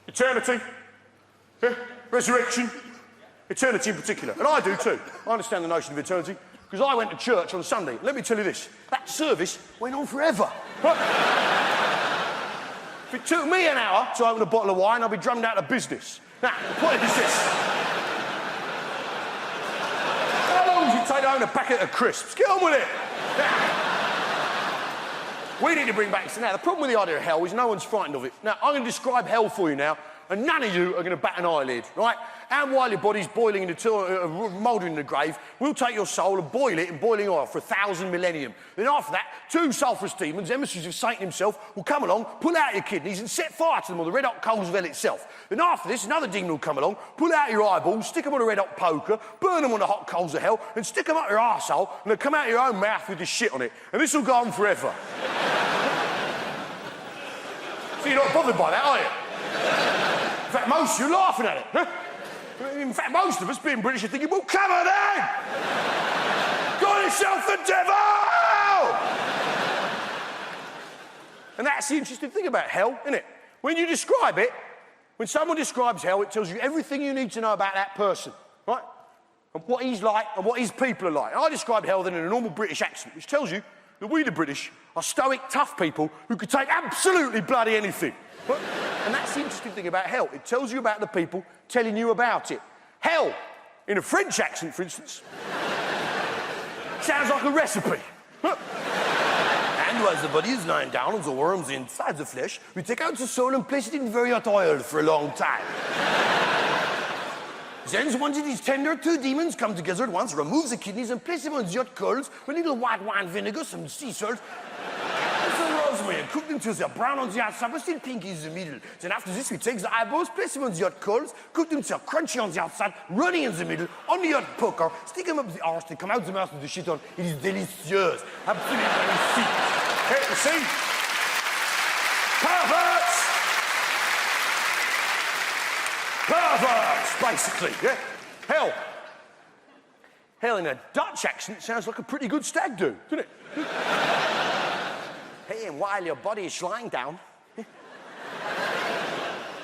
eternity, yeah? Resurrection, eternity in particular. And I do too. I understand the notion of eternity because I went to church on Sunday. Let me tell you this, that service went on forever. If it took me an hour to open a bottle of wine, I'd be drummed out of business. Now, the point is this. How long does it take to own a packet of crisps? Get on with it. Now, we need to bring back... So now, the problem with the idea of hell is no one's frightened of it. Now, I'm going to describe hell for you now, and none of you are going to bat an eyelid, right? And while your body's boiling in the mouldering in the grave, we'll take your soul and boil it in boiling oil for 1,000 millennium. Then after that, 2 sulphurous demons, emissaries of Satan himself, will come along, pull out your kidneys and set fire to them on the red-hot coals of hell itself. Then after this, another demon will come along, pull out your eyeballs, stick them on a red-hot poker, burn them on the hot coals of hell, and stick them up your arsehole, and they'll come out of your own mouth with the shit on it. And this will go on forever. So you're not bothered by that, are you? In fact, most of you are laughing at it. Huh? In fact, most of us, being British, are thinking, well, come on then! Call yourself the devil! And that's the interesting thing about hell, isn't it? When you describe it, when someone describes hell, it tells you everything you need to know about that person, right? And what he's like and what his people are like. And I describe hell then in a normal British accent, which tells you that we, the British, are stoic, tough people who could take absolutely bloody anything. Right? And that's the interesting thing about hell. It tells you about the people telling you about it. Hell, in a French accent, for instance, sounds like a recipe. And while the body is lying down and the worms inside the flesh, we take out the soul and place it in very hot oil for a long time. Then, once it is tender, 2 demons come together at once, remove the kidneys and place them on the hot coals with a little white wine vinegar, some sea salt, and some rosemary, and cook them till they're brown on the outside but still pink in the middle. Then after this, we take the eyeballs, place them on the hot coals, cook them till they're crunchy on the outside, runny in the middle, on the hot poker, stick them up the arse, they come out the mouth with the shit on. It is delicious. Absolutely delicious. Hey, you see? Perverts! Perverts, basically, yeah? Hell in a Dutch accent sounds like a pretty good stag do, doesn't it? Hey, and while your body is lying down,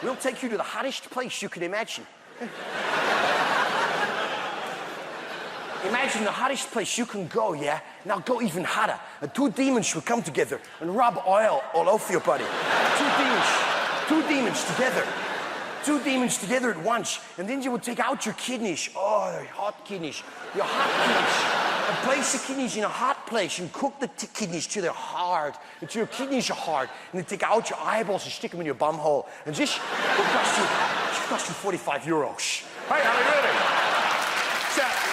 we'll take you to the hottest place you can imagine. Imagine the hottest place you can go, yeah? Now go even hotter. And 2 demons will come together and rub oil all over your body. 2 demons together. 2 demons together at once, and then you will take out your kidneys. Oh, your hot kidneys. Your hot kidneys. And place the kidneys in a hot place and cook the kidneys till they're hard, until your kidneys are hard. And then take out your eyeballs and stick them in your bum hole. And this will cost you €45. Hey, I mean, really?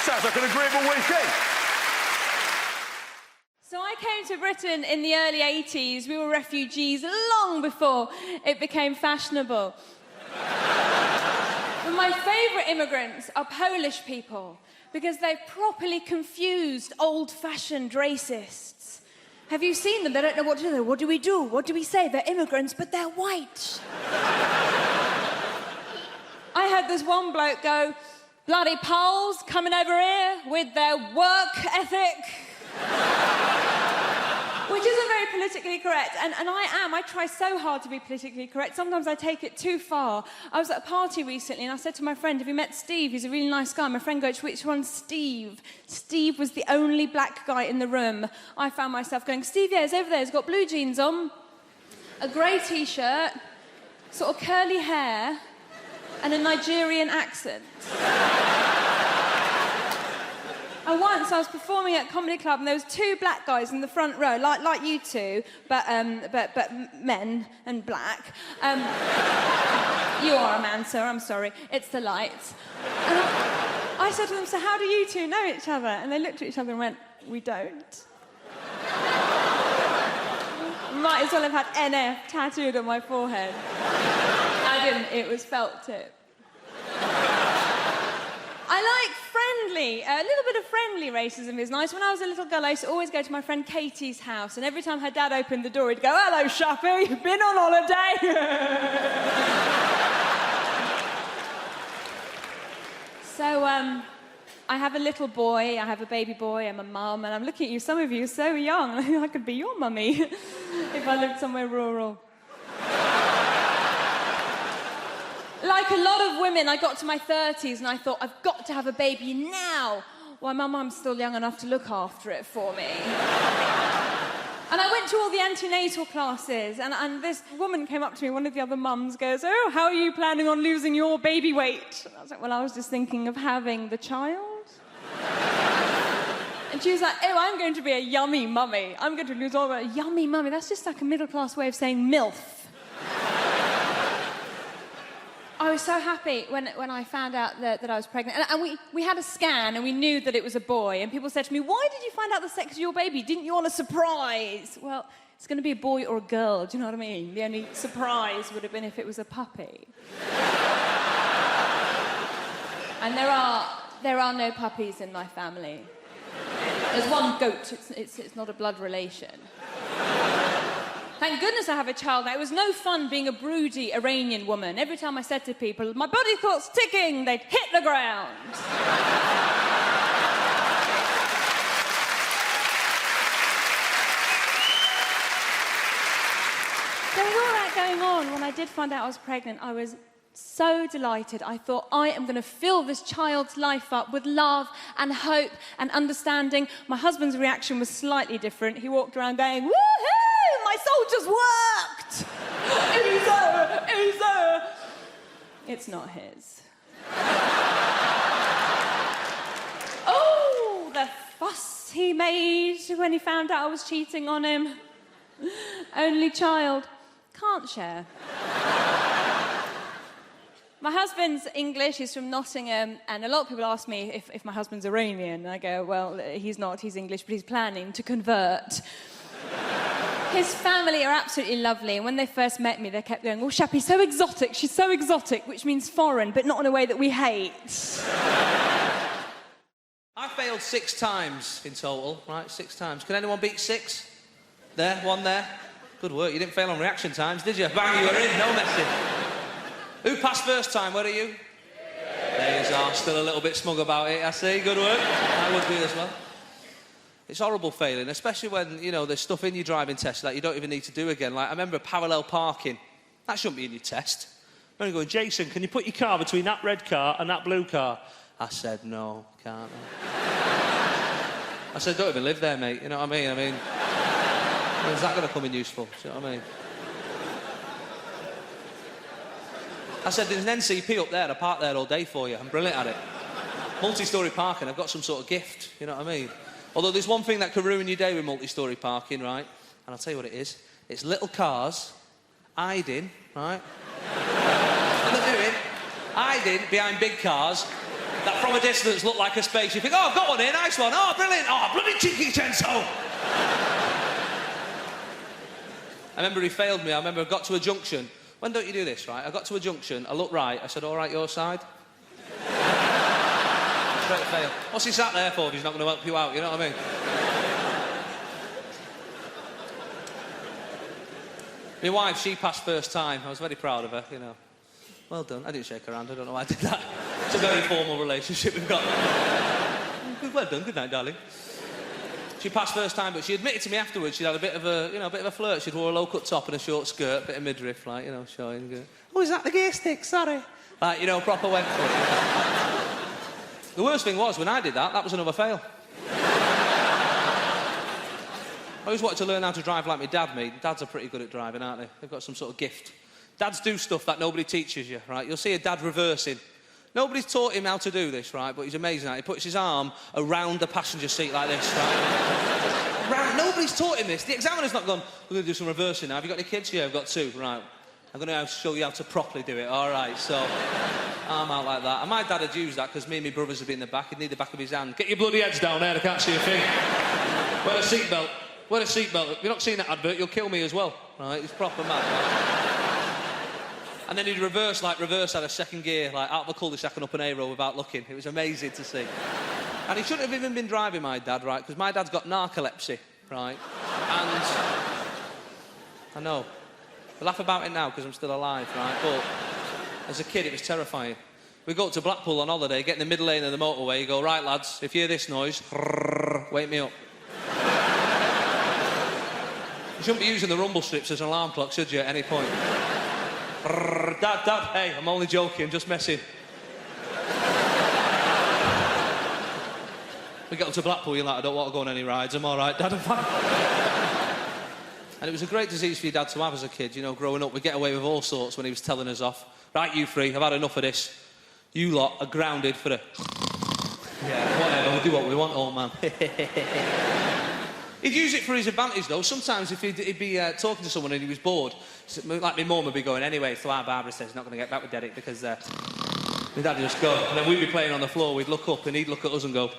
Sounds like an agreeable weekend. So I came to Britain in the early 80s. We were refugees long before it became fashionable. But my favourite immigrants are Polish people because they've properly confused old-fashioned racists. Have you seen them? They don't know what to do. What do we do? What do we say? They're immigrants, but they're white. I heard this one bloke go, bloody Poles coming over here with their work ethic. Which isn't very politically correct, and I try so hard to be politically correct. Sometimes I take it too far. I was at a party recently and I said to my friend, have you met Steve? He's a really nice guy. My friend goes, which one's Steve? Steve was the only black guy in the room. I found myself going, Steve, yeah, he's over there. He's got blue jeans on, a grey T-shirt, sort of curly hair, and a Nigerian accent. And once I was performing at a comedy club and there was 2 black guys in the front row, like you two, but men and black. You are a man, sir, I'm sorry. It's the lights. And I I said to them, so how do you two know each other? And they looked at each other and went, we don't. Might as well have had NF tattooed on my forehead. I didn't, it was felt tip. I like friendly, a little bit of friendly racism is nice. When I was a little girl, I used to always go to my friend Katie's house, and every time her dad opened the door, he'd go, hello, Shappy, been on holiday? So, I have a little boy, I have a baby boy, I'm a mum, and I'm looking at you, some of you are so young, I could be your mummy if I lived somewhere rural. Like a lot of women, I got to my 30s and I thought, I've got to have a baby now. Why, my mum's still young enough to look after it for me. And I went to all the antenatal classes, and this woman came up to me, one of the other mums goes, oh, how are you planning on losing your baby weight? And I was like, well, I was just thinking of having the child. And she was like, oh, I'm going to be a yummy mummy. I'm going to lose all my... Yummy mummy, that's just like a middle-class way of saying MILF. I was so happy when I found out that I was pregnant. And we had a scan and we knew that it was a boy. And people said to me, why did you find out the sex of your baby? Didn't you want a surprise? Well, it's going to be a boy or a girl, do you know what I mean? The only surprise would have been if it was a puppy. And there are no puppies in my family. There's one goat, it's not a blood relation. Thank goodness I have a child now. It was no fun being a broody Iranian woman. Every time I said to people, my body clock's ticking, they'd hit the ground. There was all that going on. When I did find out I was pregnant, I was so delighted. I thought, I am going to fill this child's life up with love and hope and understanding. My husband's reaction was slightly different. He walked around going, woohoo, my soldiers worked! Easy. It's not his. Oh, the fuss he made when he found out I was cheating on him. Only child. Can't share. My husband's English, he's from Nottingham, and a lot of people ask me if my husband's Iranian. And I go, well, he's not, he's English, but he's planning to convert. His family are absolutely lovely, and when they first met me, they kept going, oh, Shappy's so exotic, she's so exotic, which means foreign, but not in a way that we hate. I failed 6 times in total, right? 6 times. Can anyone beat 6? There, 1 there. Good work, you didn't fail on reaction times, did you? Bang, you were in, no messing. Who passed first time? Where are you? There you are, still a little bit smug about it, I see. Good work. I would be as well. It's horrible failing, especially when, you know, there's stuff in your driving test that you don't even need to do again. Like, I remember parallel parking. That shouldn't be in your test. I remember going, Jason, can you put your car between that red car and that blue car? I said, no, can't I? I said, don't even live there, mate. You know what I mean? When's that going to come in useful? Do you know what I mean? I said, there's an NCP up there, I park there all day for you. I'm brilliant at it. Multi-storey parking, I've got some sort of gift, you know what I mean? Although there's one thing that could ruin your day with multi-storey parking, right? And I'll tell you what it is. It's little cars hiding, right? What they're doing, hiding behind big cars that from a distance look like a space. You think, oh, I've got one here, nice one. Oh, brilliant. Oh, bloody cheeky Chenso. I remember he failed me. I remember I got to a junction. When don't you do this, right? I got to a junction, I looked right, I said, all right, your side? Straight fail. What's he sat there for if he's not going to help you out, you know what I mean? My wife, she passed first time. I was very proud of her, you know. Well done. I didn't shake her hand, I don't know why I did that. It's a very formal relationship we've got. Well done, good night, darling. She passed first time, but she admitted to me afterwards she'd had a bit of a flirt. She'd wore a low-cut top and a short skirt, a bit of midriff, like, you know, showing. Oh, is that the gear stick? Sorry. Like, you know, proper went for it. The worst thing was, when I did that was another fail. I always wanted to learn how to drive like my dad, mate. Dads are pretty good at driving, aren't they? They've got some sort of gift. Dads do stuff that nobody teaches you, right? You'll see a dad reversing. Nobody's taught him how to do this, right? But he's amazing at it. He puts his arm around the passenger seat like this, right? Nobody's taught him this. The examiner's not gone, we're going to do some reversing now. Have you got any kids? Yeah, I've got 2. Right. I'm going to show you how to properly do it. All right, so... arm out like that. And my dad had used that because me and my brothers would be in the back. He'd need the back of his hand. Get your bloody heads down there, I can't see a thing. Wear a seatbelt. Wear a seatbelt. If you're not seeing that advert, you'll kill me as well. Right, it's proper mad. And then he'd reverse out of second gear, like out of a cul-de-sac and up an A-row without looking. It was amazing to see. And he shouldn't have even been driving, my dad, right? Because my dad's got narcolepsy, right? And I know. I laugh about it now because I'm still alive, right? But as a kid, it was terrifying. We go up to Blackpool on holiday, get in the middle lane of the motorway, you go, right, lads, if you hear this noise, wake me up. You shouldn't be using the rumble strips as an alarm clock, should you, at any point? Dad, hey, I'm only joking, just messing. We get up to Blackpool, you're like, I don't want to go on any rides, I'm all right, Dad, I'm fine. And it was a great disease for your dad to have as a kid, you know, growing up. We'd get away with all sorts when he was telling us off. Right, you three, I've had enough of this. You lot are grounded for a... Yeah, whatever, we'll do what we want, old man. He'd use it for his advantage, though. Sometimes if he'd be talking to someone and he was bored, like my mum would be going, anyway, so our Barbara says he's not going to get back with Derek because my dad would just go. And then we'd be playing on the floor, we'd look up and he'd look at us and go...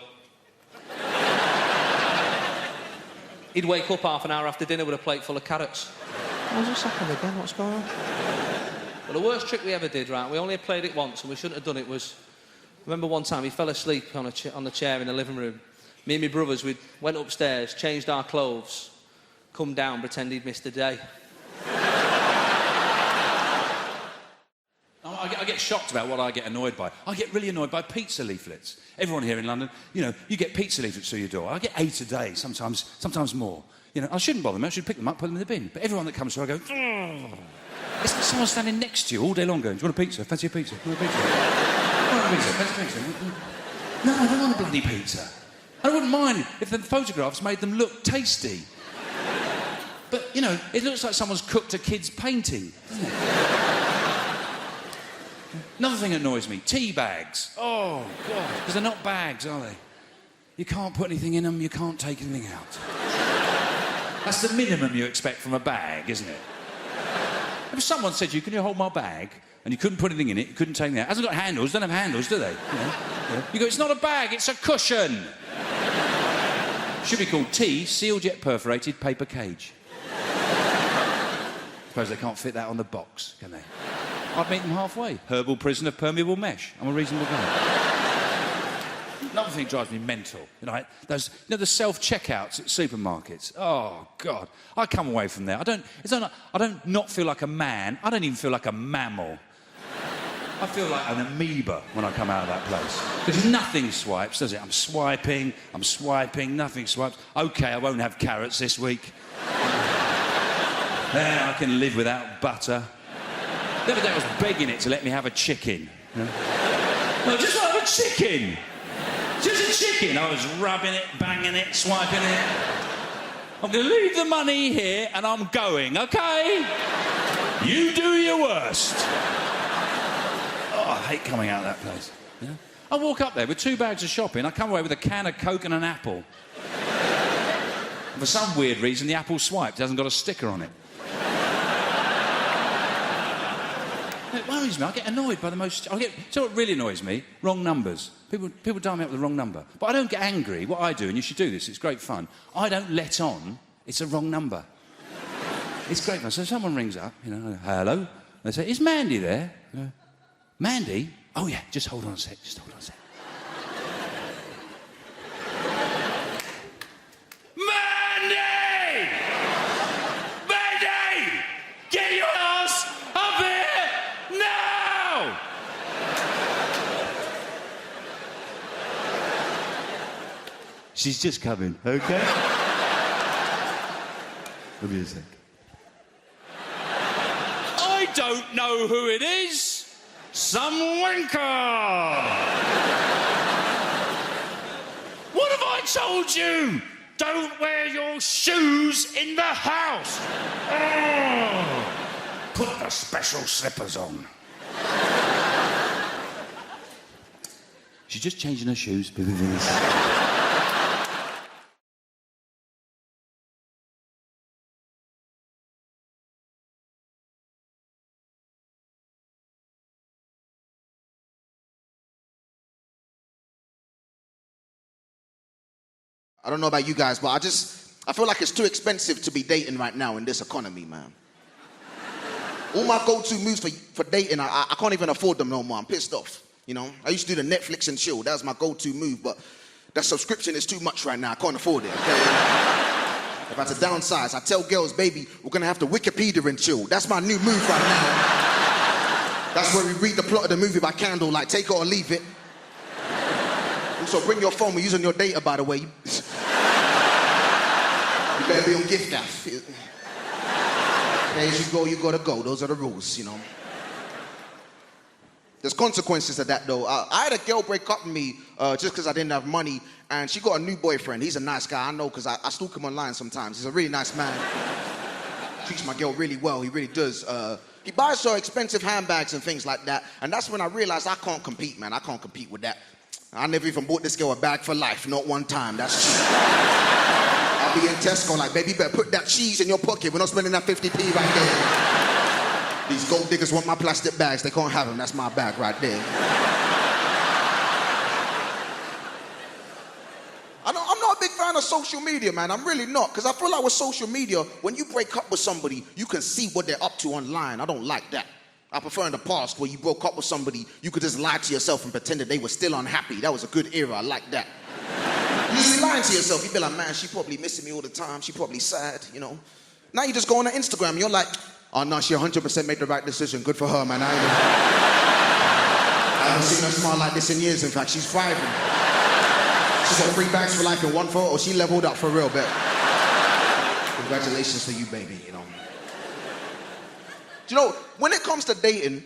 He'd wake up half an hour after dinner with a plate full of carrots. What's this happened again? What's going on? But the worst trick we ever did, right, we only played it once and we shouldn't have done it, was... I remember one time he fell asleep on the chair in the living room. Me and my brothers, we went upstairs, changed our clothes, come down, pretend he'd missed a day. I get shocked about what I get annoyed by. I get really annoyed by pizza leaflets. Everyone here in London, you know, you get pizza leaflets through your door. I get 8 a day, sometimes more. You know, I shouldn't bother them. I should pick them up, put them in the bin. But everyone that comes through, I go, ugh. It's like someone standing next to you all day long going, do you want a pizza? Fancy a pizza? Do you want a pizza? Do you want a pizza? Fancy a pizza? No, I don't want a bloody pizza. I wouldn't mind if the photographs made them look tasty. But, you know, it looks like someone's cooked a kid's painting, doesn't it? Another thing that annoys me, tea bags. Oh, God. Because they're not bags, are they? You can't put anything in them, you can't take anything out. That's the minimum you expect from a bag, isn't it? If someone said to you, can you hold my bag? And you couldn't put anything in it, you couldn't take anything out. It hasn't got handles, don't have handles, do they? You go, it's not a bag, it's a cushion. Should be called tea, sealed yet perforated paper cage. Suppose they can't fit that on the box, can they? I'd meet them halfway. Herbal prison of permeable mesh. I'm a reasonable guy. Another thing drives me mental, the self-checkouts at supermarkets. Oh, God. I come away from there. I don't not feel like a man. I don't even feel like a mammal. I feel like an amoeba when I come out of that place. Because nothing swipes, does it? I'm swiping, nothing swipes. OK, I won't have carrots this week. I can live without butter. The other day I was begging it to let me have a chicken. No, just have a chicken. Just a chicken. I was rubbing it, banging it, swiping it. I'm going to leave the money here and I'm going, OK? You do your worst. Oh, I hate coming out of that place. Yeah? I walk up there with 2 bags of shopping. I come away with a can of Coke and an apple. And for some weird reason, the apple swiped. It hasn't got a sticker on it. It worries me. I get annoyed by the most... So what really annoys me? Wrong numbers. People dial me up with the wrong number. But I don't get angry. What I do, and you should do this, it's great fun, I don't let on it's a wrong number. It's great fun. So someone rings up, hello. They say, is Mandy there? Mandy? Oh, yeah, just hold on a sec. Mandy! Mandy! Get your ass up here now! She's just coming, OK? Give me a sec. I don't know who it is. Some wanker! What have I told you? Don't wear your shoes in the house. Oh, put the special slippers on. She's just changing her shoes. I don't know about you guys, but I feel like it's too expensive to be dating right now in this economy, man. All my go-to moves for dating, I can't even afford them no more. I'm pissed off, you know? I used to do the Netflix and chill. That was my go-to move, but that subscription is too much right now. I can't afford it, okay? If I had to downsize, I tell girls, baby, we're gonna have to Wikipedia and chill. That's my new move right now. That's where we read the plot of the movie by candlelight. Take it or leave it. Also, bring your phone. We're using your data, by the way. You better be on gift app. Okay, as you go, you gotta go. Those are the rules, you know. There's consequences to that, though. I had a girl break up with me just because I didn't have money, and she got a new boyfriend. He's a nice guy, I know, because I stalk him online sometimes. He's a really nice man. Treats my girl really well, he really does. He buys her expensive handbags and things like that, and that's when I realized I can't compete, man. I can't compete with that. I never even bought this girl a bag for life, not one time. That's cheap. I'll be in Tesco like, baby, you better put that cheese in your pocket. We're not spending that 50p right there. These gold diggers want my plastic bags. They can't have them. That's my bag right there. I'm not a big fan of social media, man. I'm really not. Because I feel like with social media, when you break up with somebody, you can see what they're up to online. I don't like that. I prefer in the past where you broke up with somebody, you could just lie to yourself and pretend that they were still unhappy. That was a good era. I like that. You just be lying to yourself. You be like, man, she probably missing me all the time. She probably sad, you know. Now you just go on her Instagram and you're like, oh no, she 100% made the right decision. Good for her, man. I haven't seen her smile like this in years. In fact, she's thriving. She got 3 bags for life in one photo. She leveled up for real, but congratulations to you, baby, you know. Do you know, when it comes to dating,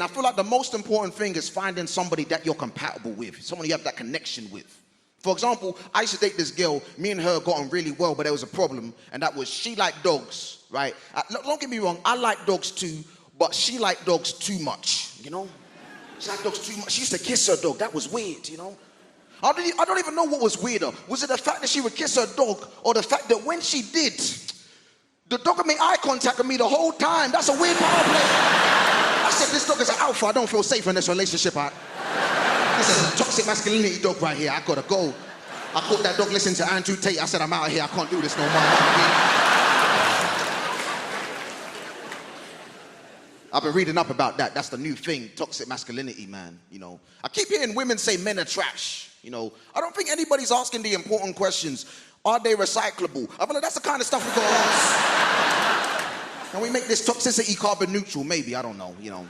I feel like the most important thing is finding somebody that you're compatible with, someone you have that connection with. For example, I used to date this girl, me and her got on really well, but there was a problem, and that was she liked dogs, right? Don't get me wrong, I like dogs too, but she liked dogs too much, you know? She liked dogs too much. She used to kiss her dog. That was weird, you know? I don't even know what was weirder. Was it the fact that she would kiss her dog, or the fact that when she did, the dog would make eye contact with me the whole time? That's a weird power play. I said, this dog is an alpha. I don't feel safe in this relationship. This is a toxic masculinity dog right here. I gotta go. I caught that dog listening to Andrew Tate. I said, I'm out of here. I can't do this no more. I've been reading up about that. That's the new thing, toxic masculinity, man. You know, I keep hearing women say men are trash. You know, I don't think anybody's asking the important questions. Are they recyclable? I feel like that's the kind of stuff we gotta ask. Can we make this toxicity carbon neutral? Maybe, I don't know, you know.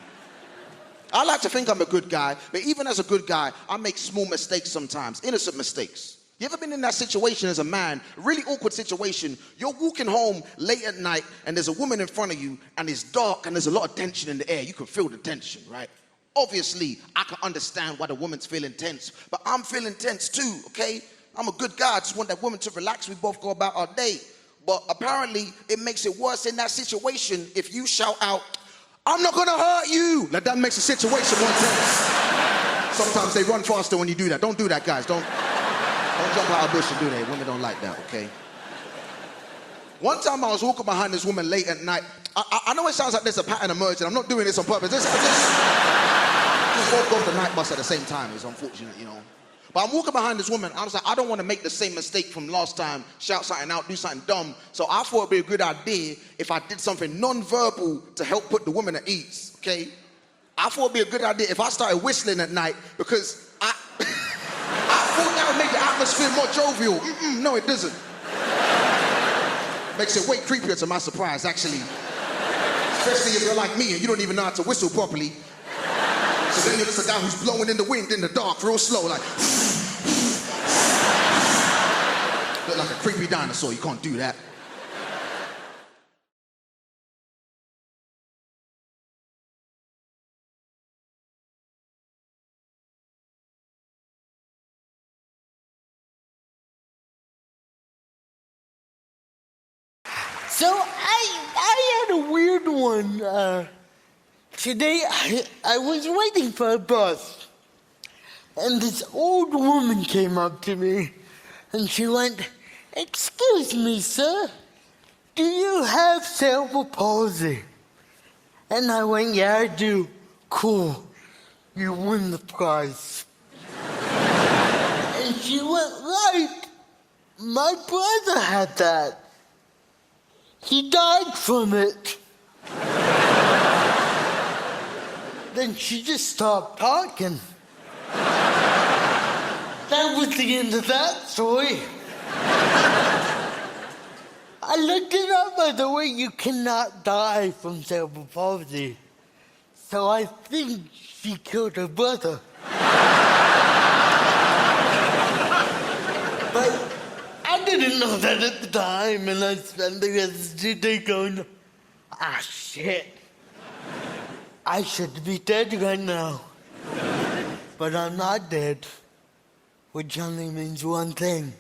I like to think I'm a good guy, but even as a good guy, I make small mistakes sometimes, innocent mistakes. You ever been in that situation as a man, a really awkward situation, you're walking home late at night and there's a woman in front of you and it's dark and there's a lot of tension in the air. You can feel the tension, right? Obviously, I can understand why the woman's feeling tense, but I'm feeling tense too, okay? I'm a good guy, I just want that woman to relax, we both go about our day. But apparently, it makes it worse in that situation if you shout out, I'm not gonna hurt you! Like that makes the situation more tense. Sometimes they run faster when you do that. Don't do that, guys. Don't jump out of bush and do that. Women don't like that, okay? One time I was walking behind this woman late at night. I know it sounds like there's a pattern emerging. I'm not doing this on purpose. Just walk off the night bus at the same time. It's unfortunate, you know. But I'm walking behind this woman. I was like, I don't want to make the same mistake from last time, shout something out, do something dumb. So I thought it'd be a good idea if I did something non-verbal to help put the woman at ease, okay? I thought it'd be a good idea if I started whistling at night because I thought that would make the atmosphere more jovial. No, it doesn't. Makes it way creepier to my surprise, actually. Especially if you're like me and you don't even know how to whistle properly. So then you're just a guy who's blowing in the wind in the dark real slow, like. Look like a creepy dinosaur, you can't do that. So I had a weird one. Today I was waiting for a bus, and this old woman came up to me, and she went, "Excuse me, sir, do you have cerebral palsy?" And I went, "Yeah, I do." "Cool, you win the prize." And she went right My brother had that. He died from it. Then she just stopped talking. That was the end of that story. I looked it up, by the way. You cannot die from cerebral palsy. So I think she killed her brother. But I didn't know that at the time, and I spent the rest of the day going, shit. I should be dead right now. But I'm not dead, which only means one thing.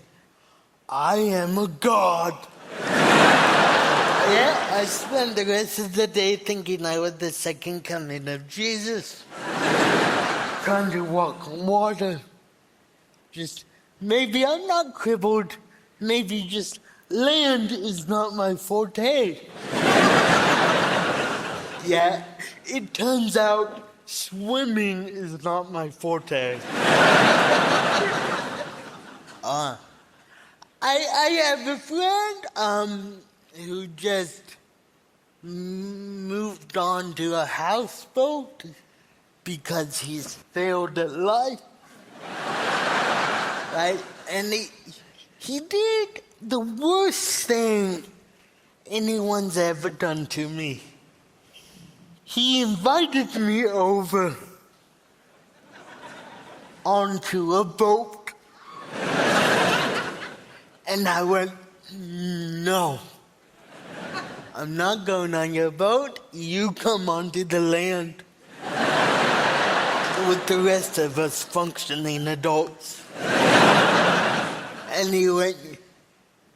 I am a god. Yeah, I spent the rest of the day thinking I was the second coming of Jesus. Trying to walk on water. Just, maybe I'm not crippled. Maybe just land is not my forte. Yeah, it turns out swimming is not my forte. I have a friend who just moved on to a houseboat because he's failed at life. Right? And he did the worst thing anyone's ever done to me. He invited me over onto a boat. And I went, no. I'm not going on your boat. You come onto the land with the rest of us functioning adults. And he went,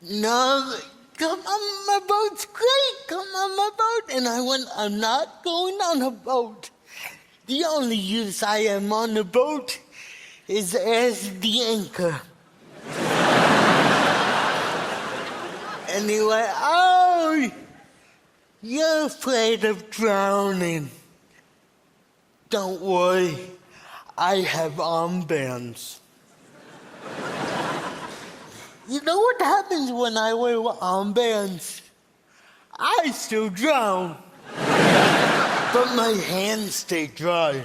no, come on, my boat's great. Come on my boat. And I went, I'm not going on a boat. The only use I am on a boat is as the anchor. And he went, oh, you're afraid of drowning. Don't worry, I have armbands. You know what happens when I wear armbands? I still drown, but my hands stay dry.